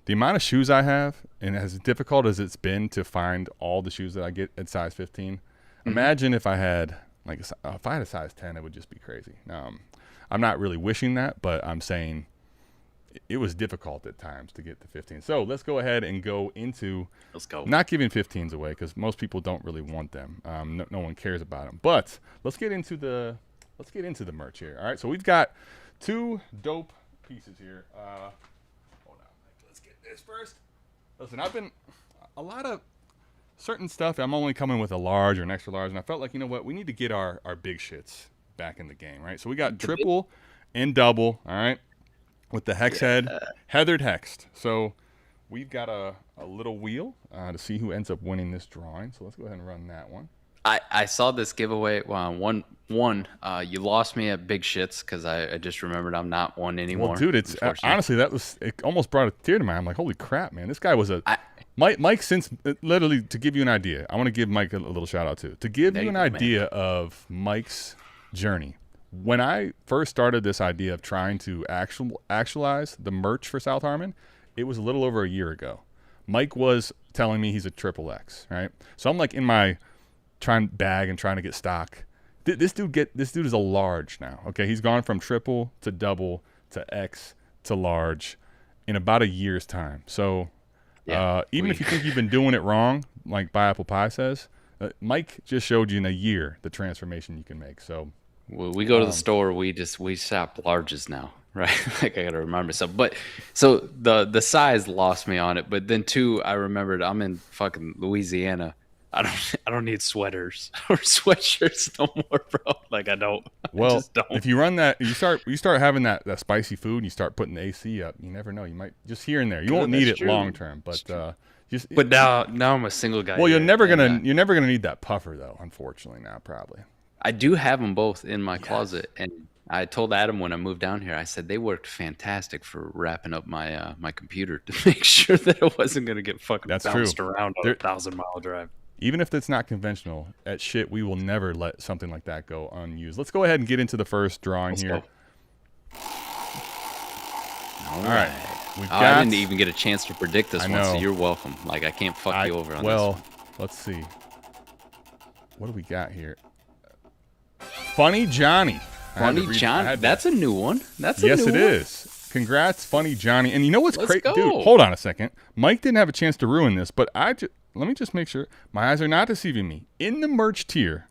Speaker 2: The amount of shoes I have, and as difficult as it's been to find all the shoes that I get at size 15, imagine if I had a size 10, it would just be crazy. I'm not really wishing that, but I'm saying it was difficult at times to get to 15. So let's go ahead and go into not giving 15s away, because most people don't really want them. No one cares about them. But let's get into the merch here. All right, so we've got two dope pieces here. Hold on, let's get this first. Listen, I've been a lot of certain stuff. I'm only coming with a large or an extra large, and I felt like, you know what, we need to get our big shits back in the game, right? So we got triple and double, all right, with the hex head, heathered hexed. So we've got a little wheel to see who ends up winning this drawing. So let's go ahead and run that one.
Speaker 3: I saw this giveaway. One, you lost me at big shits, because I just remembered I'm not one anymore.
Speaker 2: Well, dude, it's honestly, it almost brought a tear to my eye. I'm like, holy crap, man, this guy was Mike, since literally, to give you an idea, I want to give Mike a little shout out too. To give you an idea of Mike's journey. When I first started this idea of trying to actualize the merch for South Harmon, it was a little over a year ago. Mike was telling me he's a triple X, right? So I'm like in my trying to get stock. This dude is a large now. Okay, he's gone from triple to double to X to large in about a year's time. So even if you think you've been doing it wrong, like Buy Apple Pie says, Mike just showed you in a year the transformation you can make. So
Speaker 3: we go to the store, we shop larges now, right? Like, I gotta remind myself. But so the size lost me on it. But then too, I remembered I'm in fucking Louisiana. I don't need sweaters or sweatshirts no more, bro. Like, I don't.
Speaker 2: Well,
Speaker 3: I just don't.
Speaker 2: If you run that, you start having that spicy food, and you start putting the AC up. You never know. You might just here and there. You won't need it long term, but
Speaker 3: But now I'm a single guy.
Speaker 2: Well, you're never gonna need that puffer though. Unfortunately, now probably.
Speaker 3: I do have them both in my closet, and I told Adam when I moved down here, I said they worked fantastic for wrapping up my my computer to make sure that it wasn't gonna get fucking bounced around on a 1,000-mile drive.
Speaker 2: Even if it's not conventional, at shit, we will never let something like that go unused. Let's go ahead and get into the first drawing here. All right.
Speaker 3: I didn't even get a chance to predict this one, so you're welcome. Like, I can't fuck you over on this one.
Speaker 2: Let's see. What do we got here? Funny Johnny.
Speaker 3: Funny Johnny. That's a new one.
Speaker 2: Yes, it is. Congrats, Funny Johnny. And you know what's crazy? Dude, hold on a second. Mike didn't have a chance to ruin this, but let me just make sure my eyes are not deceiving me. In the merch tier,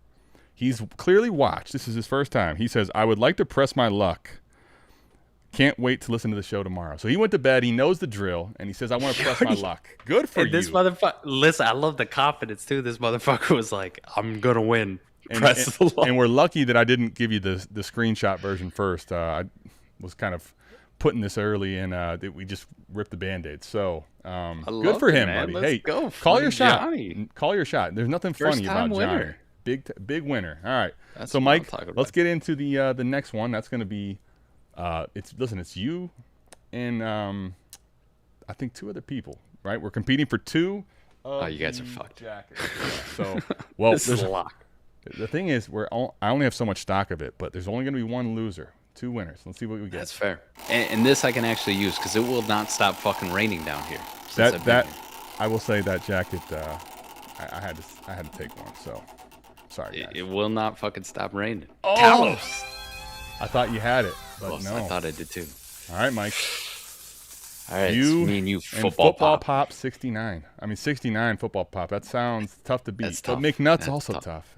Speaker 2: he's clearly watched. This is his first time. He says, I would like to press my luck. Can't wait to listen to the show tomorrow. So he went to bed. He knows the drill, and he says, I want to press my luck. Good for you.
Speaker 3: This motherfucker, listen, I love the confidence, too. This motherfucker was like, I'm going to win.
Speaker 2: And we're lucky that I didn't give you the screenshot version first. I was kind of putting this early, and we just ripped the Band-Aid. So good for him, buddy.
Speaker 3: Let's go.
Speaker 2: Call your shot.
Speaker 3: Johnny.
Speaker 2: Call your shot. There's nothing funny about Johnny. Big winner. All right.
Speaker 3: That's
Speaker 2: so,
Speaker 3: what
Speaker 2: Mike,
Speaker 3: I'm talking
Speaker 2: let's
Speaker 3: about.
Speaker 2: get into the next one. That's going to be it's you and I think 2 other people, right? We're competing for 2 of
Speaker 3: you guys are fucked.
Speaker 2: jackets. Yeah. So, well,
Speaker 3: This is a lock.
Speaker 2: The thing is, I only have so much stock of it, but there's only going to be 1 loser, 2 winners. Let's see what we get.
Speaker 3: That's fair. And this I can actually use because it will not stop fucking raining down here.
Speaker 2: I will say that jacket. I had to take one. So sorry, guys.
Speaker 3: It will not fucking stop raining.
Speaker 2: Oh!
Speaker 3: Talos.
Speaker 2: I thought you had it, but
Speaker 3: Well,
Speaker 2: no.
Speaker 3: I thought I did too.
Speaker 2: All right, Mike.
Speaker 3: All right,
Speaker 2: You
Speaker 3: it's me and you,
Speaker 2: And
Speaker 3: football pop.
Speaker 2: pop 69. I mean 69 football pop. That sounds tough to beat.
Speaker 3: That's
Speaker 2: But
Speaker 3: tough.
Speaker 2: McNuts
Speaker 3: That's
Speaker 2: also
Speaker 3: tough.
Speaker 2: tough.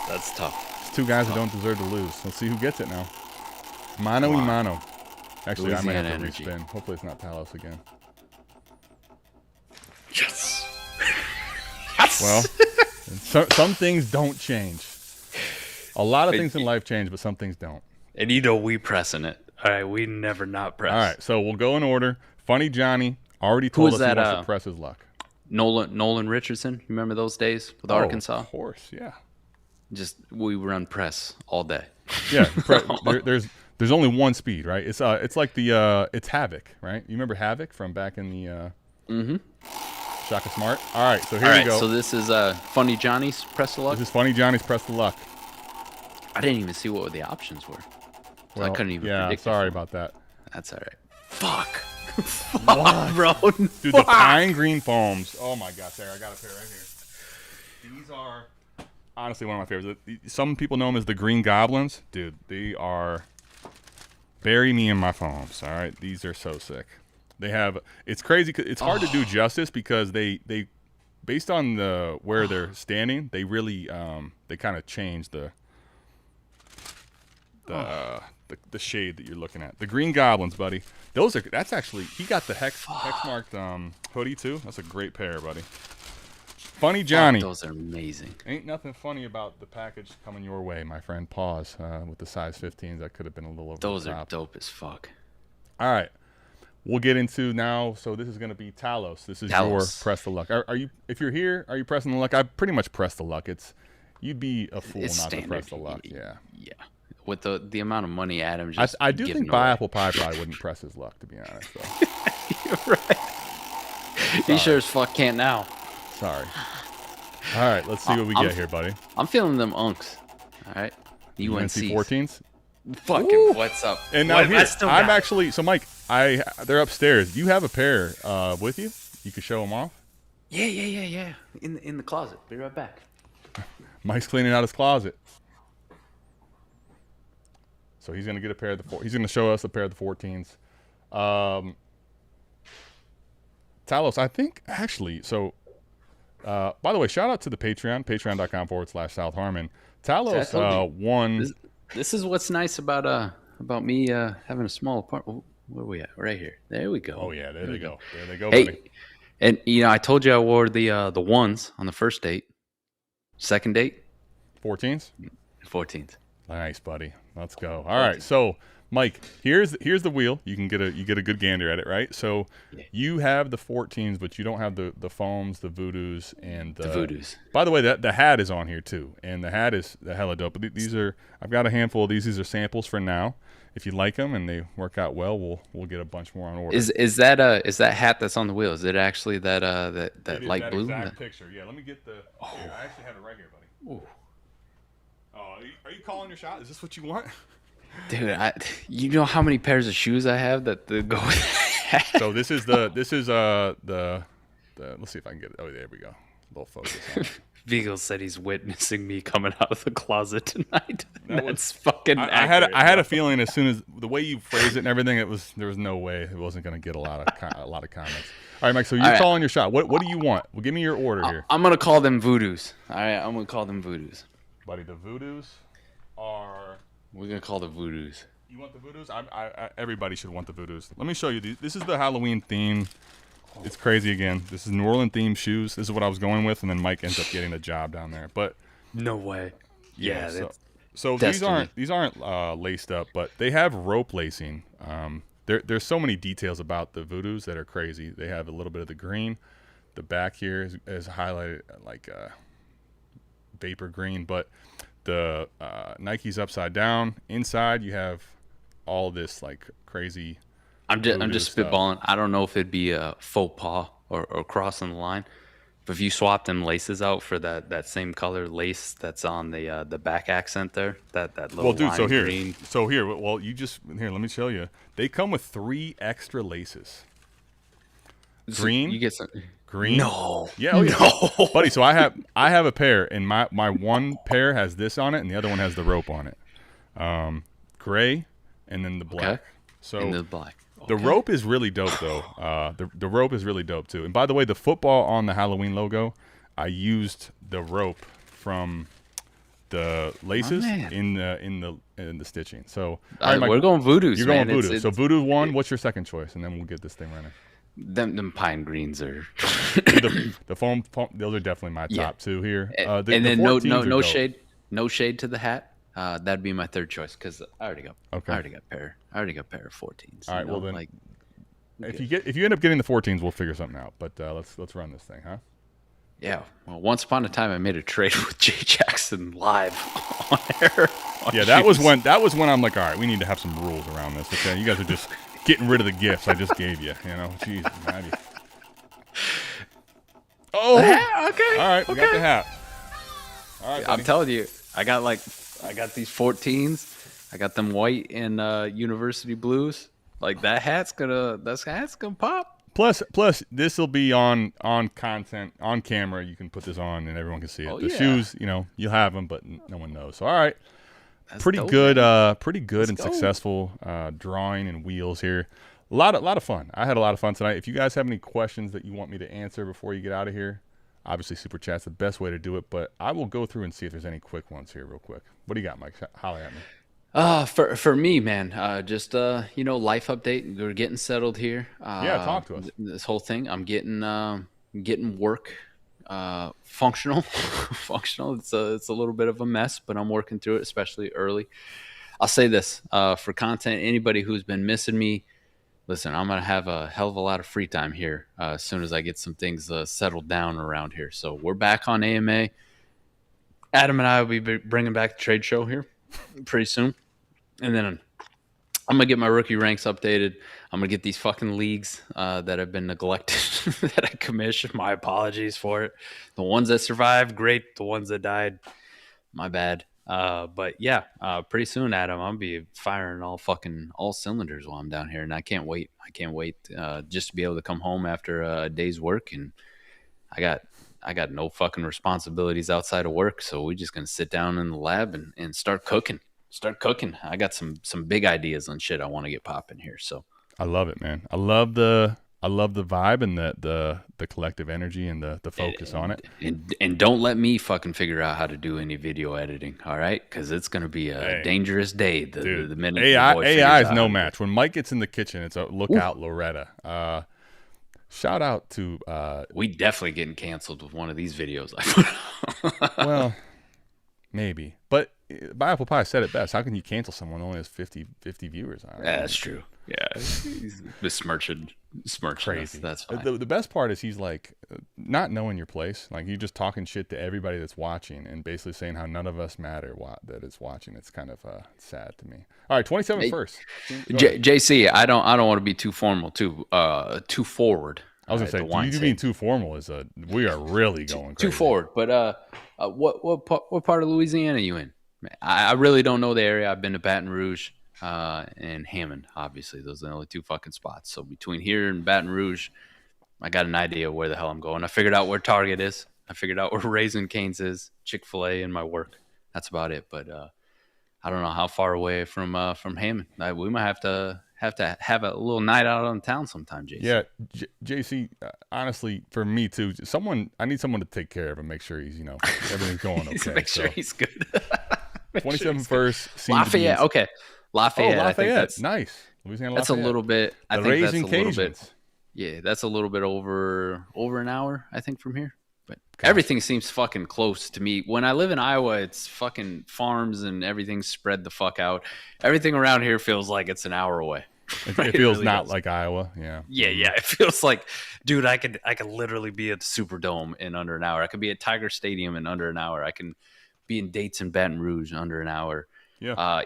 Speaker 3: That's tough.
Speaker 2: It's 2 guys who don't deserve to lose. Let's see who gets it now. Mano y mano. Actually, I might have to
Speaker 3: Louisiana energy.
Speaker 2: respin. Hopefully it's not Talos again.
Speaker 3: Yes.
Speaker 2: Well, some things don't change. A lot of things in life change, but some things don't.
Speaker 3: And we pressing it. All right, we never not press.
Speaker 2: All right, so we'll go in order. Funny Johnny already told us
Speaker 3: that,
Speaker 2: he wants to press his luck.
Speaker 3: Nolan Richardson. You remember those days with Arkansas?
Speaker 2: Of course, yeah.
Speaker 3: We run press all day.
Speaker 2: Yeah, there's only 1 speed, right? It's like it's Havoc, right? You remember Havoc from back in the Shaka Smart? All right, so here we go.
Speaker 3: So this is Funny Johnny's press the luck.
Speaker 2: This is Funny Johnny's press the luck.
Speaker 3: I didn't even see what the options were. So I couldn't even predict it.
Speaker 2: Sorry about that.
Speaker 3: That's all right. Fuck. Fuck, bro.
Speaker 2: Dude, the pine green foams. Oh my gosh, there, I got a pair right here. These are honestly one of my favorites. Some people know them as the Green Goblins. Dude, they are bury me in my foams. All right, these are so sick. They have it's crazy. It's hard to do justice because they based on where they're standing, they really they kind of change the shade that you're looking at. The Green Goblins, buddy. That's actually he got the hex marked hoodie too. That's a great pair, buddy. Funny Johnny.
Speaker 3: Those are amazing.
Speaker 2: Ain't nothing funny about the package coming your way, my friend. Pause with the size 15s. That could have been a little over
Speaker 3: Those
Speaker 2: the
Speaker 3: are
Speaker 2: top.
Speaker 3: dope as fuck.
Speaker 2: All right. We'll get into now. So this is going to be Talos. This is your press the luck. Are you? If you're here, are you pressing the luck? I pretty much press the luck. You'd be a fool not to press the luck. Yeah.
Speaker 3: Yeah. With the amount of money Adam just
Speaker 2: I do think
Speaker 3: away.
Speaker 2: Apple Pie probably wouldn't press his luck, to be honest. Though.
Speaker 3: You're right. He sure as fuck can't now.
Speaker 2: Sorry. All right, let's see what we get here, buddy.
Speaker 3: I'm feeling them unks. All right.
Speaker 2: UNC 14s.
Speaker 3: Fucking what's up?
Speaker 2: And now here, I'm actually so Mike. They're upstairs. You have a pair with you. You can show them off.
Speaker 3: Yeah. In the closet. Be right back.
Speaker 2: Mike's cleaning out his closet. So he's gonna get a pair of he's gonna show us a pair of the 14s. Talos, I think actually. So, by the way, shout out to the Patreon, patreon.com/South Harmon. Talos won.
Speaker 3: This is what's nice about me having a small apartment. Where are we at? Right here. There we go.
Speaker 2: Oh yeah, there they go. There they go,
Speaker 3: Hey,
Speaker 2: buddy.
Speaker 3: and I told you I wore the ones on the first date. Second date,
Speaker 2: 14s.
Speaker 3: 14th.
Speaker 2: Nice, buddy. Let's go. All right, so Mike, here's the wheel. You can get a good gander at it, right? So you have the 14s, but you don't have the foams, the voodoos, and
Speaker 3: The voodoos.
Speaker 2: By the way, the hat is on here too, and the hat is the hella dope. But these are I've got a handful of these. These are samples for now. If you like them and they work out well, we'll get a bunch more on order.
Speaker 3: Is that hat that's on the wheel? Is it actually that light blue?
Speaker 2: Exact picture. Yeah, let me get the. Here, I actually have it right here, buddy.
Speaker 3: Ooh.
Speaker 2: Oh, are you calling your shot? Is this what you want?
Speaker 3: Dude, you know how many pairs of shoes I have that go with that?
Speaker 2: So this is the let's see if I can get it. Oh, there we go. A little focus on it.
Speaker 3: Beagle said he's witnessing me coming out of the closet tonight.
Speaker 2: That's
Speaker 3: fucking.
Speaker 2: I had a feeling as soon as the way you phrased it and everything, there was no way it wasn't going to get a lot of comments. All right, Mike. So you're calling your shot. What do you want? Well, give me your order here.
Speaker 3: I'm gonna call them voodoos. All right, I'm gonna call them voodoos.
Speaker 2: Buddy, the voodoos are.
Speaker 3: We're gonna call the voodoos.
Speaker 2: You want the voodoos? Everybody should want the voodoos. Let me show you these. This is the Halloween theme. It's crazy again. This is New Orleans themed shoes. This is what I was going with, and then Mike ends up getting a job down there. But
Speaker 3: No way. Yeah,
Speaker 2: so these aren't laced up, but they have rope lacing. There's so many details about the Voodoos that are crazy. They have a little bit of the green. The back here is highlighted like vapor green, but the Nike's upside down. Inside you have all this like crazy.
Speaker 3: I'm just spitballing. I don't know if it'd be a faux pas or crossing the line. But if you swap them laces out for that same color lace that's on the back accent there, that little
Speaker 2: well, dude.
Speaker 3: lime green.
Speaker 2: Well, let me show you. They come with 3 extra laces. Green.
Speaker 3: So you get some
Speaker 2: green.
Speaker 3: No.
Speaker 2: Yeah. Oh, yeah. No. Buddy. So I have a pair, and my one pair has this on it, and the other one has the rope on it. Gray, and then the black.
Speaker 3: Okay.
Speaker 2: So
Speaker 3: and the black.
Speaker 2: The rope is really dope, though. The rope is really dope too. And by the way, the football on the Halloween logo, I used the rope from the laces in the stitching. So
Speaker 3: we're going Voodoos.
Speaker 2: You're going Voodoo. So Voodoo 1. What's your second choice? And then we'll get this thing running.
Speaker 3: Them pine greens are
Speaker 2: the foam. Those are definitely my top 2 here.
Speaker 3: And then no shade to the hat. That'd be my third choice because I already got a pair of 14s.
Speaker 2: All right, well then, if you end up getting the 14s, we'll figure something out. But let's run this thing, huh?
Speaker 3: Yeah. Well, once upon a time, I made a trade with Jaxon live on air.
Speaker 2: That was when I'm like, all right, we need to have some rules around this. Okay, you guys are just getting rid of the gifts I just gave you. You know, Jesus, man. Oh,
Speaker 3: okay.
Speaker 2: All right, we got the hat. All right,
Speaker 3: I'm telling you, I got these 14s. I got them white and university blues. Like that hat's gonna pop.
Speaker 2: Plus, this will be on content on camera. You can put this on and everyone can see it. Shoes, you'll have them, but no one knows. So, all right, pretty good and successful drawing and wheels here. A lot of fun. I had a lot of fun tonight. If you guys have any questions that you want me to answer before you get out of here, obviously super chat's the best way to do it. But I will go through and see if there's any quick ones here, real quick. What do you got, Mike? Holler at me.
Speaker 3: For me, man, just life update. We're getting settled here.
Speaker 2: Talk to us.
Speaker 3: This whole thing, I'm getting work functional. Functional. It's a little bit of a mess, but I'm working through it, especially early. I'll say this for content. Anybody who's been missing me, listen, I'm gonna have a hell of a lot of free time here as soon as I get some things settled down around here. So we're back on AMA. Adam and I will be bringing back the trade show here pretty soon. And then I'm going to get my rookie ranks updated. I'm going to get these fucking leagues that have been neglected that I commissioned. My apologies for it. The ones that survived, great. The ones that died, my bad. But yeah, pretty soon, Adam, I'll be firing all cylinders while I'm down here. And I can't wait. Just to be able to come home after a day's work. And I got no fucking responsibilities outside of work. So we're just going to sit down in the lab and start cooking. I got some big ideas on shit I want to get popping here. So
Speaker 2: I love it, man. I love the vibe and the collective energy and the focus on it.
Speaker 3: And don't let me fucking figure out how to do any video editing. All right. Cause it's going to be a dangerous day. The minute
Speaker 2: AI is no match. When Mike gets in the kitchen, it's a look out, Loretta. Shout out to
Speaker 3: we definitely getting canceled with one of these videos.
Speaker 2: Well, maybe, but Apple Pie said it best. How can you cancel someone who only has 50 viewers?
Speaker 3: That's true. Yeah, he's besmirching crazy. That's fine.
Speaker 2: The best part is he's like not knowing your place. Like you're just talking shit to everybody that's watching and basically saying how none of us matter that is watching. It's kind of sad to me. All right, 27 first.
Speaker 3: JC, I don't want to be too formal, too forward.
Speaker 2: I was gonna say, you being too formal is we are really going crazy.
Speaker 3: Too forward. But what part of Louisiana are you in? I really don't know the area. I've been to Baton Rouge and Hammond, obviously. Those are the only 2 fucking spots. So between here and Baton Rouge, I got an idea of where the hell I'm going. I figured out where Target is. I figured out where Raising Cane's is, Chick-fil-A, and my work. That's about it. But I don't know how far away from Hammond. We might have to have a little night out on town sometime, JC.
Speaker 2: Yeah, JC. Honestly, for me too. I need someone to take care of him, make sure he's everything's going okay.
Speaker 3: Make sure he's good.
Speaker 2: 27 first.
Speaker 3: Lafayette. Okay. Lafayette.
Speaker 2: Oh, Lafayette.
Speaker 3: I think that's
Speaker 2: nice. Louisiana
Speaker 3: Lafayette. That's a little bit. I think that's a little bit.
Speaker 2: Cajuns.
Speaker 3: Yeah, that's a little bit over an hour, I think, from here. But Everything seems fucking close to me. When I live in Iowa, it's fucking farms and everything's spread the fuck out. Everything around here feels like it's an hour away.
Speaker 2: It
Speaker 3: Right?
Speaker 2: feels
Speaker 3: really
Speaker 2: not
Speaker 3: does.
Speaker 2: like Iowa. Yeah.
Speaker 3: Yeah. It feels like, dude, I could literally be at the Superdome in under an hour. I could be at Tiger Stadium in under an hour. I can be in Dates and Baton Rouge in under an hour.
Speaker 2: Yeah.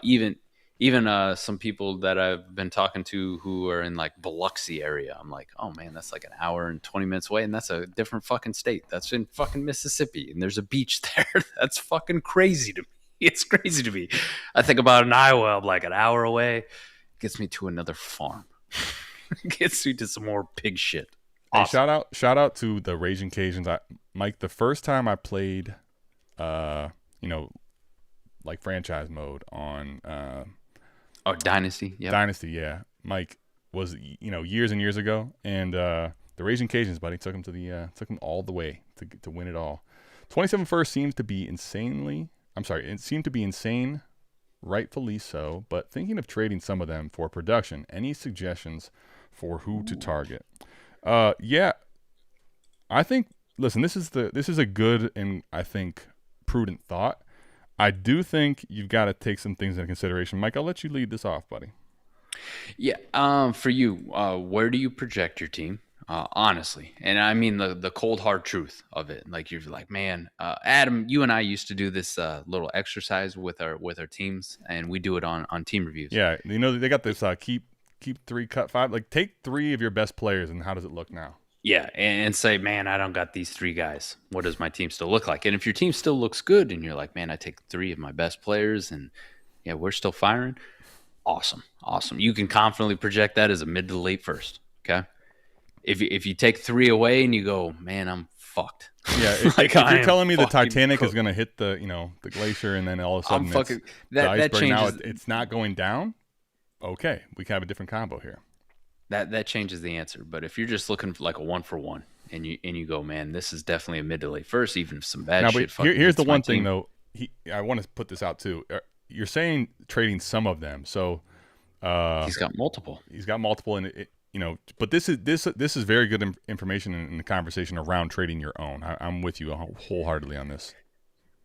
Speaker 3: Even some people that I've been talking to who are in like Biloxi area, I'm like, oh man, that's like an hour and 20 minutes away, and that's a different fucking state. That's in fucking Mississippi, and there's a beach there. That's fucking crazy to me. It's crazy to me. I think about in Iowa, I'm like an hour away. Gets me to another farm. Gets me to some more pig shit. Awesome.
Speaker 2: Hey, shout out to the Raging Cajuns. Mike, the first time I played, like franchise mode on
Speaker 3: Dynasty. Yeah.
Speaker 2: Dynasty, yeah. Mike was years and years ago, and the Raging Cajuns, buddy, took him all the way to win it all. 27 first seems to be insane, rightfully so, but thinking of trading some of them for production. Any suggestions for who to target? Yeah, I think. Listen, this is a good and I think prudent thought. I do think you've got to take some things into consideration. Mike, I'll let you lead this off, buddy.
Speaker 3: Yeah. For you, where do you project your team? Honestly, and I mean the cold hard truth of it. Like you're like, man, Adam, you and I used to do this little exercise with our teams, and we do it on team reviews.
Speaker 2: Yeah, they got this keep 3, cut 5. Like take 3 of your best players, and how does it look now?
Speaker 3: Yeah, and say, man, I don't got these 3 guys. What does my team still look like? And if your team still looks good, and you're like, man, I take 3 of my best players, and yeah, we're still firing. Awesome. You can confidently project that as a mid to late first. Okay. If you take 3 away and you go, man, I'm fucked.
Speaker 2: Yeah, if you're telling me the Titanic is going to hit the glacier and then all of a sudden the iceberg changes. Now it's not going down. Okay, we can have a different combo here.
Speaker 3: That changes the answer. But if you're just looking for like a 1-for-1 and you go, man, this is definitely a mid to late first, even if some bad shit.
Speaker 2: Here's the one thing though. I want to put this out too. You're saying trading some of them, so
Speaker 3: he's got multiple.
Speaker 2: And but this is very good information in the conversation around trading your own. I'm with you wholeheartedly on this.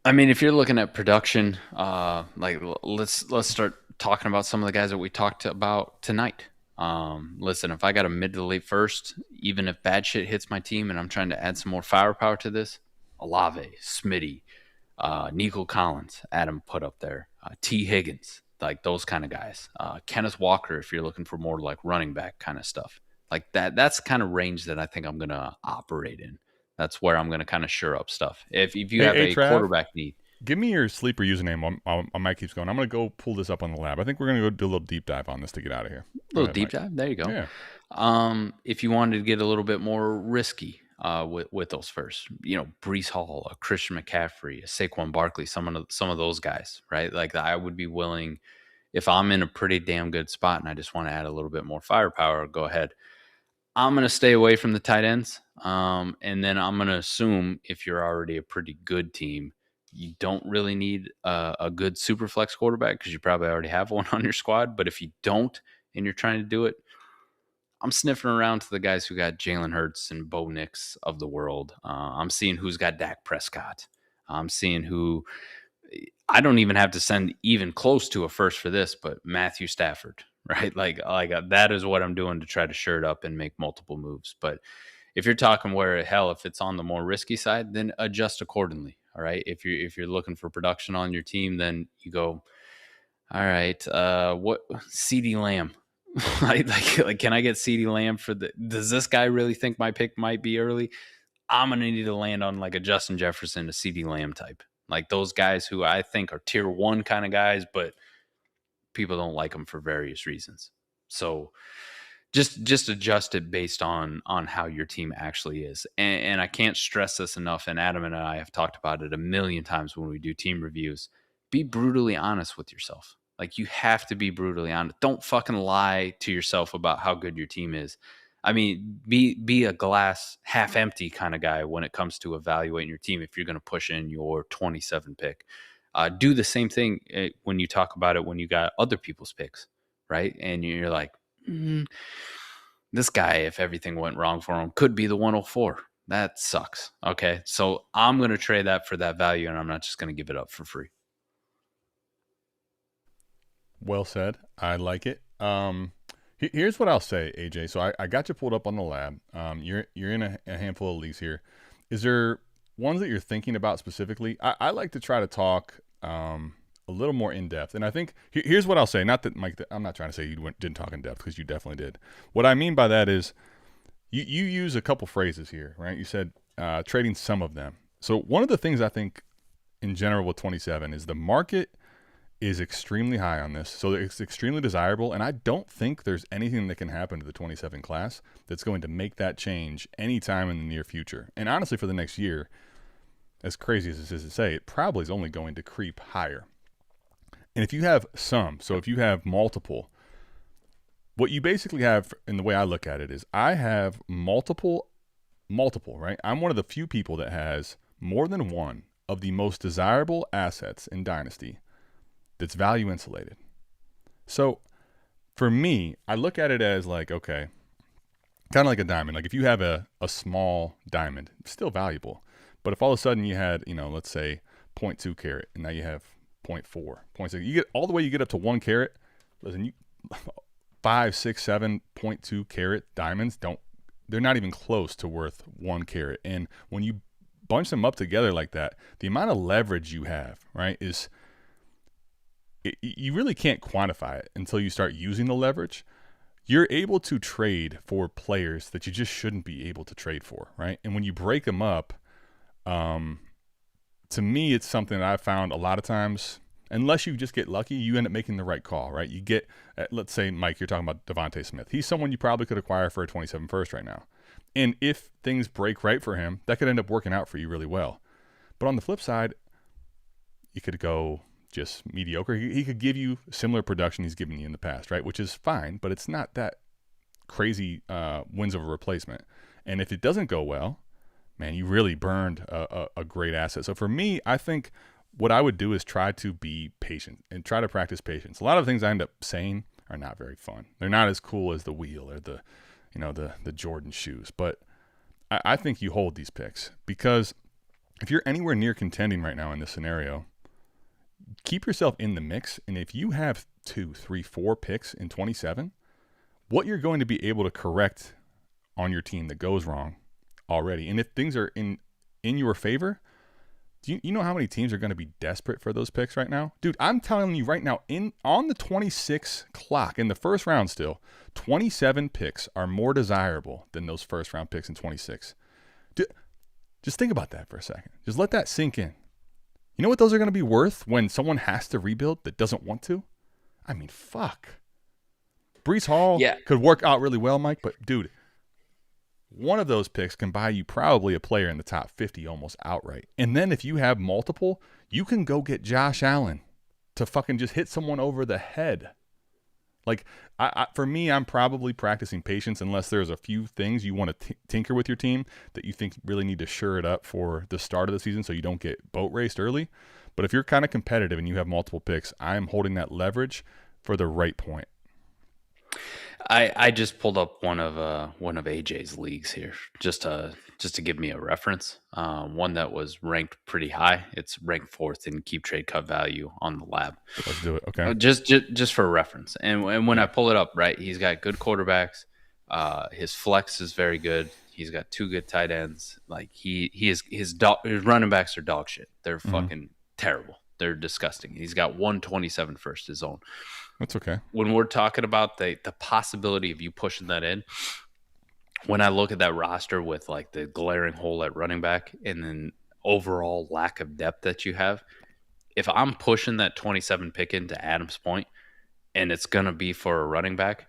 Speaker 3: I mean, if you're looking at production, let's start talking about some of the guys that we talked about tonight. Listen, if I got a mid to late first, even if bad shit hits my team and I'm trying to add some more firepower to this, Olave, Smitty, Nico Collins, Adam put up there, T. Higgins, like those kind of guys. Kenneth Walker, if you're looking for more like running back kind of stuff. Like that's kind of range that I think I'm going to operate in. That's where I'm going to kind of shore up stuff. If you have a Trav, quarterback need.
Speaker 2: Give me your sleeper username. Mike keeps going. I'm going to go pull this up on the lab. I think we're going to go do a little deep dive on this to get out of here.
Speaker 3: A little deep dive? There you go. Yeah. If you wanted to get a little bit more risky with those first, Breece Hall, a Christian McCaffrey, a Saquon Barkley, some of those guys, right? Like I would be willing, if I'm in a pretty damn good spot and I just want to add a little bit more firepower, go ahead. I'm going to stay away from the tight ends. And then I'm going to assume if you're already a pretty good team, you don't really need a good Superflex quarterback because you probably already have one on your squad. But if you don't and you're trying to do it, I'm sniffing around to the guys who got Jalen Hurts and Bo Nix of the world. I'm seeing who's got Dak Prescott. I'm seeing who – I don't even have to send even close to a first for this, but Matthew Stafford, right? Like that is what I'm doing to try to shirt up and make multiple moves. But if you're talking if it's on the more risky side, then adjust accordingly. All right. If you're looking for production on your team, then you go, all right, what CeeDee Lamb? like, can I get CeeDee Lamb does this guy really think my pick might be early? I'm going to need to land on like a Justin Jefferson, a CeeDee Lamb type. Like those guys who I think are tier 1 kind of guys, but people don't like them for various reasons. So just adjust it based on how your team actually is. And I can't stress this enough. And Adam and I have talked about it a million times when we do team reviews. Be brutally honest with yourself. Like you have to be brutally honest. Don't fucking lie to yourself about how good your team is. I mean, be a glass half empty kind of guy when it comes to evaluating your team. If you're going to push in your 27 pick, do the same thing when you talk about it when you got other people's picks, right? And you're like, this guy, if everything went wrong for him, could be the 104. That sucks. Okay, so I'm going to trade that for that value, and I'm not just going to give it up for free.
Speaker 2: Well said. I like it. Here's what I'll say, AJ. So I got you pulled up on the lab. You're in a handful of leagues here. Is there ones that you're thinking about specifically? I like to try to talk a little more in depth, and I think here's what I'll say. Not that Mike, I'm not trying to say you didn't talk in depth, because you definitely did. What I mean by that is you use a couple phrases here, right? You said trading some of them. So one of the things I think in general with 27 is the market is extremely high on this. So it's extremely desirable, and I don't think there's anything that can happen to the 27 class that's going to make that change anytime in the near future. And honestly, for the next year, as crazy as this is to say, it probably is only going to creep higher. And if you have some, so if you have multiple, what you basically have, in the way I look at it, is I have multiple, right? I'm one of the few people that has more than one of the most desirable assets in Dynasty that's value insulated. So for me, I look at it as like, okay, kind of like a diamond. Like if you have a small diamond, it's still valuable. But if all of a sudden you had, let's say 0.2 carat, and now you have 0.4, 0.6, you get all the way, you get up to 1 carat. Listen, you 5, 6, 7.2 carat diamonds they're not even close to worth 1 carat. And when you bunch them up together like that, the amount of leverage you have, right, is you really can't quantify it until you start using the leverage. You're able to trade for players that you just shouldn't be able to trade for, right? And when you break them up, to me, it's something that I've found a lot of times, unless you just get lucky, you end up making the right call, right? You get, let's say, Mike, you're talking about Devontae Smith. He's someone you probably could acquire for a 27 first right now. And if things break right for him, that could end up working out for you really well. But on the flip side, you could go just mediocre. He could give you similar production he's given you in the past, right? Which is fine, but it's not that crazy wins over replacement. And if it doesn't go well, man, you really burned a great asset. So for me, I think what I would do is try to be patient and try to practice patience. A lot of things I end up saying are not very fun. They're not as cool as the wheel or the Jordan shoes. But I think you hold these picks, because if you're anywhere near contending right now in this scenario, keep yourself in the mix. And if you have 2, 3, 4 picks in 27, what you're going to be able to correct on your team that goes wrong already. And if things are in your favor, do you know how many teams are going to be desperate for those picks right now? Dude, I'm telling you right now, on the 26 clock in the first round still, 27 picks are more desirable than those first round picks in 26. Dude, just think about that for a second. Just let that sink in. You know what those are going to be worth when someone has to rebuild that doesn't want to? I mean, fuck. Breece Hall could work out really well, Mike, but dude, one of those picks can buy you probably a player in the top 50 almost outright. And then if you have multiple, you can go get Josh Allen to fucking just hit someone over the head. Like, for me, I'm probably practicing patience unless there's a few things you want to tinker with your team that you think really need to shore it up for the start of the season so you don't get boat raced early. But if you're kind of competitive and you have multiple picks, I'm holding that leverage for the right point.
Speaker 3: I just pulled up one of AJ's leagues here just to give me a reference. One that was ranked pretty high. It's ranked 4th in keep trade cut value on the lab.
Speaker 2: Let's do it. Okay.
Speaker 3: Just for reference. And when I pull it up, right, he's got good quarterbacks. His flex is very good. He's got 2 good tight ends. Like his running backs are dog shit. They're fucking terrible. They're disgusting. He's got 127 first his own.
Speaker 2: That's okay.
Speaker 3: When we're talking about the possibility of you pushing that in, when I look at that roster with like the glaring hole at running back and then overall lack of depth that you have, if I'm pushing that 27 pick into Adams Point and it's going to be for a running back,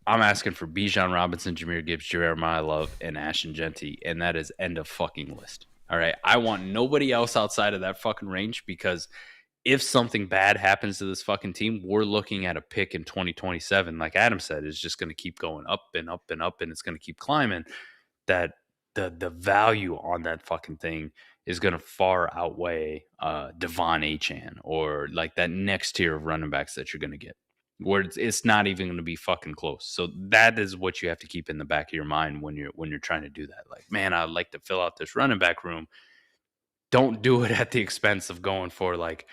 Speaker 3: I'm asking for Bijan Robinson, Jahmyr Gibbs, Jeremiah Love, and Ashton Genty, and that is end of fucking list. All right? I want nobody else outside of that fucking range, because if something bad happens to this fucking team, we're looking at a pick in 2027, like Adam said, is just going to keep going up and up and up, and it's going to keep climbing. That the value on that fucking thing is going to far outweigh Devon Achane or like that next tier of running backs that you're going to get. where it's not even going to be fucking close. So that is what you have to keep in the back of your mind when you're trying to do that. Like, man, I'd like to fill out this running back room. Don't do it at the expense of going for like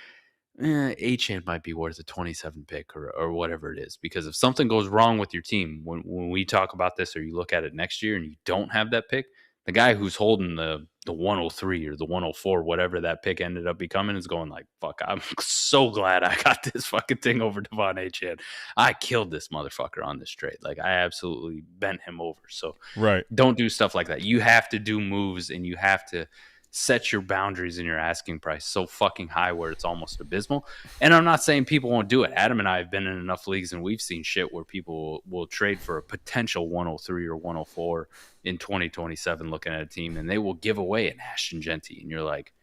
Speaker 3: A-Chain might be worth a 27 pick or whatever it is. Because if something goes wrong with your team, when we talk about this or you look at it next year and you don't have that pick, the guy who's holding the 103 or the 104, whatever that pick ended up becoming, is going like, fuck, I'm so glad I got this fucking thing over Devon A-Chan. I killed this motherfucker on this trade. Like, I absolutely bent him over. So
Speaker 2: Right.
Speaker 3: don't do stuff like that. You have to do moves and you have to set your boundaries in your asking price so fucking high where it's almost abysmal. And I'm not saying people won't do it. Adam and I have been in enough leagues and we've seen shit where people will trade for a potential 103 or 104 in 2027 looking at a team, and they will give away an Ashton Genty. And you're like,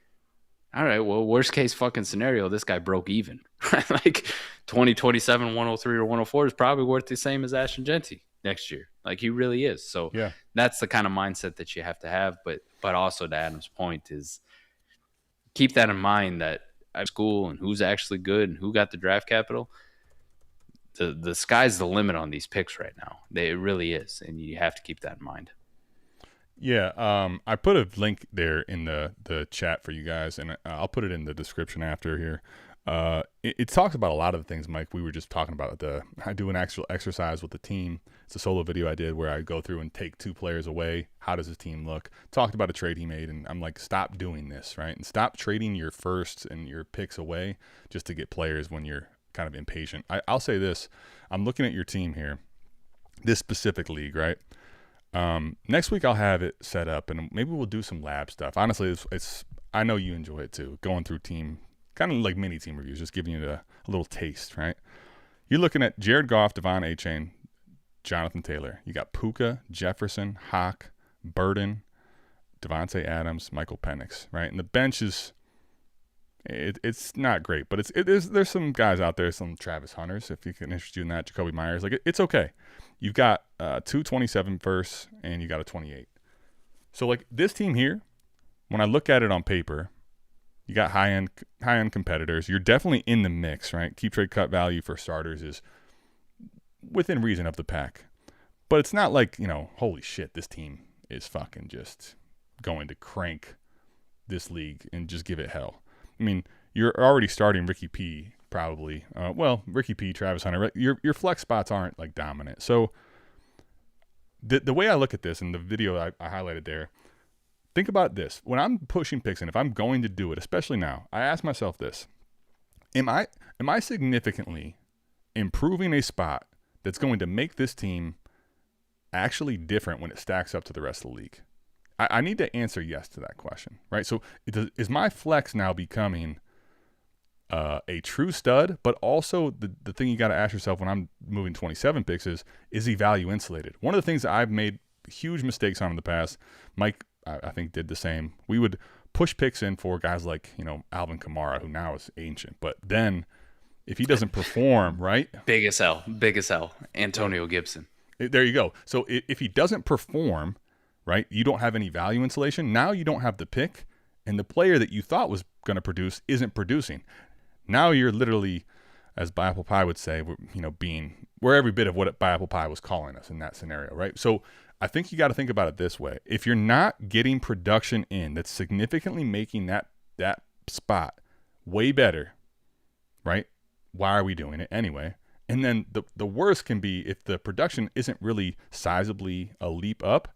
Speaker 3: all right, well, worst case fucking scenario, this guy broke even. Like 2027 103 or 104 is probably worth the same as Ashton Genty next year. Like, he really is. So
Speaker 2: Yeah.
Speaker 3: that's the kind of mindset that you have to have. But also, to Adam's point, is keep that in mind, that school and who's actually good and who got the draft capital. The sky's the limit on these picks right now. It really is, and you have to keep that in mind.
Speaker 2: Yeah, I put a link there in the chat for you guys, and I'll put it in the description after here. It talks about a lot of the things, Mike, we were just talking about. I do an actual exercise with the team. It's a solo video I did where I go through and take 2 players away. How does his team look? Talked about a trade he made, and I'm like, stop doing this, right? And stop trading your firsts and your picks away just to get players when you're kind of impatient. I'll say this. I'm looking at your team here, this specific league, right? Next week I'll have it set up, and maybe we'll do some lab stuff. Honestly, it's I know you enjoy it too, going through team, kind of like mini team reviews, just giving you a little taste, right? You're looking at Jared Goff, Devon A-Chain, Jonathan Taylor. You got Puka, Jefferson, Hawk, Burden, Devontae Adams, Michael Penix, right? And the bench is it's not great, but there's some guys out there, some Travis Hunters, if you can interest you in that, Jacoby Myers. Like, it's okay. You've got 227 firsts, and you got a 28. So, like, this team here, when I look at it on paper, you got high-end competitors. You're definitely in the mix, right? Keep trade cut value for starters is within reason of the pack. But it's not like, holy shit, this team is fucking just going to crank this league and just give it hell. I mean, you're already starting Ricky P, probably. Ricky P, Travis Hunter. Your flex spots aren't, like, dominant. So the way I look at this in the video I highlighted there, think about this. When I'm pushing picks, and if I'm going to do it, especially now, I ask myself this. Am I significantly improving a spot that's going to make this team actually different when it stacks up to the rest of the league? I need to answer yes to that question, right? So is my flex now becoming a true stud? But also the thing you got to ask yourself when I'm moving 27 picks is he value insulated? One of the things that I've made huge mistakes on in the past, Mike, I think, did the same. We would push picks in for guys like, Alvin Kamara, who now is ancient. But then if he doesn't perform, right?
Speaker 3: Big as hell. Antonio Gibson.
Speaker 2: There you go. So if he doesn't perform, right, you don't have any value insulation. Now you don't have the pick, and the player that you thought was going to produce isn't producing. Now you're literally, as By Apple Pie would say, we're every bit of what By Apple Pie was calling us in that scenario, right? So I think you got to think about it this way. If you're not getting production in that's significantly making that spot way better, right, why are we doing it anyway? And then the worst can be if the production isn't really sizably a leap up,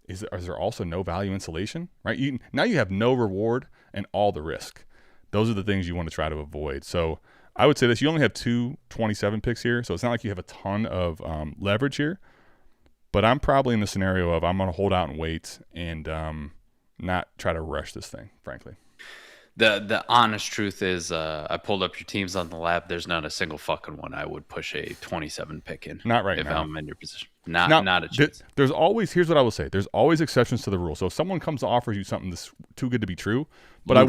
Speaker 2: is there also no value insulation, right? Now you have no reward and all the risk. Those are the things you want to try to avoid. So I would say this. You only have 227 picks here, so it's not like you have a ton of leverage here. But I'm probably in the scenario of I'm going to hold out and wait and not try to rush this thing, frankly.
Speaker 3: The honest truth is, I pulled up your teams on the lab. There's not a single fucking one I would push a 27 pick in.
Speaker 2: Not right now.
Speaker 3: If I'm in your position. Not a chance.
Speaker 2: There's always, here's what I will say. There's always exceptions to the rule. So if someone comes to offers you something that's too good to be true, but I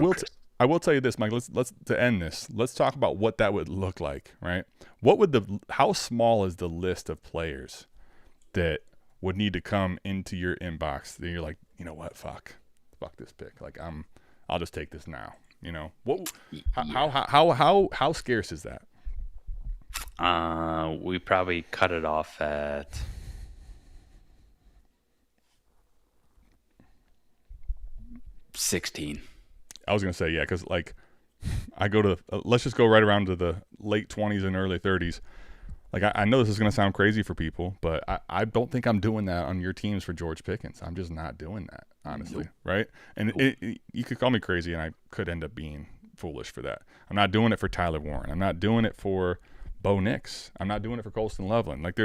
Speaker 2: will tell you this, Mike, let's to end this, let's talk about what that would look like, right? How small is the list of players that would need to come into your inbox that you're like, you know what, fuck this pick. Like, I'll just take this now. How scarce is that?
Speaker 3: We probably cut it off at 16.
Speaker 2: I was gonna say yeah, because like I go to let's just go right around to the late 20s and early 30s. Like I know this is gonna sound crazy for people, but I don't think I'm doing that on your teams for George Pickens. I'm just not doing that, honestly, right? And you could call me crazy, and I could end up being foolish for that. I'm not doing it for Tyler Warren. I'm not doing it for Bo Nix. I'm not doing it for Colston Loveland. Like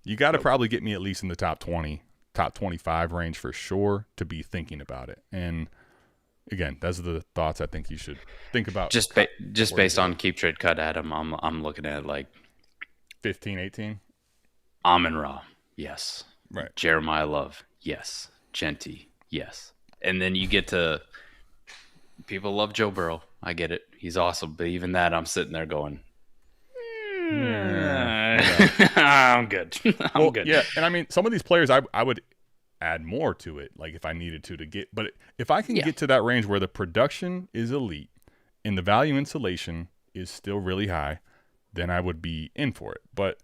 Speaker 2: you got to probably get me at least in the top 20, top 25 range for sure to be thinking about it. And again, those are the thoughts I think you should think about.
Speaker 3: Just based on keep trade cut Adam, I'm looking at like
Speaker 2: 15, 18.
Speaker 3: Amon-Ra, yes.
Speaker 2: Right.
Speaker 3: Jeremiyah Love, yes. Genty, yes. And then you get to people love Joe Burrow. I get it. He's awesome. But even that, I'm sitting there going, I'm good. I'm good.
Speaker 2: Yeah, and I mean, some of these players, I would add more to it, like if I needed to get. But if I can get to that range where the production is elite and the value insulation is still really high, then I would be in for it. But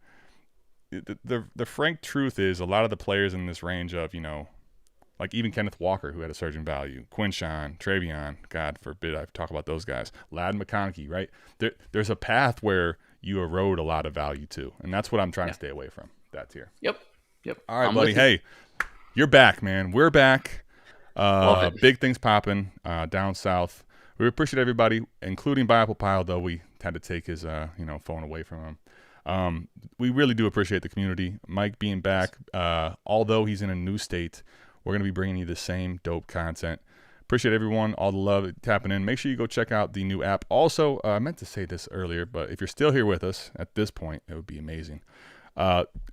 Speaker 2: the frank truth is a lot of the players in this range of, like even Kenneth Walker, who had a surge in value, Quinshawn, Travion, God forbid I talk about those guys, Ladd McConkey, right? There's a path where you erode a lot of value too, and that's what I'm trying to stay away from, that tier.
Speaker 3: Yep.
Speaker 2: All right, buddy. Hey, you're back, man. We're back.
Speaker 3: Love it.
Speaker 2: Big things popping down south. We appreciate everybody, including Buy Apple Pile, though we had to take his phone away from him. We really do appreciate the community. Mike being back, although he's in a new state, we're going to be bringing you the same dope content. Appreciate everyone, all the love tapping in. Make sure you go check out the new app. Also, I meant to say this earlier, but if you're still here with us at this point, it would be amazing.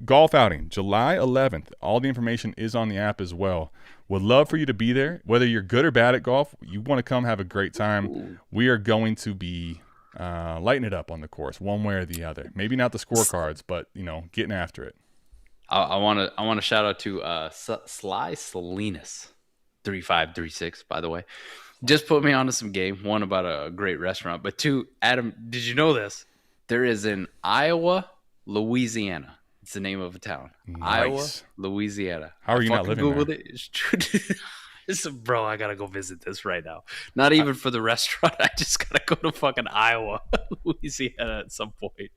Speaker 2: Golf outing, July 11th. All the information is on the app as well. Would love for you to be there. Whether you're good or bad at golf, you want to come have a great time. Ooh. We are going to be lighting it up on the course, one way or the other. Maybe not the scorecards, but getting after it.
Speaker 3: I want to shout out to Sly Salinas, 3536. By the way, just put me onto some game. One, about a great restaurant, but two, Adam, did you know this? There is in Iowa, Louisiana. It's the name of a town.
Speaker 2: Nice.
Speaker 3: Iowa, Louisiana.
Speaker 2: How are you not living
Speaker 3: Googled
Speaker 2: there?
Speaker 3: It. Bro, I gotta go visit this right now. Not even for the restaurant. I just gotta go to fucking Iowa, Louisiana at some point.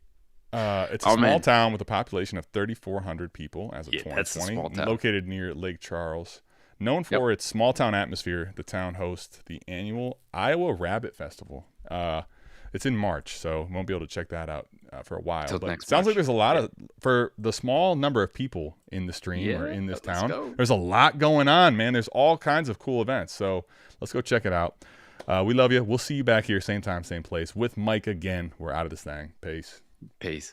Speaker 2: It's a small town with a population of 3,400 people as of 2020.
Speaker 3: That's a small town.
Speaker 2: Located near Lake Charles. Known for its small town atmosphere, the town hosts the annual Iowa Rabbit Festival. It's in March, so we won't be able to check that out for a while. But it sounds like there's a lot of, for the small number of people in the stream or in this town, there's a lot going on, man. There's all kinds of cool events. So let's go check it out. We love you. We'll see you back here, same time, same place with Mike again. We're out of this thing. Peace.